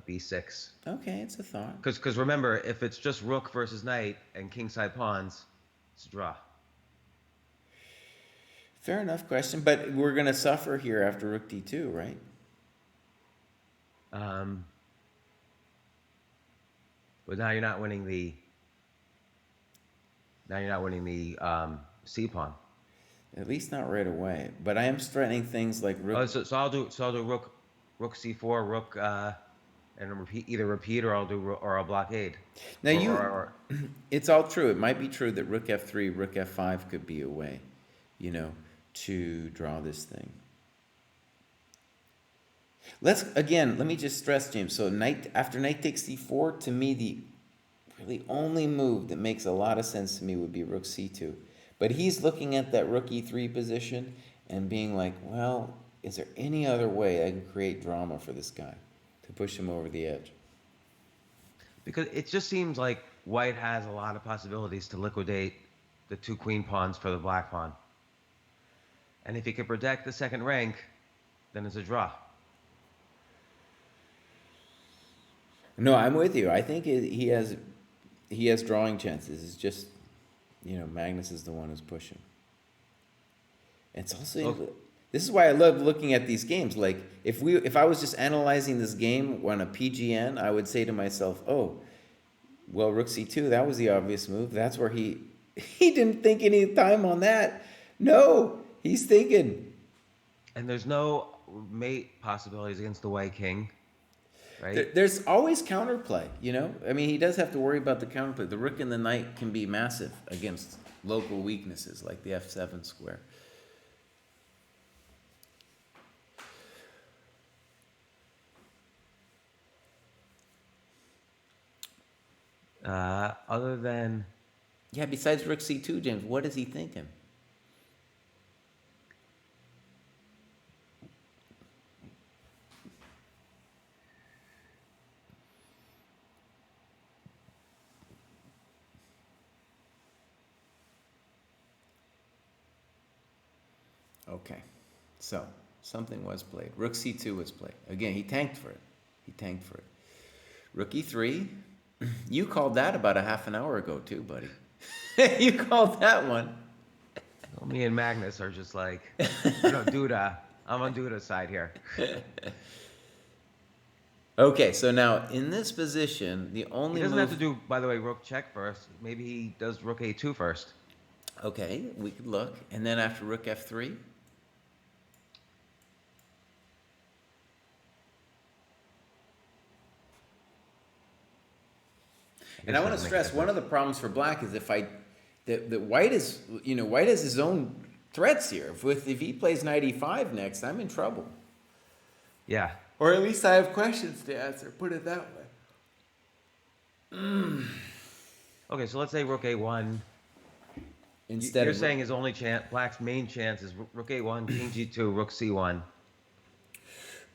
b6? Okay, it's a thought. Because remember, if it's just rook versus knight and kingside pawns, it's a draw. Fair enough question, but we're going to suffer here after rook d2, right? But now you're not winning the. Now you're not winning the c pawn. At least not right away. But I am threatening things like rook. Oh, so I'll do rook c4, rook and repeat, or I'll blockade. Now it's all true. It might be true that rook f3, rook f5 could be a way, to draw this thing. Let me just stress, James. So after knight takes c4, to me the really only move that makes a lot of sense to me would be rook c2. But he's looking at that rook e3 position and being like, well, is there any other way I can create drama for this guy to push him over the edge? Because it just seems like white has a lot of possibilities to liquidate the two queen pawns for the black pawn. And if he can protect the second rank, then it's a draw. No, I'm with you. I think he has drawing chances. It's just, Magnus is the one who's pushing. It's also this is why I love looking at these games. Like if I was just analyzing this game on a PGN, I would say to myself, oh, well, rook c2, that was the obvious move. That's where he didn't think any time on that. No, he's thinking. And there's no mate possibilities against the white king. right? There's always counterplay, you know? I mean, he does have to worry about the counterplay. The rook and the knight can be massive against local weaknesses like the f7 square. Other than Yeah, besides rook c2, James, what is he thinking? Okay, so something was played. Rook c2 was played. Again, he tanked for it. He tanked for it. Rook e3. You called that about a half an hour ago too, buddy. You called that one. well, me and Magnus are just like, no, Duda. I'm on Duda's side here. Okay, so now in this position, the He only doesn't have move. to do, by the way, rook check first. Maybe he does rook a2 first. Okay, we could look. And then after rook f3. And I want to stress one of the problems for black is that white is, white has his own threats here. If he plays knight e5 next, I'm in trouble. Yeah. Or at least I have questions to answer. Put it that way. Okay, so let's say rook a1. Instead You're of saying his only chance, black's main chance is rook a1, king g2, rook c1.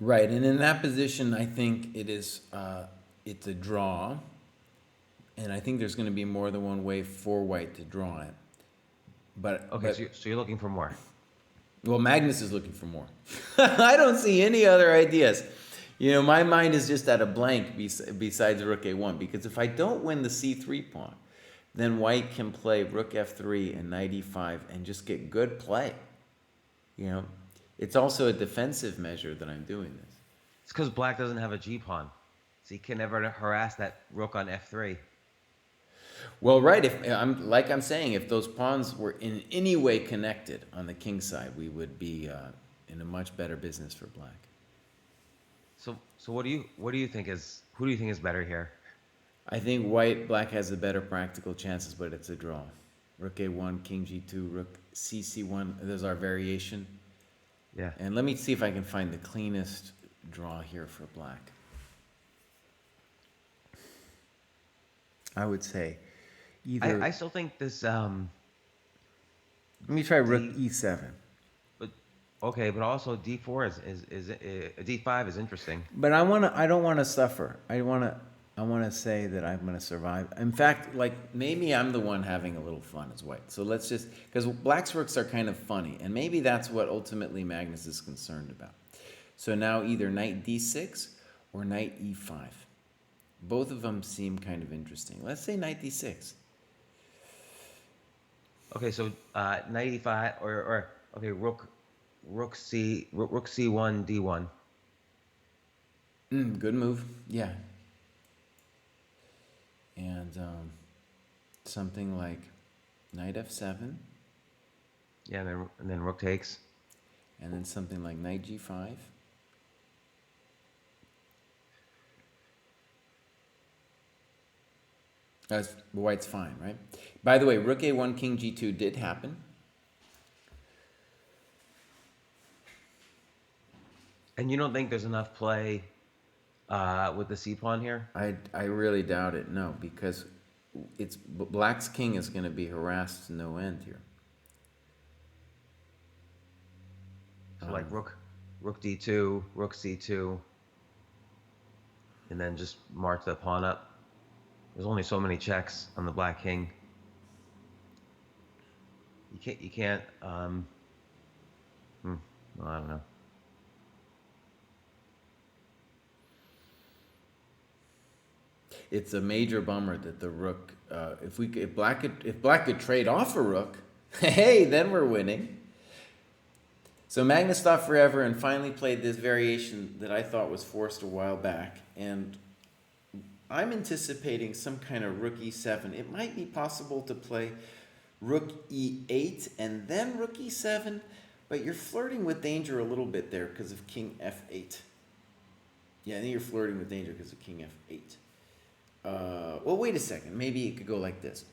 right, and in that position, I think it is it's a draw, and I think there's going to be more than one way for white to draw it. But Okay, so you're looking for more. well, Magnus is looking for more. I don't see any other ideas. My mind is just at a blank besides rook a1, because if I don't win the c3 pawn, then white can play rook f3 and knight e5 and just get good play. It's also a defensive measure that I'm doing this. It's because black doesn't have a g-pawn. So he can never harass that rook on f3. Well, right, I'm saying, if those pawns were in any way connected on the king side, we would be in a much better business for black. So who do you think is better here? I think black has the better practical chances, but it's a draw. Rook a1, king g2, rook c1. There's our variation. Yeah. And let me see if I can find the cleanest draw here for black. I would say either. I still think this. Let me try rook e7. But okay, but also d4 is d5 is interesting. But I don't want to suffer. I want to say that I'm going to survive. In fact, like, maybe I'm the one having a little fun as white. So let's just, because black's rooks are kind of funny, and maybe that's what ultimately Magnus is concerned about. So now either knight d6 or knight e5. Both of them seem kind of interesting. Let's say knight d6. Okay, so knight e5 or okay, rook c1 d1. Good move. Yeah. And something like knight f7. Yeah, and then rook takes. And then something like knight g5. That's white's fine, right? By the way, rook a1, king g2 did happen. And you don't think there's enough play with the c pawn here? I really doubt it. No, because black's king is going to be harassed to no end here. So like rook d2, rook c2, and then just march the pawn up. There's only so many checks on the black king. You can't. Well, I don't know. It's a major bummer that the rook. If black could trade off a rook, hey, then we're winning. So Magnus thought forever and finally played this variation that I thought was forced a while back, and I'm anticipating some kind of rook e7. It might be possible to play rook e8 and then rook e7, but you're flirting with danger a little bit there because of king f8. Yeah, I think you're flirting with danger because of king f8. Well, wait a second. Maybe it could go like this.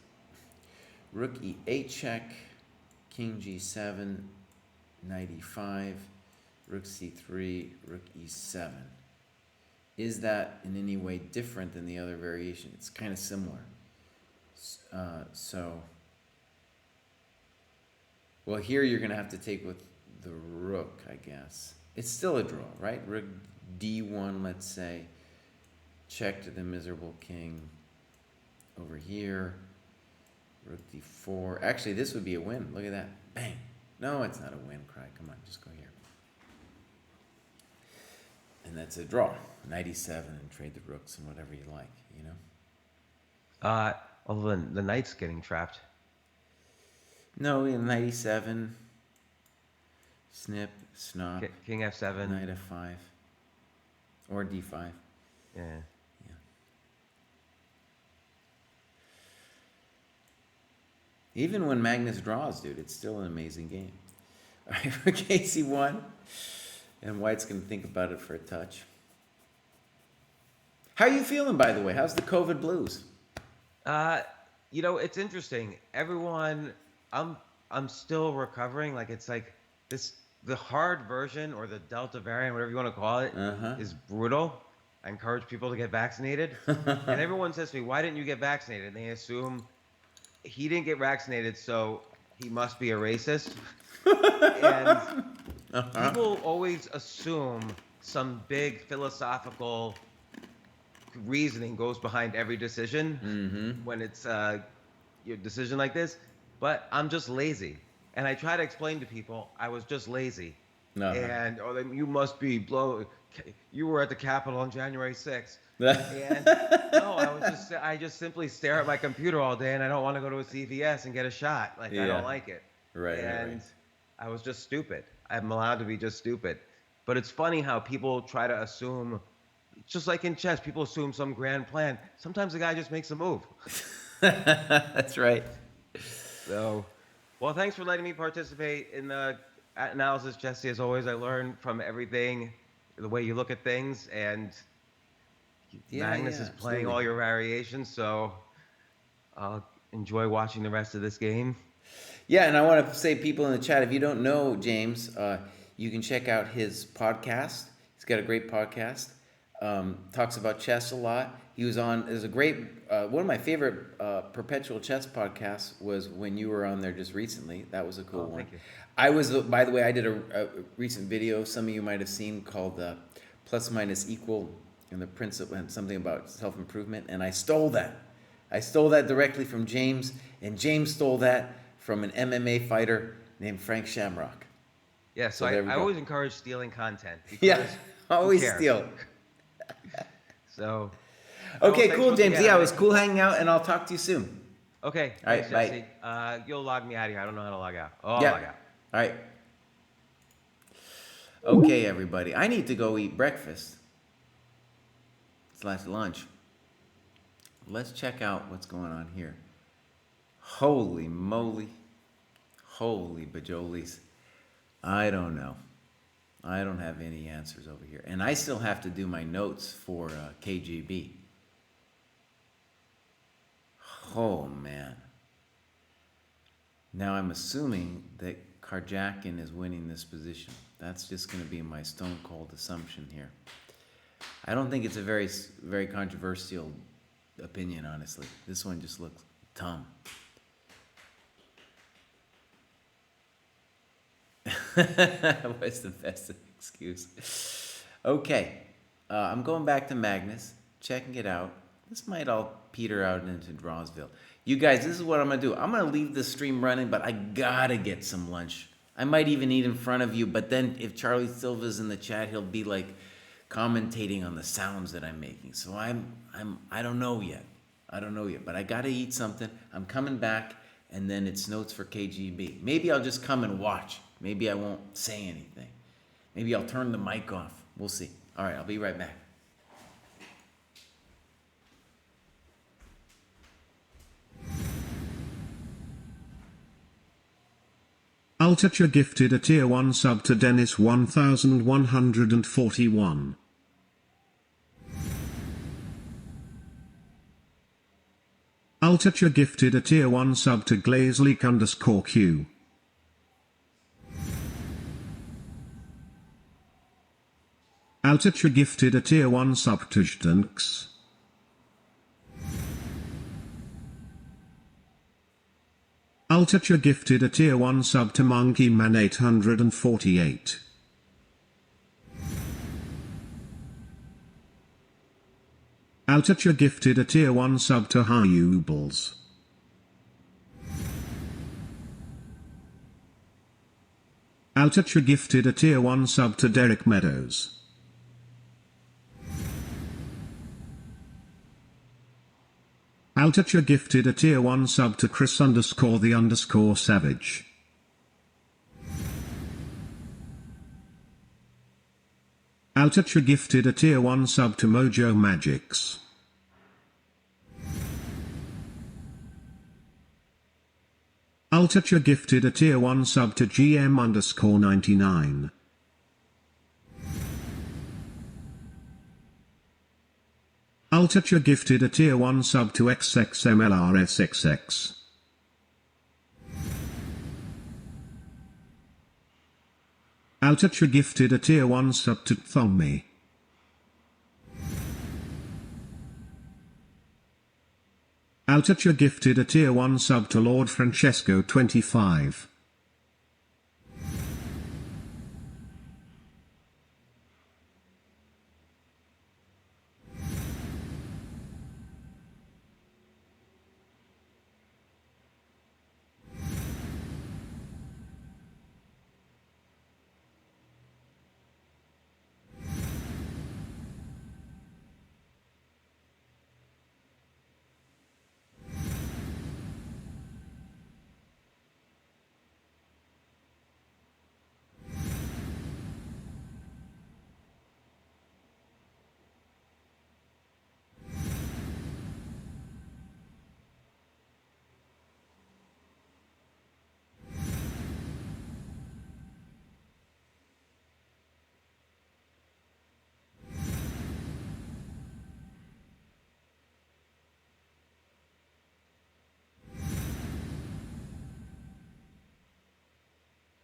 Rook e8 check, king g7, knight e5, rook c3, rook e7. Is that in any way different than the other variation? It's kind of similar. Well, here you're going to have to take with the rook, I guess. It's still a draw, right? Rook d1, let's say. Check to the miserable king over here. Rook d4. Actually, this would be a win. Look at that. Bang. No, it's not a win, Cry. Come on, just go here. And that's a draw. Knight e7 and trade the rooks and whatever you like, you know? Although the knight's getting trapped. No, knight e7. Snip, snop. King f7. Knight f5. Or d5. Yeah. Even when Magnus draws, dude, it's still an amazing game. All right, for KC1. And White's going to think about it for a touch. How are you feeling, by the way? How's the COVID blues? You know, it's interesting. Everyone, I'm still recovering. Like, it's like the hard version or the Delta variant, whatever you want to call it, is brutal. I encourage people to get vaccinated. And everyone says to me, why didn't you get vaccinated? And they assume he didn't get vaccinated, so he must be a racist. And people always assume some big philosophical reasoning goes behind every decision when it's your decision like this. But I'm just lazy. And I try to explain to people I was just lazy. And then you must be you were at the Capitol on January 6th. And no, I just simply stare at my computer all day, and I don't want to go to a CVS and get a shot. Like, I don't like it. And I was just stupid. I'm allowed to be just stupid. But it's funny how people try to assume, just like in chess, people assume some grand plan. Sometimes the guy just makes a move. That's right. So, well, thanks for letting me participate in the analysis, Jesse. As always, I learn from everything, the way you look at things, and Magnus is playing all your variations, so I'll enjoy watching the rest of this game. Yeah, and I want to say, people in the chat, if you don't know James, you can check out his podcast. He's got a great podcast. Talks about chess a lot. He was on, there's a great, one of my favorite perpetual chess podcasts was when you were on there just recently. That was a cool one. Thank you. I was, by the way, I did a recent video, some of you might have seen, called Plus Minus Equal, and the principle, and something about self-improvement, and I stole that. I stole that directly from James, and James stole that from an MMA fighter named Frank Shamrock. Yeah, so I always encourage stealing content. Yeah, always steal. So. Okay, cool, James. Yeah, it was cool hanging out, and I'll talk to you soon. Okay. All right, Jesse. You'll log me out of here. I don't know how to log out. Oh, I'll log out. All right. Okay, everybody. I need to go eat breakfast. / lunch. Let's check out what's going on here. Holy moly. Holy bajolies. I don't know. I don't have any answers over here. And I still have to do my notes for KGB. Oh, man. Now I'm assuming that Karjakin is winning this position. That's just going to be my stone cold assumption here. I don't think it's a very, very controversial opinion, honestly. This one just looks dumb. What's the best excuse? Okay, I'm going back to Magnus, checking it out. This might all peter out into Drawsville. You guys, this is what I'm going to do. I'm going to leave the stream running, but I got to get some lunch. I might even eat in front of you, but then if Charlie Silva's in the chat, he'll be like commentating on the sounds that I'm making. So I don't know yet. But I got to eat something. I'm coming back, and then it's notes for KGB. Maybe I'll just come and watch. Maybe I won't say anything. Maybe I'll turn the mic off. We'll see. All right, I'll be right back. Altacha gifted a tier 1 sub to Dennis 1141. Ultitcher gifted a tier 1 sub to glazeleak_q. Ultitcher gifted a tier 1 sub to Jdunks. Ultitcher gifted a tier 1 sub to Monkey Man 848. Ultitcher gifted a tier 1 sub to Hayubles. Ultitcher gifted a tier 1 sub to Derek Meadows. Ultitcher gifted a tier 1 sub to Chris_the_Savage. Ultitcher gifted a tier 1 sub to Mojo Magics. Ultitcher gifted a tier 1 sub to GM_99. Ultitcher gifted a tier 1 sub to XXMLRSXX. Ultitcher gifted a tier 1 sub to Thommy. Ultitcher gifted a tier 1 sub to Lord Francesco 25.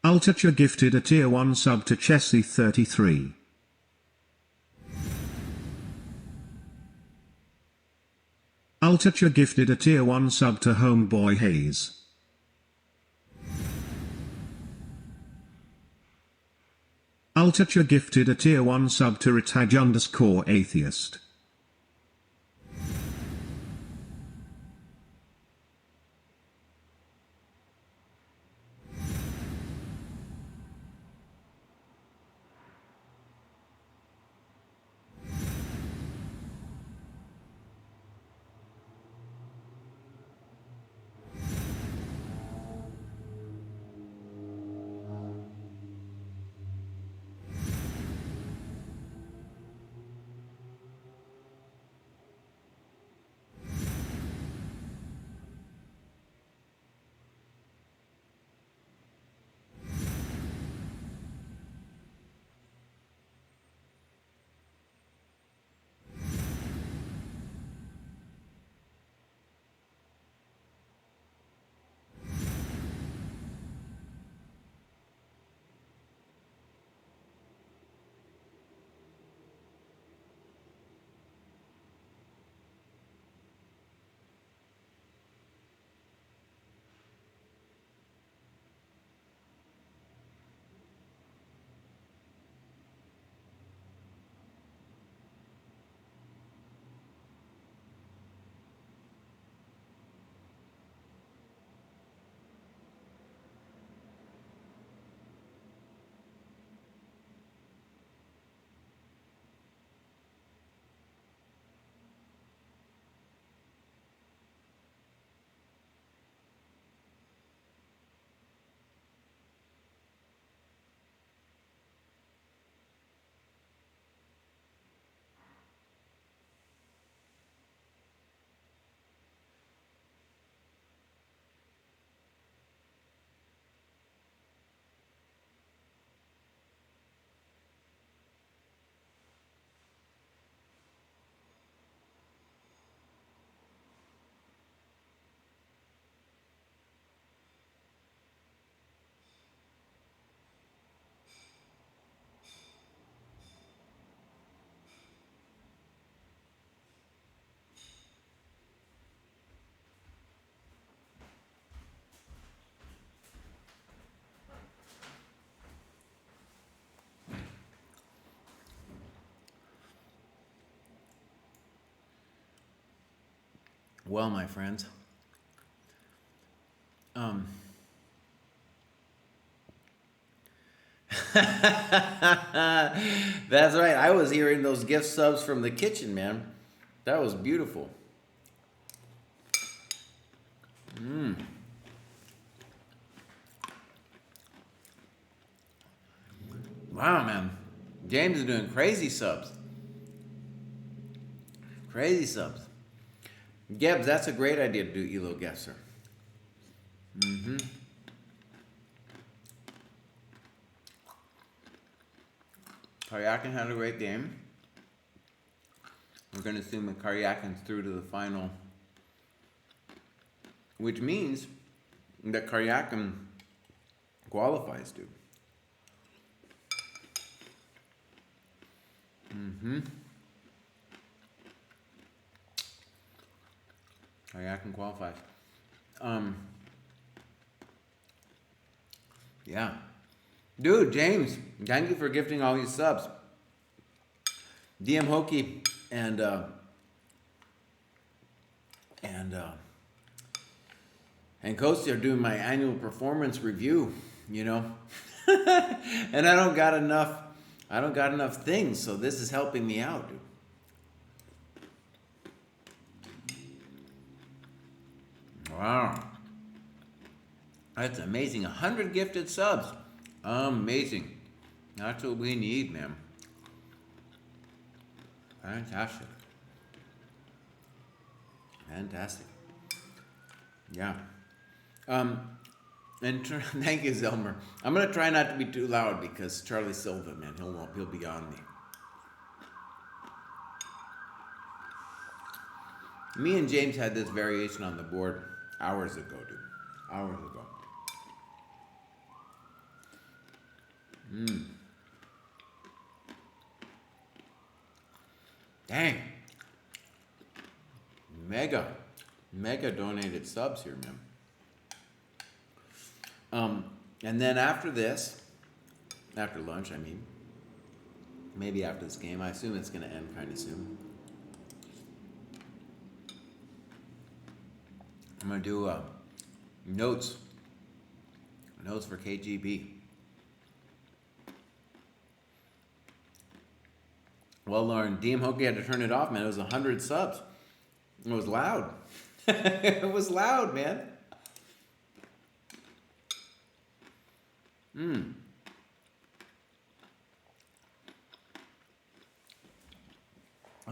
Ultitcher gifted a tier 1 sub to Chessie 33. Ultitcher gifted a tier 1 sub to Homeboy Hayes. Ultitcher gifted a tier 1 sub to Ritaj_atheist. Well, my friends, um, that's right. I was hearing those gift subs from the kitchen, man. That was beautiful. Wow, man. James is doing crazy subs. Crazy subs. Gibbs, that's a great idea to do Elo Guesser. Karyakin had a great game. We're going to assume that Karyakin's through to the final, which means that Karyakin qualifies, dude. Karyakin qualifies. Yeah. Dude, James, thank you for gifting all these subs. DM Hokey and Coasty are doing my annual performance review, you know. And I don't got enough things, so this is helping me out, dude. Wow. That's amazing. 100 gifted subs. Amazing. That's what we need, man. Fantastic. Fantastic. Yeah. Thank you, Zelmer. I'm gonna try not to be too loud because Charlie Silva, man, he'll be on me. Me and James had this variation on the board hours ago, dude. Hours ago. Dang. Mega donated subs here, man. And then after this, after lunch, I mean, maybe after this game, I assume it's gonna end kind of soon. I'm gonna do notes for KGB. Well, Lauren, DM Hokey had to turn it off, man. It was 100 subs. It was loud. It was loud, man.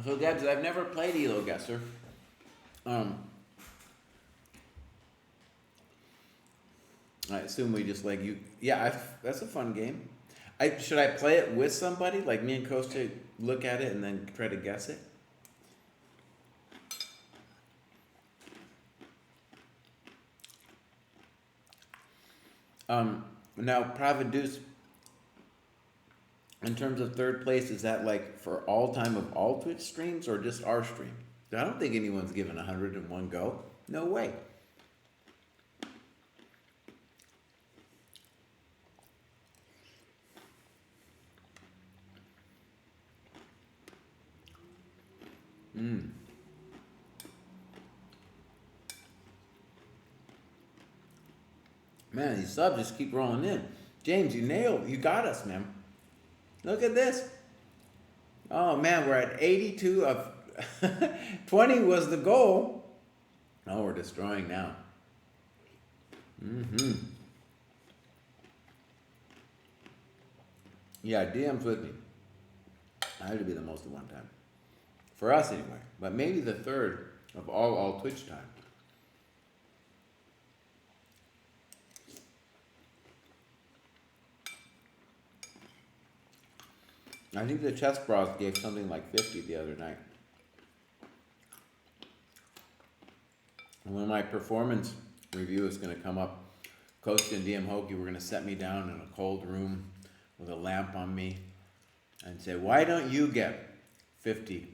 So, Debs, I've never played Elo Guesser. I assume we just like you. Yeah, that's a fun game. Should I play it with somebody? Like me and Costa look at it and then try to guess it? Now, Private Deuce, in terms of third place, is that like for all time of all Twitch streams or just our stream? I don't think anyone's given 100 in one go. No way. Man, these subs just keep rolling in. James, you got us, man. Look at this. Oh man, we're at 82 of 20 was the goal. Oh, we're destroying now. Yeah, DM's with me. I had to be the most at one time. For us anyway. But maybe the third of all Twitch time. I think the Chess Bros gave something like 50 the other night. And when my performance review is going to come up, Coach and DM Hokey were going to set me down in a cold room with a lamp on me and say, why don't you get 50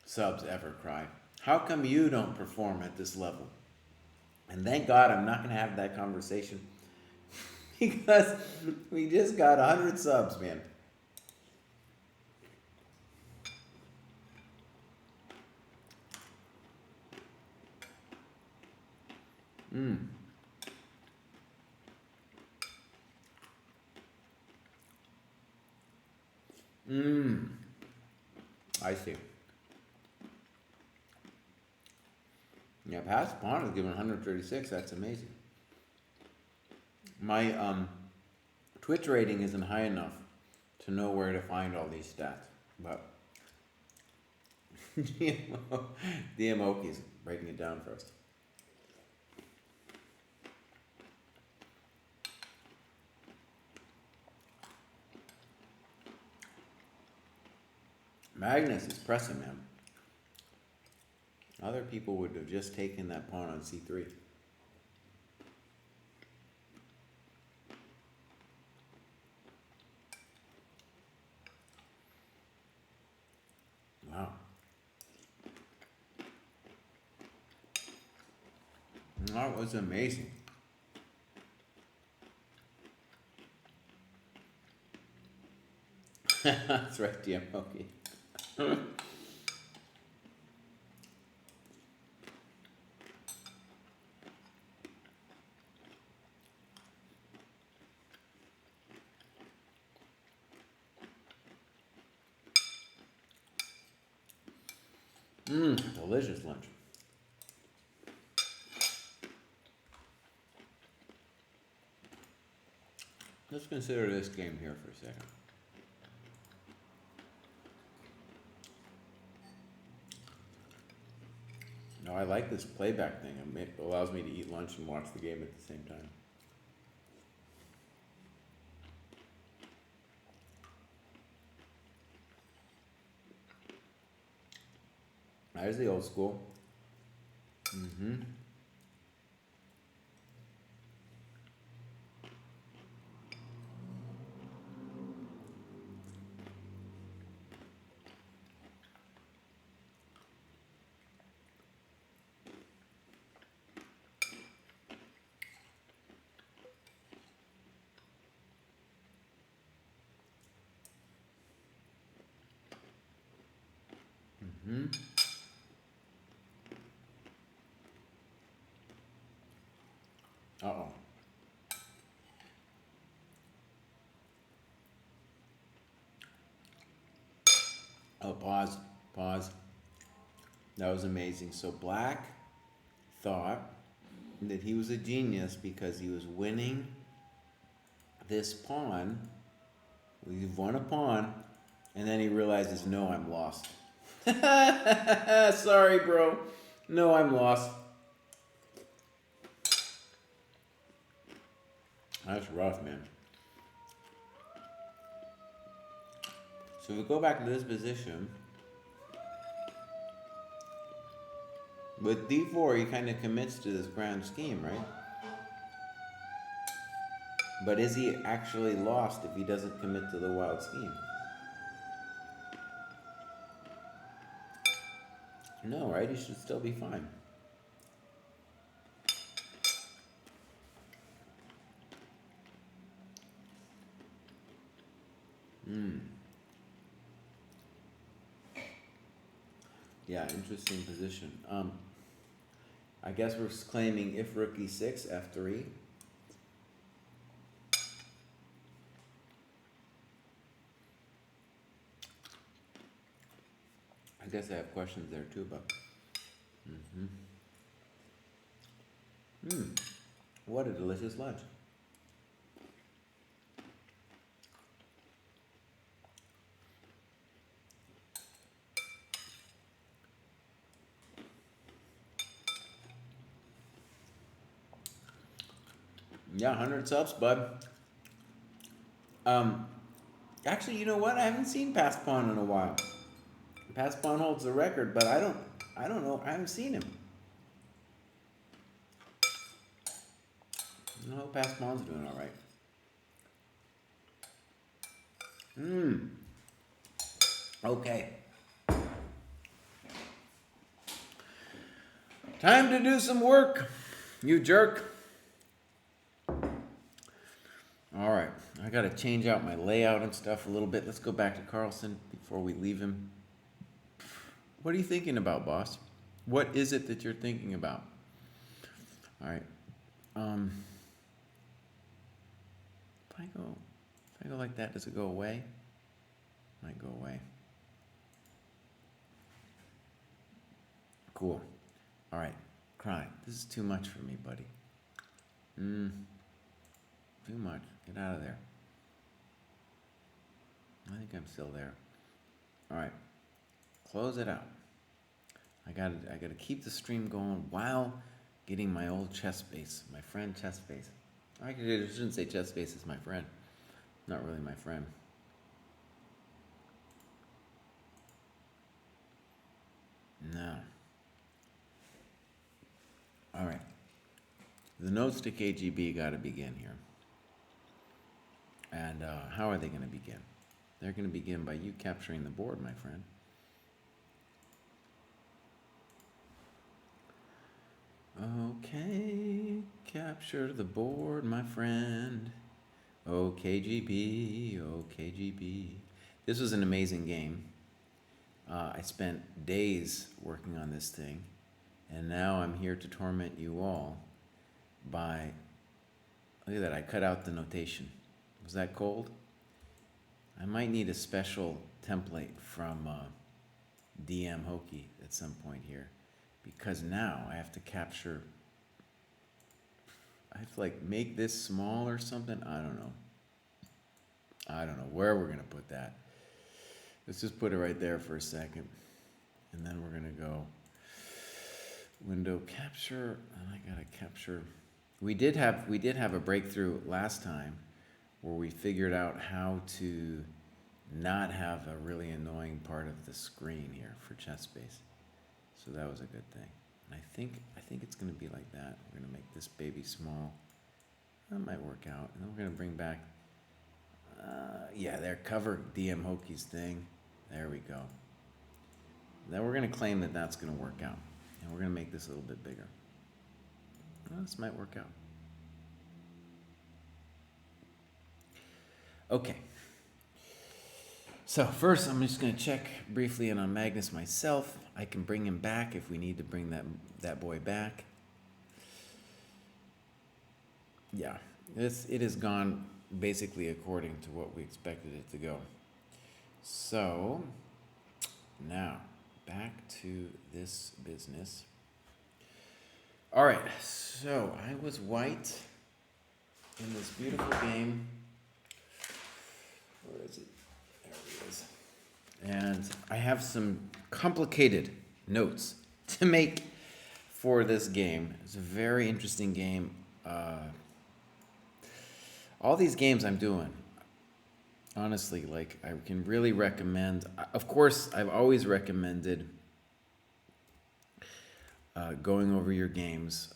subs ever, Cry? How come you don't perform at this level? And thank God I'm not going to have that conversation because we just got 100 subs, man. Mmm. Mmm. I see. Yeah, past pawn is given 136. That's amazing. My Twitch rating isn't high enough to know where to find all these stats, but DMO is breaking it down for us. Magnus is pressing, man. Other people would have just taken that pawn on c3. Wow. That was amazing. That's right, DMO. Delicious lunch. Let's consider this game here for a second. No, I like this playback thing. It allows me to eat lunch and watch the game at the same time. There's the old school. Mm-hmm. Mm-hmm. Uh-oh. Oh, pause. Pause. That was amazing. So Black thought that he was a genius because he was winning this pawn. We've won a pawn. And then he realizes, no, I'm lost. Sorry, bro. No, I'm lost. That's rough, man. So if we go back to this position, with d4, he kind of commits to this grand scheme, right? But is he actually lost if he doesn't commit to the wild scheme? No, right? He should still be fine. Yeah, interesting position. I guess we're claiming if rook e6, f3. I guess I have questions there too, but... What a delicious lunch. Yeah, 100 subs, bud. Actually, you know what? I haven't seen Pass Pawn in a while. Pass Pawn holds the record, but I don't know. I haven't seen him. I hope Pass Pawn's doing all right. Okay. Time to do some work, you jerk. All right, I got to change out my layout and stuff a little bit. Let's go back to Carlson before we leave him. What are you thinking about, boss? What is it that you're thinking about? All right, If I go like that, does it go away? Might go away. Cool. All right, cry. This is too much for me, buddy. Too much. Get out of there. I think I'm still there. All right, close it out. I gotta keep the stream going while getting my old chess base, my friend chess base. I shouldn't say chess base is my friend. Not really my friend. No. All right. The notes to KGB got to begin here. And how are they going to begin? They're going to begin by you capturing the board, my friend. Okay, capture the board, my friend. Oh, KGB, oh, KGB. This was an amazing game. I spent days working on this thing, and now I'm here to torment you all by, look at that, I cut out the notation. Was that cold? I might need a special template from DM Hokey at some point here, because now I have to capture, I have to like make this small or something. I don't know where we're gonna put that. Let's just put it right there for a second, and then we're gonna go window capture, and I gotta capture. We did have a breakthrough last time where we figured out how to not have a really annoying part of the screen here for chess space. So that was a good thing. And I think it's gonna be like that. We're gonna make this baby small. That might work out. And then we're gonna bring back, there, cover DM Hokey's thing. There we go. Then we're gonna claim that that's gonna work out. And we're gonna make this a little bit bigger. Well, this might work out. Okay. So first, I'm just going to check briefly in on Magnus myself. I can bring him back if we need to bring that boy back. Yeah, it has gone basically according to what we expected it to go. So now back to this business. All right, so I was white in this beautiful game. Where is it? There it is. And I have some complicated notes to make for this game. It's a very interesting game. All these games I'm doing, honestly, like I can really recommend. Of course, I've always recommended going over your games,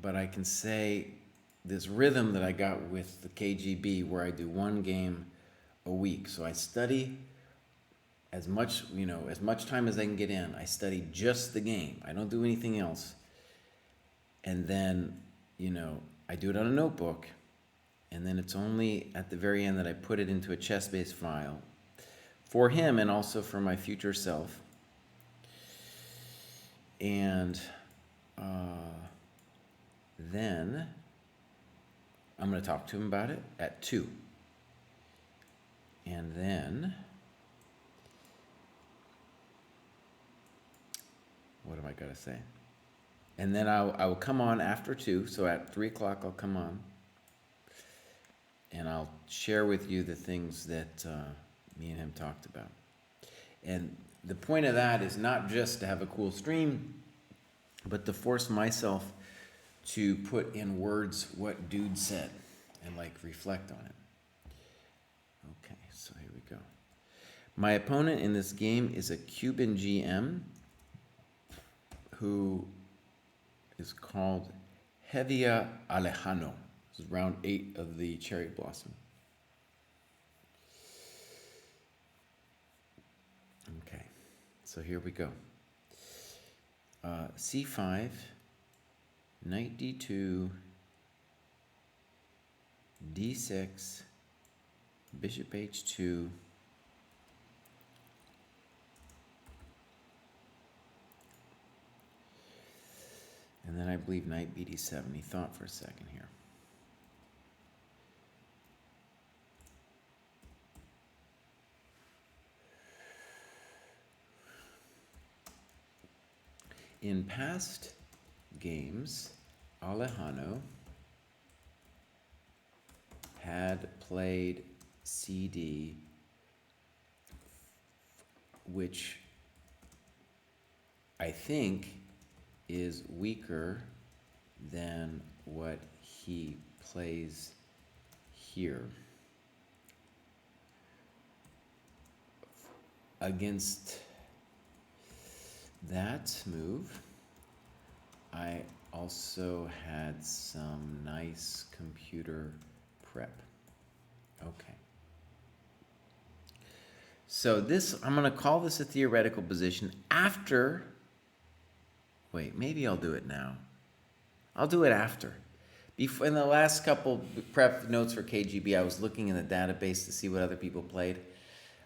but I can say this rhythm that I got with the KGB where I do one game a week. So I study as much time as I can get in. I study just the game. I don't do anything else. And then, I do it on a notebook. And then it's only at the very end that I put it into a chess-based file for him and also for my future self. And then I'm going to talk to him about it at 2. And then, what am I going to say? And then I will come on after 2. So at 3 o'clock, I'll come on. And I'll share with you the things that me and him talked about. And the point of that is not just to have a cool stream, but to force myself to put in words what dude said and reflect on it. Okay, so here we go. My opponent in this game is a Cuban GM who is called Hevia Alejano. This is round 8 of the Cherry Blossom. Okay, so here we go. C5, knight d2, d6, bishop h2, and And then I believe knight b d7. He thought for a second here. In past games, Alejandro had played CD, which I think is weaker than what he plays here. Against that move, I also had some nice computer prep. Okay. So this, I'm going to call this a theoretical position after, wait, maybe I'll do it now. I'll do it after. Before, in the last couple prep notes for KGB, I was looking in the database to see what other people played.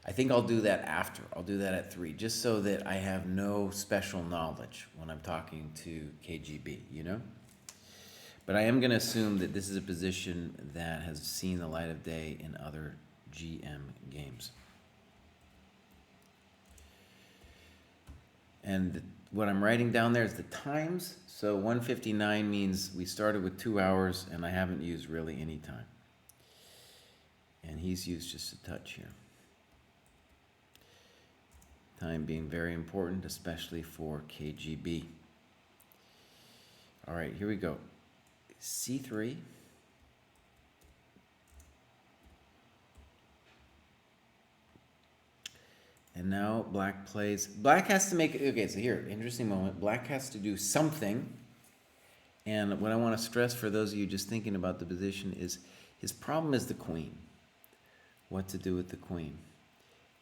I think I'll do that after. I'll do that at 3, just so that I have no special knowledge when I'm talking to KGB, you know? But I am going to assume that this is a position that has seen the light of day in other GM games. And what I'm writing down there is the times. So 1:59 means we started with 2 hours, and I haven't used really any time. And he's used just a touch here. Time being very important, especially for KGB. All right, here we go. C3. And now black plays. Black has to make, okay, so here, interesting moment. Black has to do something. And what I want to stress for those of you just thinking about the position is his problem is the queen. What to do with the queen?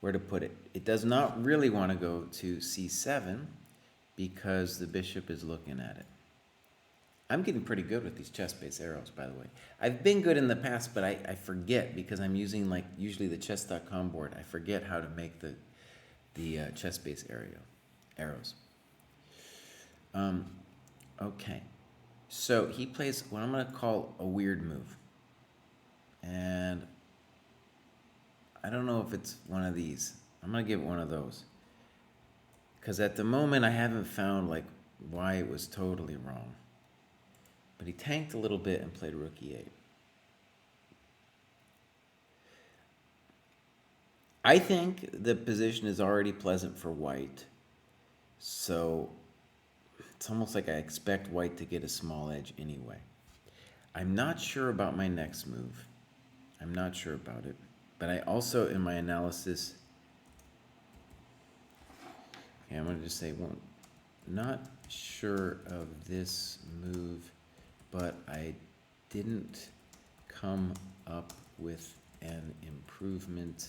Where to put it? It does not really want to go to C7 because the bishop is looking at it. I'm getting pretty good with these chess-based arrows, by the way. I've been good in the past, but I forget because I'm using like usually the chess.com board. I forget how to make the chess-based arrows. Okay, so he plays what I'm going to call a weird move. And I don't know if it's one of these. I'm going to give it one of those. Because at the moment, I haven't found like why it was totally wrong. But he tanked a little bit and played rook e8. I think the position is already pleasant for white. So it's almost like I expect white to get a small edge anyway. I'm not sure about my next move. I'm not sure about it. But I also, in my analysis, okay, I'm going to just say, well, not sure of this move, but I didn't come up with an improvement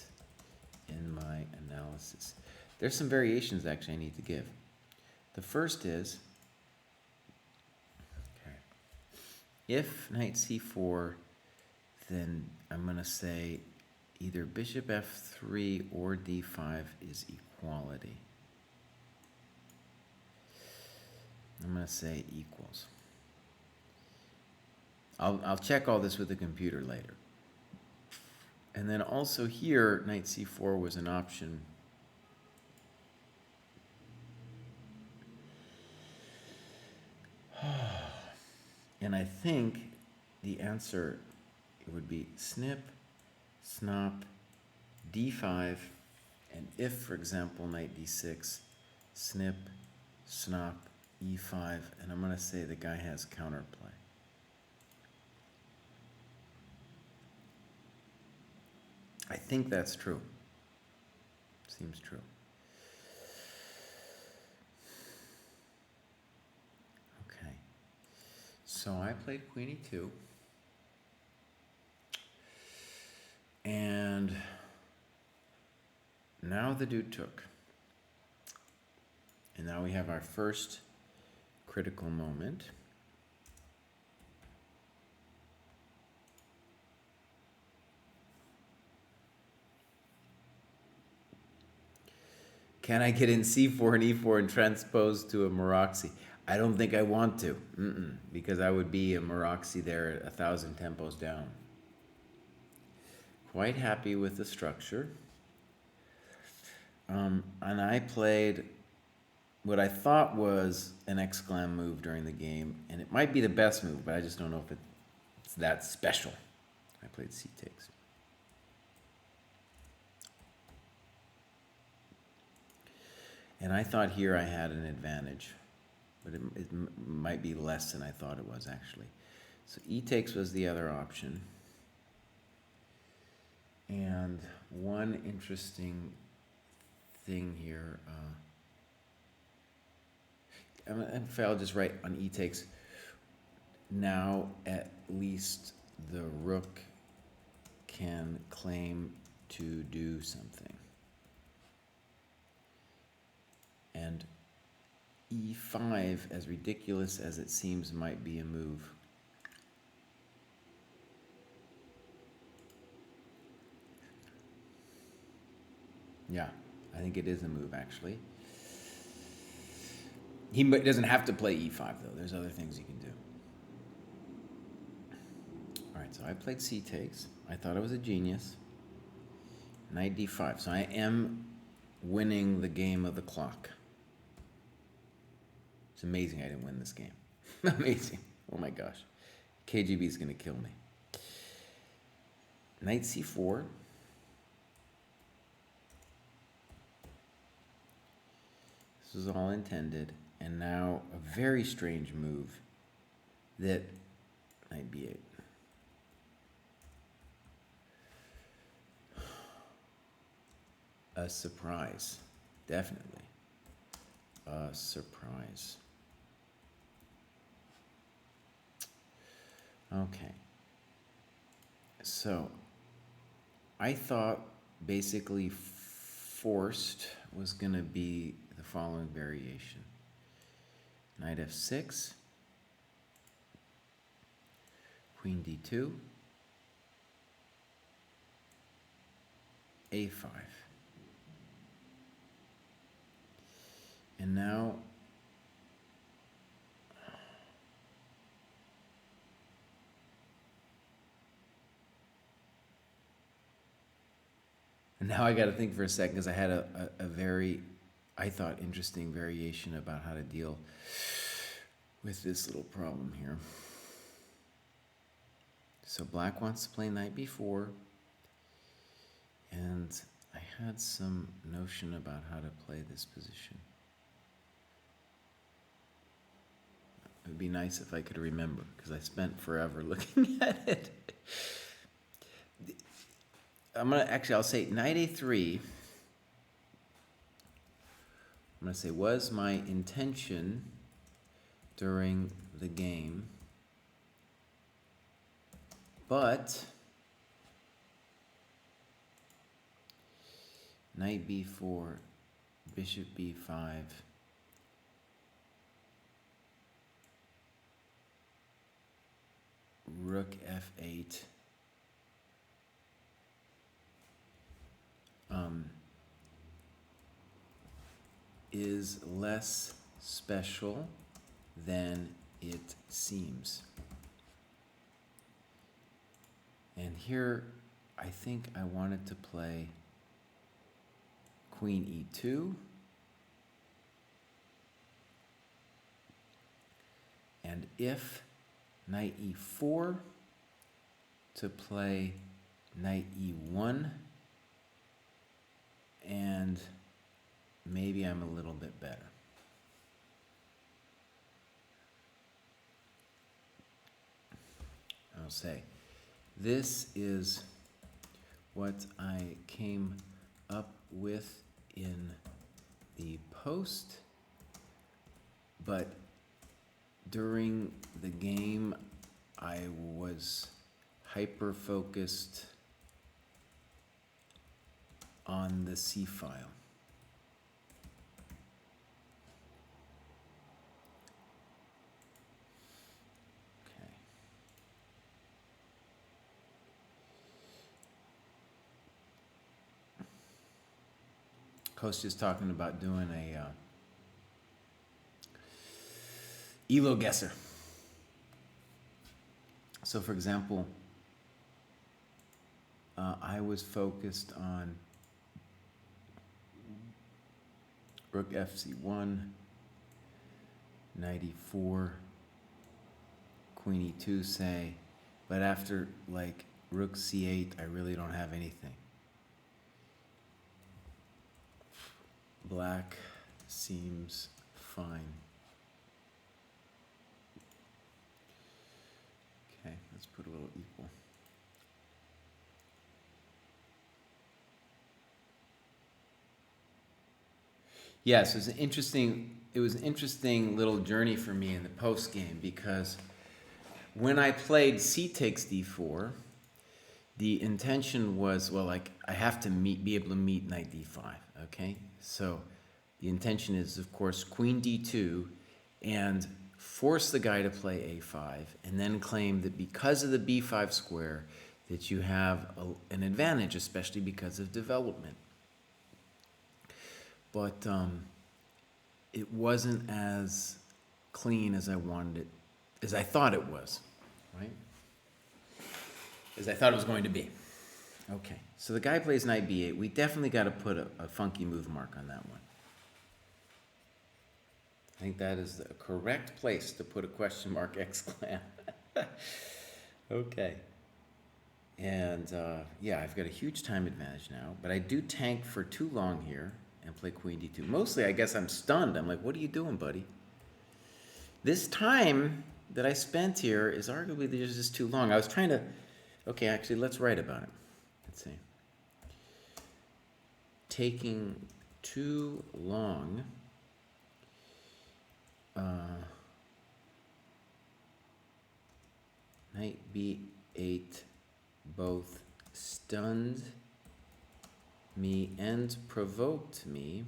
in my analysis. There's some variations actually I need to give. The first is, okay, if knight c4, then I'm going to say either bishop f3 or d5 is equality. I'm going to say equals. I'll check all this with the computer later. And then also here, knight c4 was an option. And I think the answer would be snip, snop, d5, and if, for example, knight d6, snip, snop, e5, and I'm going to say the guy has counterplay. I think that's true. Seems true. Okay. So I played queen e2. And now the dude took. And now we have our first critical moment. Can I get in c4 and e4 and transpose to a Maroczy? I don't think I want to, because I would be a Moroxy there at 1,000 tempos down. Quite happy with the structure. And I played what I thought was an exclam move during the game, and it might be the best move, but I just don't know if it's that special. I played C takes. And I thought here I had an advantage, but it might be less than I thought it was actually. So E takes was the other option. And one interesting thing here, I'll just write on E takes. Now at least the rook can claim to do something. And E5, as ridiculous as it seems, might be a move. Yeah, I think it is a move, actually. He doesn't have to play E5, though. There's other things he can do. All right, so I played C takes. I thought I was a genius. Knight D5. So I am winning the game of the clock. It's amazing I didn't win this game. Amazing. Oh my gosh. KGB is going to kill me. Knight C4. This was all intended. And now a very strange move that Knight B8. A surprise. Definitely. A surprise. Okay. So, I thought basically forced was going to be the following variation. Knight F6. Queen D2. A5. And now I got to think for a second because I had a very, I thought, interesting variation about how to deal with this little problem here. So black wants to play knight b4, and I had some notion about how to play this position. It would be nice if I could remember, because I spent forever looking at it. I'll say knight a3. I'm going to say was my intention during the game, but knight b4, bishop b5, rook f8, is less special than it seems. And here, I think I wanted to play queen e2, and if knight e4, to play knight e1, and maybe I'm a little bit better. I'll say, this is what I came up with in the post, but during the game, I was hyper-focused on the C file. Okay. Coach is talking about doing Elo guesser. So, for example, I was focused on rook fc1, knight e4, queen e2, say, but after like rook c8, I really don't have anything. Black seems fine. Okay, let's put a little equal. Yes, it was an interesting little journey for me in the post game, because when I played c takes d4, the intention was, well, like, I have to be able to meet knight d5, okay? So the intention is, of course, queen d2 and force the guy to play a5, and then claim that because of the b5 square that you have an advantage, especially because of development. But it wasn't as clean as I wanted it, as I thought it was, right? As I thought it was going to be. Okay, so the guy plays knight b8. We definitely got to put a funky move mark on that one. I think that is the correct place to put a question mark exclam. Okay. And yeah, I've got a huge time advantage now, but I do tank for too long here and play queen d2. Mostly, I guess I'm stunned. I'm like, what are you doing, buddy? This time that I spent here is arguably just too long. I was trying to... Okay, actually, let's write about it. Let's see. Taking too long. Knight b8 both stunned me and provoked me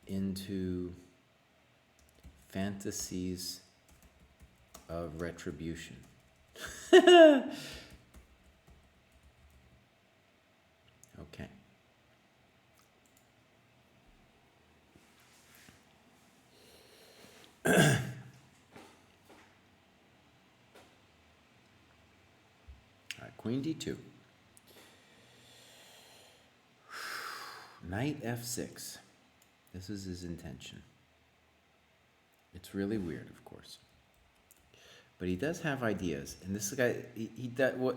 into fantasies of retribution. Okay. All right, queen d2. Knight f6. This is his intention. It's really weird, of course. But he does have ideas, and this guy, he does, well,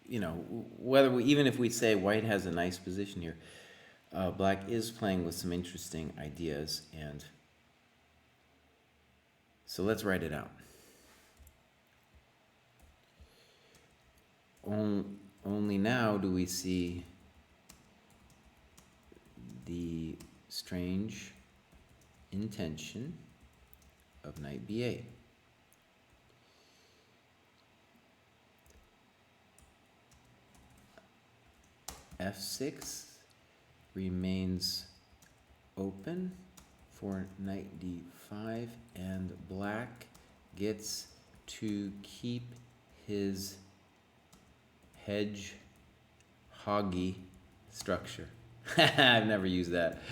you know, whether we, even if we say white has a nice position here, black is playing with some interesting ideas, and so let's write it out. Only now do we see the strange intention of knight b8. f6 remains open for knight d5, and black gets to keep his hedgehoggy structure. I've never used that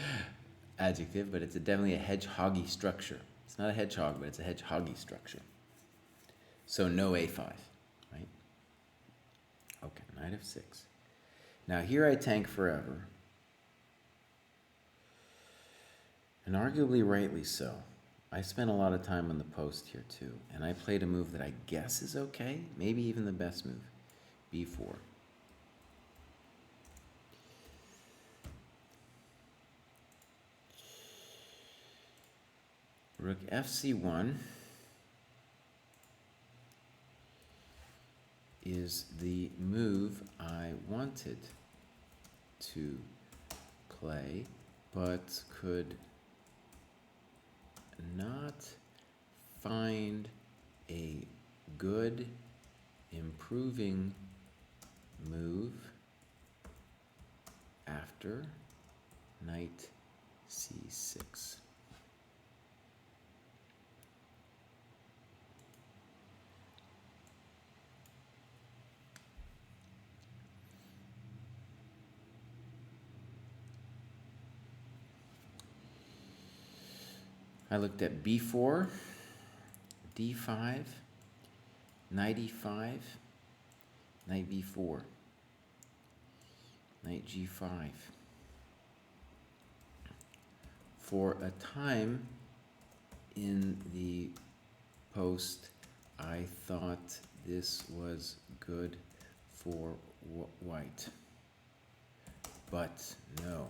adjective, but it's definitely a hedgehoggy structure. It's not a hedgehog, but it's a hedgehoggy structure. So no a5, right? Okay, knight f6. Now here I tank forever, and arguably rightly so. I spent a lot of time on the post here too, and I played a move that I guess is okay, maybe even the best move, b4. Rook fc1 is the move I wanted to play, but could not find a good improving move after knight c6. I looked at b4, d5, knight e5, knight b4, knight g5. For a time in the post, I thought this was good for white, but no.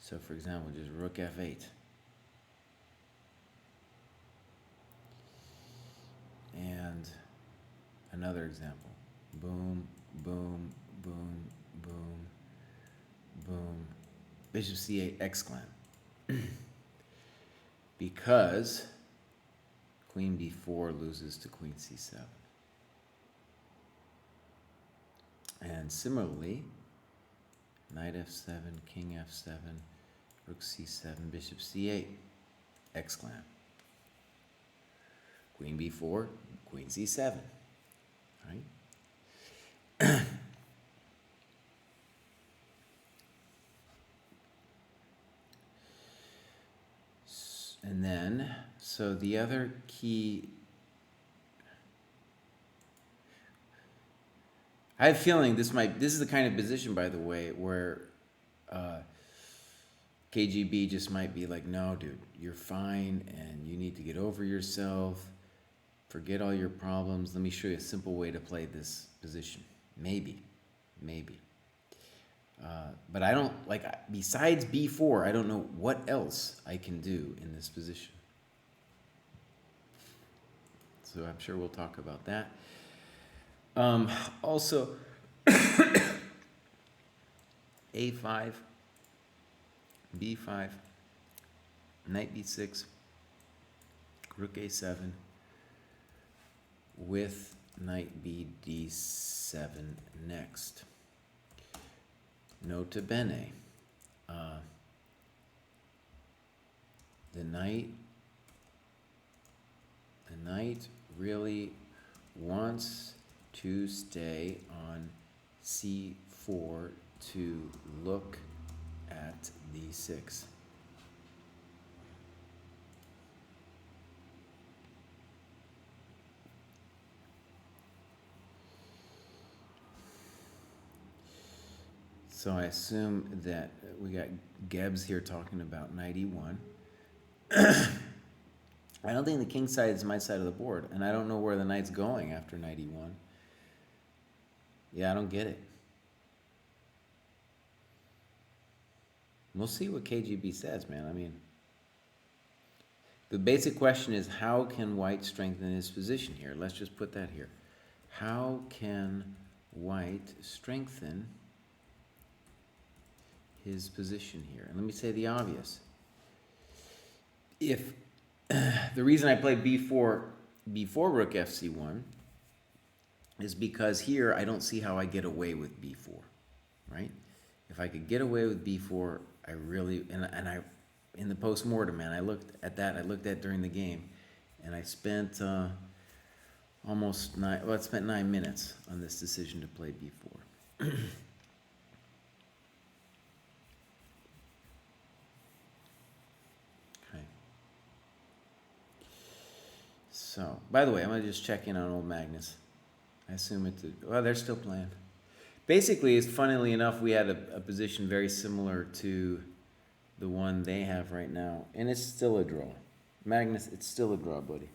So for example, just rook f8. And another example. Boom, boom, boom, boom, boom. Bishop c8 exclam. Because queen b4 loses to queen c7. And similarly, knight f7, king f7, rook c7, bishop c8 exclam. Queen b4, queen c7. Right? And then, so the other key, I have a feeling this is the kind of position, by the way, where KGB just might be like, no, dude, you're fine and you need to get over yourself. Forget all your problems. Let me show you a simple way to play this position. Maybe. But I don't, like, besides b4, I don't know what else I can do in this position. So I'm sure we'll talk about that. Also, a5, b5, knight b6, rook a7, with knight b d7 next. Nota bene, the knight really wants to stay on c4 to look at d6. So I assume that we got Gebs here talking about knight e1. I don't think the king side is my side of the board, and I don't know where the knight's going after knight e1. Yeah, I don't get it. We'll see what KGB says, man. I mean, the basic question is, how can white strengthen his position here? Let's just put that here. How can white strengthen his position here? And let me say the obvious. If the reason I play b4 rook fc1 is because here I don't see how I get away with b4, right? If I could get away with b4, I really, and I, in the post-mortem, man, I looked at during the game, and I spent I spent 9 minutes on this decision to play b4. So, by the way, I'm going to just check in on old Magnus. I assume well, they're still playing. Basically, funnily enough, we had a position very similar to the one they have right now, and it's still a draw. Magnus, it's still a draw, buddy.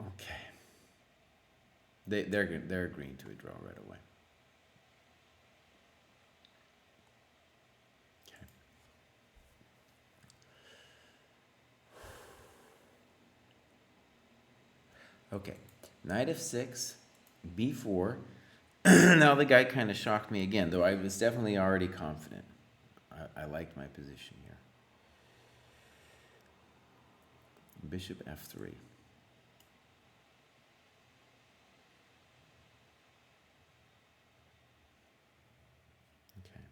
Okay. They're agreeing to a draw right away. Okay, knight f6, b4. Now the guy kind of shocked me again, though I was definitely already confident. I liked my position here. Bishop f3. Okay.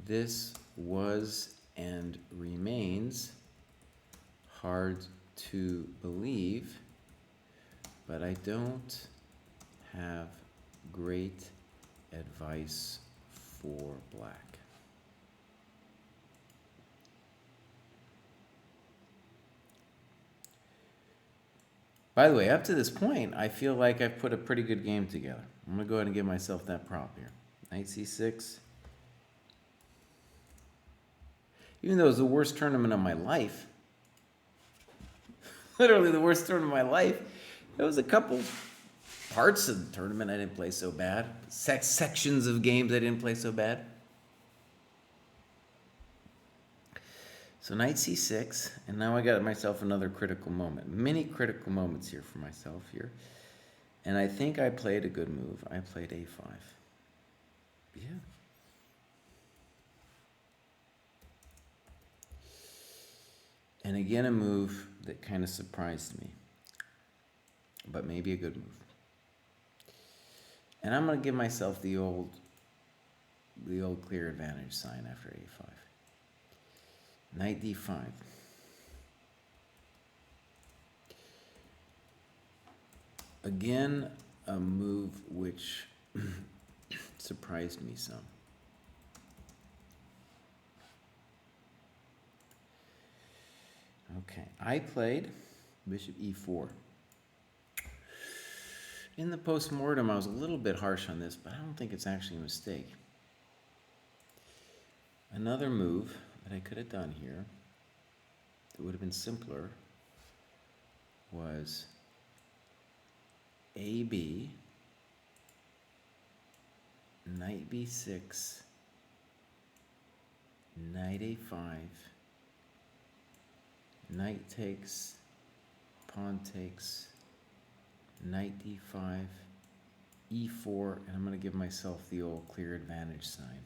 This was and remains hard to believe, but I don't have great advice for black? By the way, up to this point, I feel like I've put a pretty good game together. I'm going to go ahead and give myself that prop here. Knight c6. Even though it was the worst tournament of my life, literally the worst tournament of my life, there was a couple parts of the tournament I didn't play so bad. Sections of games I didn't play so bad. So knight c6, and now I got myself another critical moment. Many critical moments here for myself here. And I think I played a good move. I played a5. Yeah. And again, a move that kind of surprised me, but maybe a good move. And I'm going to give myself the old clear advantage sign after a5. Knight d5. Again, a move which surprised me some. Okay, I played bishop e4. In the post-mortem, I was a little bit harsh on this, but I don't think it's actually a mistake. Another move that I could have done here that would have been simpler was AB, knight b6, knight a5, knight takes, pawn takes, knight d5, e4, and I'm going to give myself the old clear advantage sign.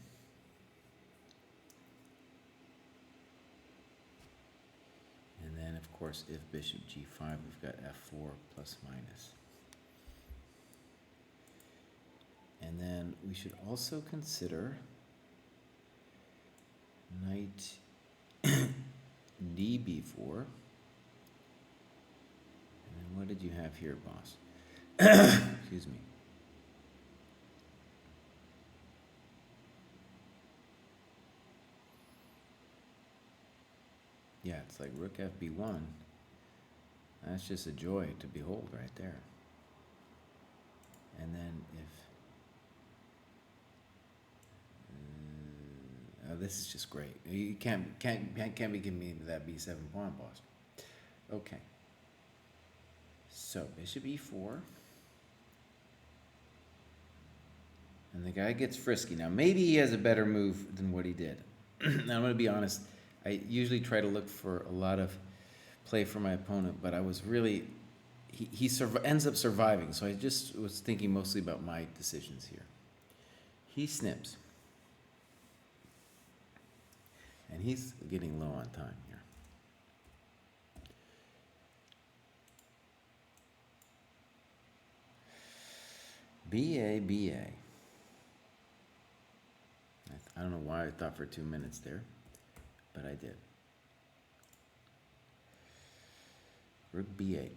And then, of course, if bishop g5, we've got f4 plus minus. And then we should also consider knight db4. And then what did you have here, boss? Excuse me. Yeah, it's like rook fb1. That's just a joy to behold right there. And then if this is just great. You can't be giving me that b7 pawn, boss. Okay. So bishop e4. And the guy gets frisky. Now maybe he has a better move than what he did. Now I'm going to be honest. I usually try to look for a lot of play for my opponent, but I was really, he ends up surviving, so I just was thinking mostly about my decisions here. He snips. And he's getting low on time here. BA. I don't know why I thought for 2 minutes there, but I did. Rook b8.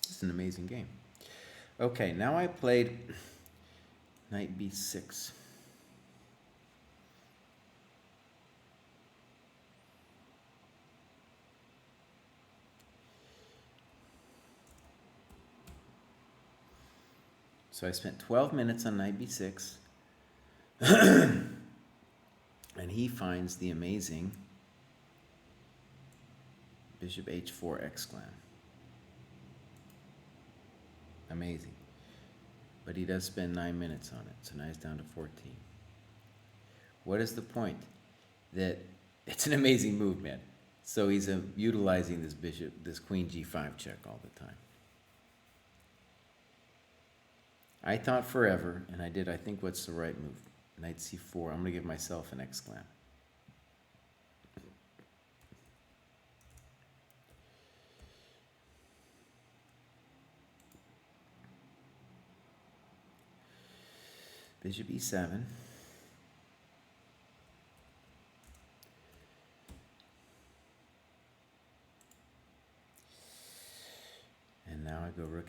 It's an amazing game. Okay, now I played knight b6. So I spent 12 minutes on knight b6, and he finds the amazing bishop h4 exclam. Amazing. But he does spend 9 minutes on it, so now he's down to 14. What is the point? That it's an amazing move, man. So he's utilizing this bishop, this queen g5 check all the time. I thought forever, and I did, I think, what's the right move. Knight c4. I'm going to give myself an exclam. Bishop e7.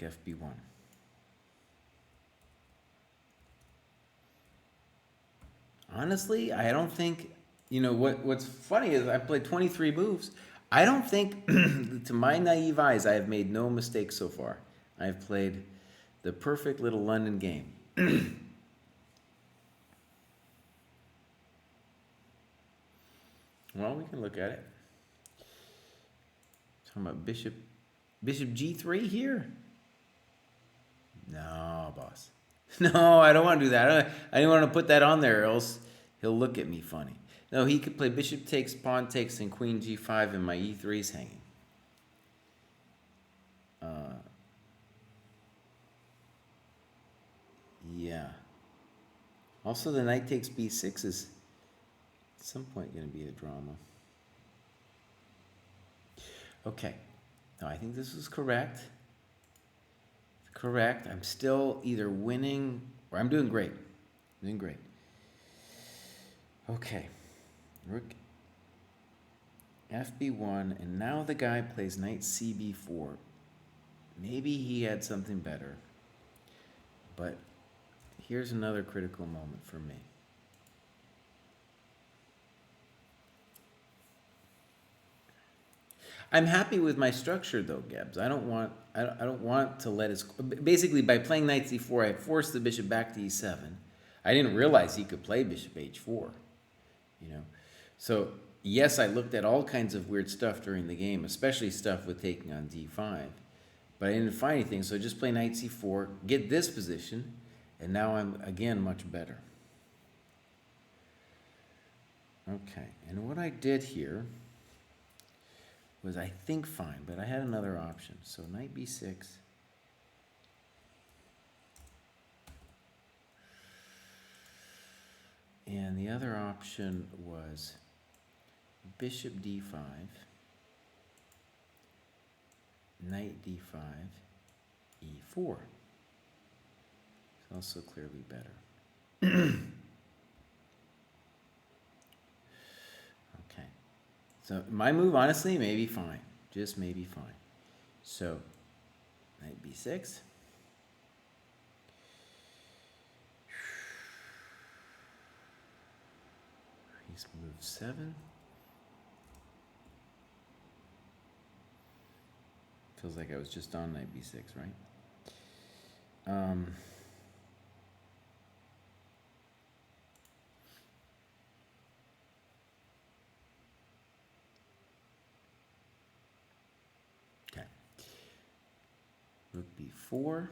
FB1. Honestly, I don't think, what's funny is I played 23 moves. I don't think, to my naive eyes, I have made no mistakes so far. I've played the perfect little London game. Well, we can look at it. Talking about Bishop G3 here? No, boss. No, I don't want to do that. I didn't want to put that on there, or else he'll look at me funny. No, he could play bishop takes, pawn takes, and queen G5, and my E3's hanging. Yeah. Also, the knight takes B6 is at some point going to be a drama. Okay. No, I think this is correct. Correct. I'm still either winning or I'm doing great. I'm doing great. Okay. Rook FB1, and now the guy plays knight CB4. Maybe he had something better. But here's another critical moment for me. I'm happy with my structure though, Gebs. I don't want to let his, basically by playing knight c4, I forced the bishop back to e7. I didn't realize he could play bishop h4, So yes, I looked at all kinds of weird stuff during the game, especially stuff with taking on d5, but I didn't find anything. So just play knight c4, get this position, and now I'm again much better. Okay, and what I did here was, I think, fine, but I had another option. So knight b6. And the other option was bishop d5, knight d5, e4. It's also clearly better. Okay. So my move, honestly, may be fine. Just maybe fine. So, knight b6. He's moved 7. Feels like I was just on knight b6, right? Okay. Rook b4.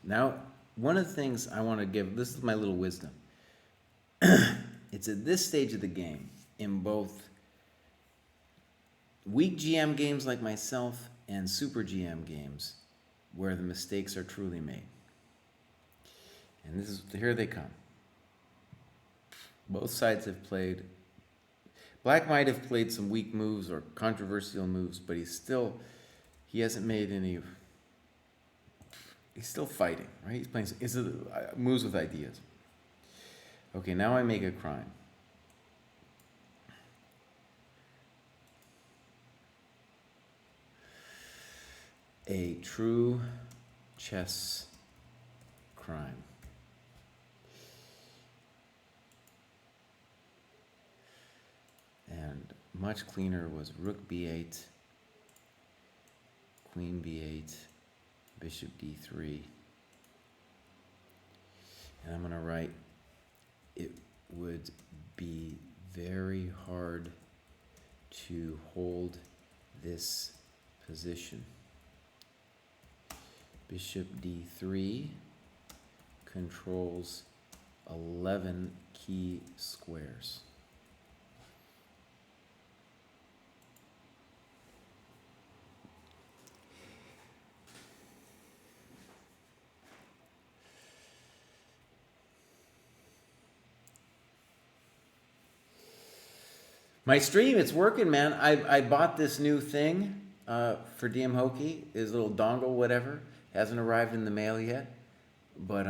Now, one of the things I want to give, this is my little wisdom. It's at this stage of the game, in both weak GM games like myself and super GM games, where the mistakes are truly made. And here they come. Both sides have played. Black might have played some weak moves or controversial moves, but he hasn't made any. He's still fighting, right? He's playing moves with ideas. Okay, now I make a crime. A true chess crime. And much cleaner was rook b8, queen b8, bishop d3. And I'm going to write, it would be very hard to hold this position. Bishop d3 controls 11 key squares. My stream, it's working, man. I bought this new thing for DM Hokey, his little dongle, whatever. Hasn't arrived in the mail yet. But,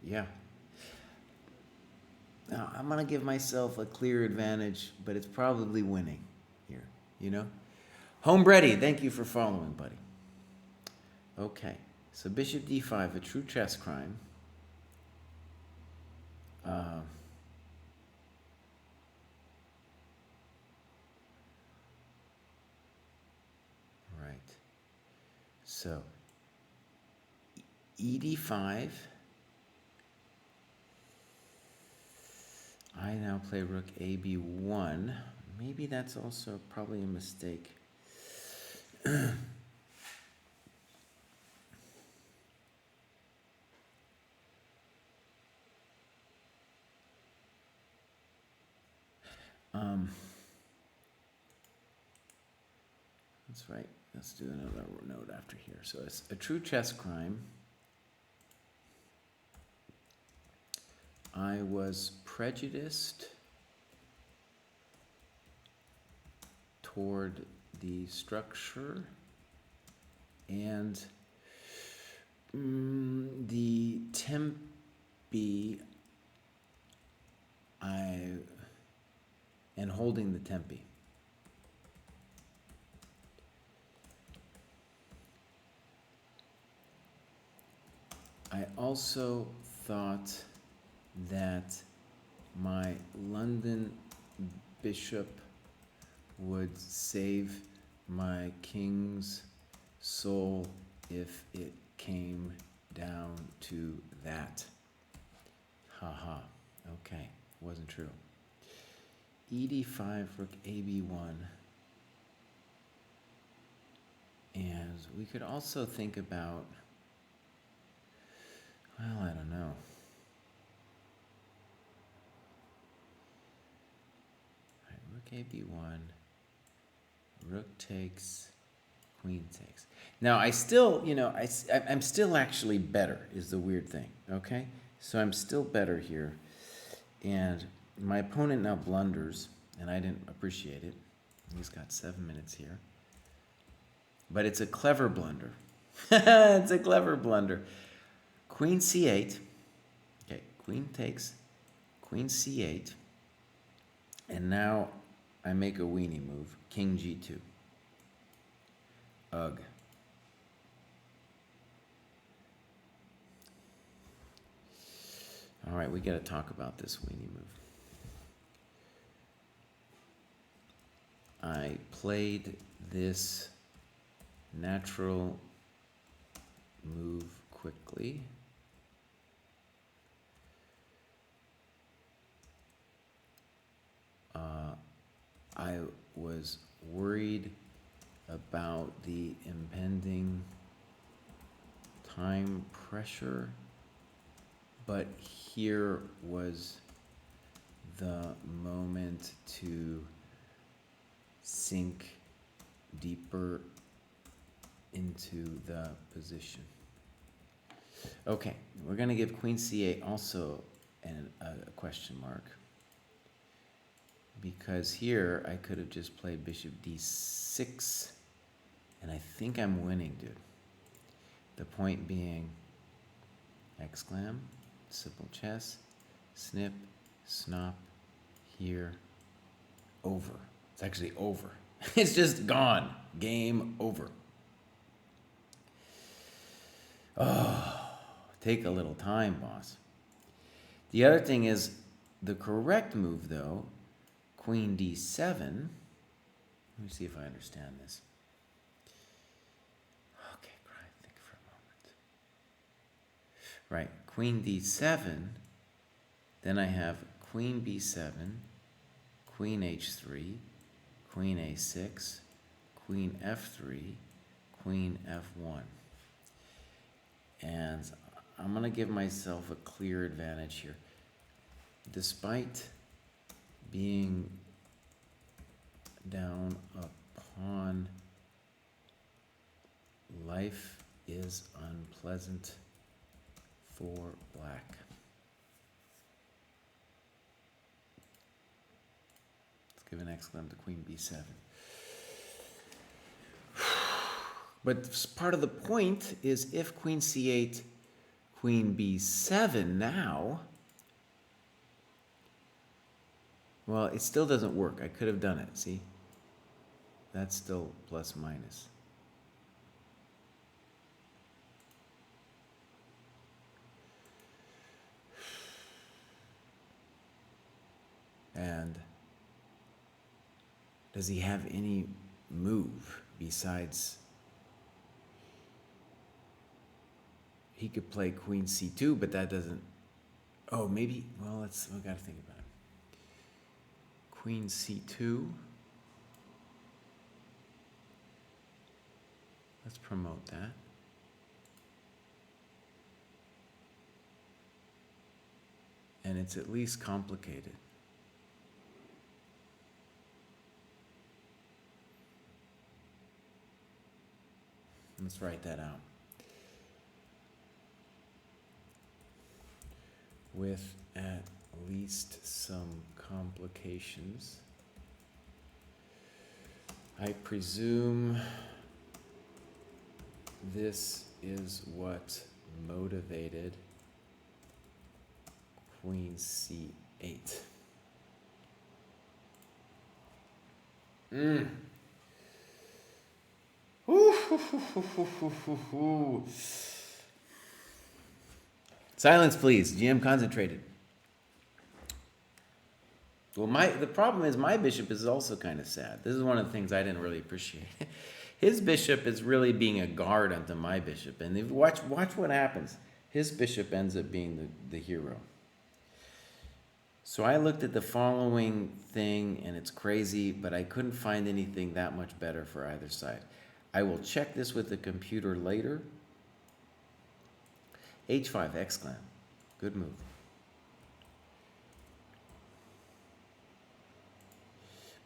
yeah. Now, I'm going to give myself a clear advantage, but it's probably winning here, Homebready, thank you for following, buddy. Okay, so bishop d5, a true chess crime. Right. So ed5. I now play rook ab1. Maybe that's also probably a mistake. That's right. Let's do another note after here. So it's a true chess crime. I was prejudiced toward the structure and the tempi and holding the tempi. I also thought that my London bishop would save my king's soul if it came down to that. Haha. Okay, wasn't true. ed5, rook ab1. And we could also think about, well, I don't know. Right, rook ab1, rook takes, queen takes. Now I still, I'm still actually better is the weird thing, okay? So I'm still better here. And my opponent now blunders, and I didn't appreciate it. He's got 7 minutes here. But it's a clever blunder. It's a clever blunder. Queen c8. Okay, queen takes, queen c8. And now I make a weenie move, king g2. Ugh. All right, we got to talk about this weenie move. I played this natural move quickly. I was worried about the impending time pressure, but here was the moment to sink deeper into the position. Okay, we're going to give queen c8 also a question mark, because here I could have just played bishop d6, and I think I'm winning, dude. The point being, exclam, simple chess, snip, snop, here, over. It's actually over. It's just gone. Game over. Oh, take a little time, boss. The other thing is, the correct move, though, queen d7. Let me see if I understand this. Okay, think for a moment. Right, queen d7. Then I have queen b7, queen h3, queen a6, queen f3, queen f1. And I'm going to give myself a clear advantage here. Despite being down a pawn, life is unpleasant for black. Let's give an exclam to queen b7. But part of the point is, if queen c8, queen b7 now, well, it still doesn't work. I could have done it, see? That's still plus minus. And does he have any move besides? He could play queen c2, but that doesn't. Oh, maybe. Well, we gotta think about it. Queen c2. Let's promote that. And it's at least complicated. Let's write that out. With at least some complications. I presume this is what motivated Queen c8. Silence, please. GM concentrated. Well, the problem is my bishop is also kind of sad. This is one of the things I didn't really appreciate. His bishop is really being a guard onto my bishop, and if watch what happens. His bishop ends up being the hero. So I looked at the following thing, and it's crazy, but I couldn't find anything that much better for either side. I will check this with the computer later. H5, exclam. Good move.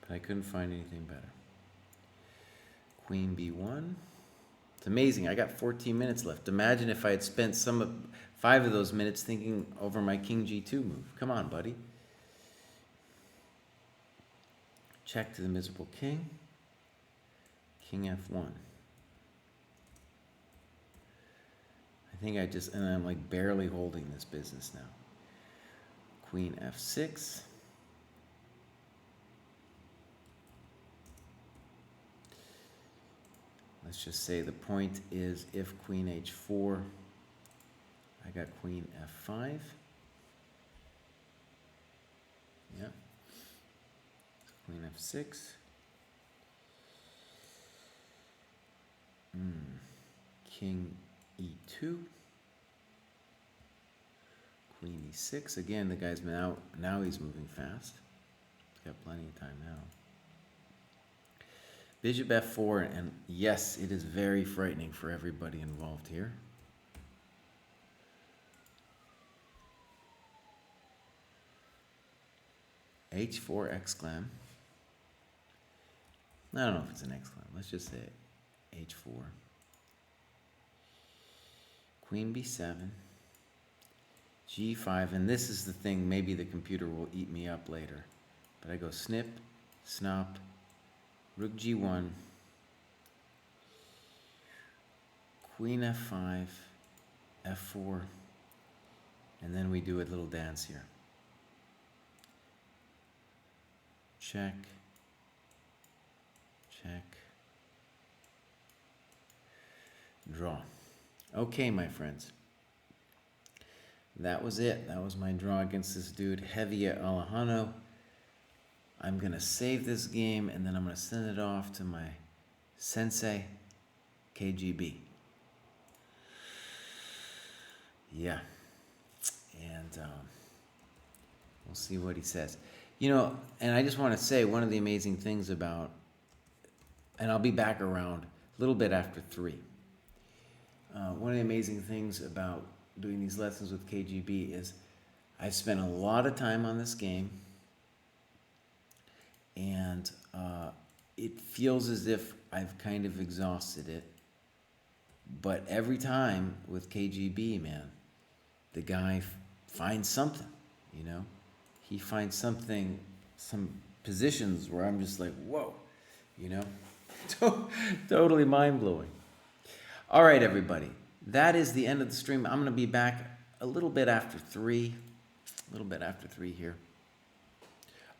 But I couldn't find anything better. Queen b1. It's amazing. I got 14 minutes left. Imagine if I had spent 5 of those minutes thinking over my king g2 move. Come on, buddy. Check to the miserable king. King f1. I think and I'm like barely holding this business now. Queen f6. Let's just say the point is if queen h4, I got queen f5. Yeah. Queen f6. King e2. Queen e6. Again, the guy's now he's moving fast. He's got plenty of time now. Bishop f4, and yes, it is very frightening for everybody involved here. h4 exclam. I don't know if it's an exclam. Let's just say h4. Queen b7. g5, and this is the thing, maybe the computer will eat me up later. But I go snip, snop, rook g1, queen f5, f4, and then we do a little dance here. Check, check, draw. Okay, my friends. That was it. That was my draw against this dude, Hevia Alejano. I'm going to save this game, and then I'm going to send it off to my sensei, KGB. Yeah. And we'll see what he says. You know, and I just want to say one of the amazing things about, and I'll be back around a little bit after 3. One of the amazing things about doing these lessons with KGB is I've spent a lot of time on this game, and it feels as if I've kind of exhausted it. But every time with KGB, man, the guy finds something, you know? He finds something, some positions where I'm just like, whoa, you know? Totally mind-blowing. All right, everybody. That is the end of the stream. I'm going to be back a little bit after 3. A little bit after 3 here.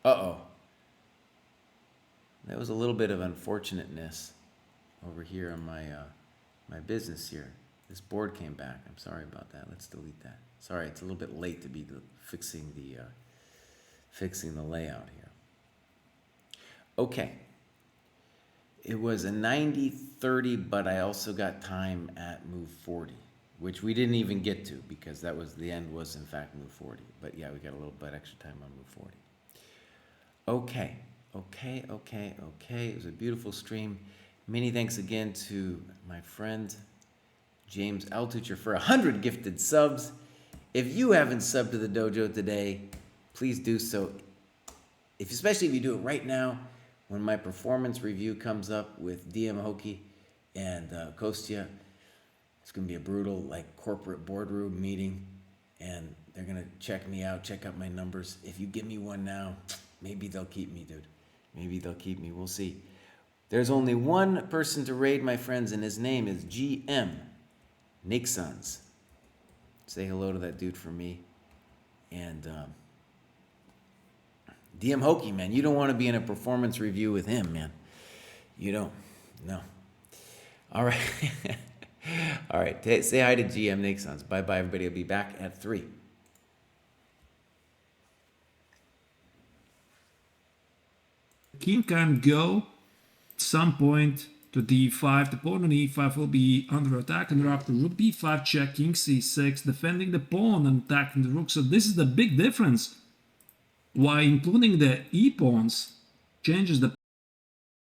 Uh-oh. That was a little bit of unfortunateness over here on my business here. This board came back. I'm sorry about that. Let's delete that. Sorry, it's a little bit late to be fixing the layout here. Okay. It was a 90-30, but I also got time at move 40, which we didn't even get to because that was the end was in fact move 40. But yeah, we got a little bit extra time on move 40. Okay. It was a beautiful stream. Many thanks again to my friend James Altucher for 100 gifted subs. If you haven't subbed to the dojo today, please do so. Especially if you do it right now, when my performance review comes up with DM Hoki and Kostya. It's going to be a brutal, like, corporate boardroom meeting, and they're going to check me out, check out my numbers. If you give me one now, maybe they'll keep me, dude. Maybe they'll keep me. We'll see. There's only one person to raid, my friends, and his name is GM Nixons. Say hello to that dude for me. And DM Hoki, man, you don't want to be in a performance review with him, man. You don't. No. All right. All right. Say hi to GM Nixons. Bye-bye, everybody. I'll be back at 3. King can go at some point to d5. The pawn on e5 will be under attack, and after rook b5 check, king c6, defending the pawn and attacking the rook. So this is the big difference. Why including the e-pawns changes the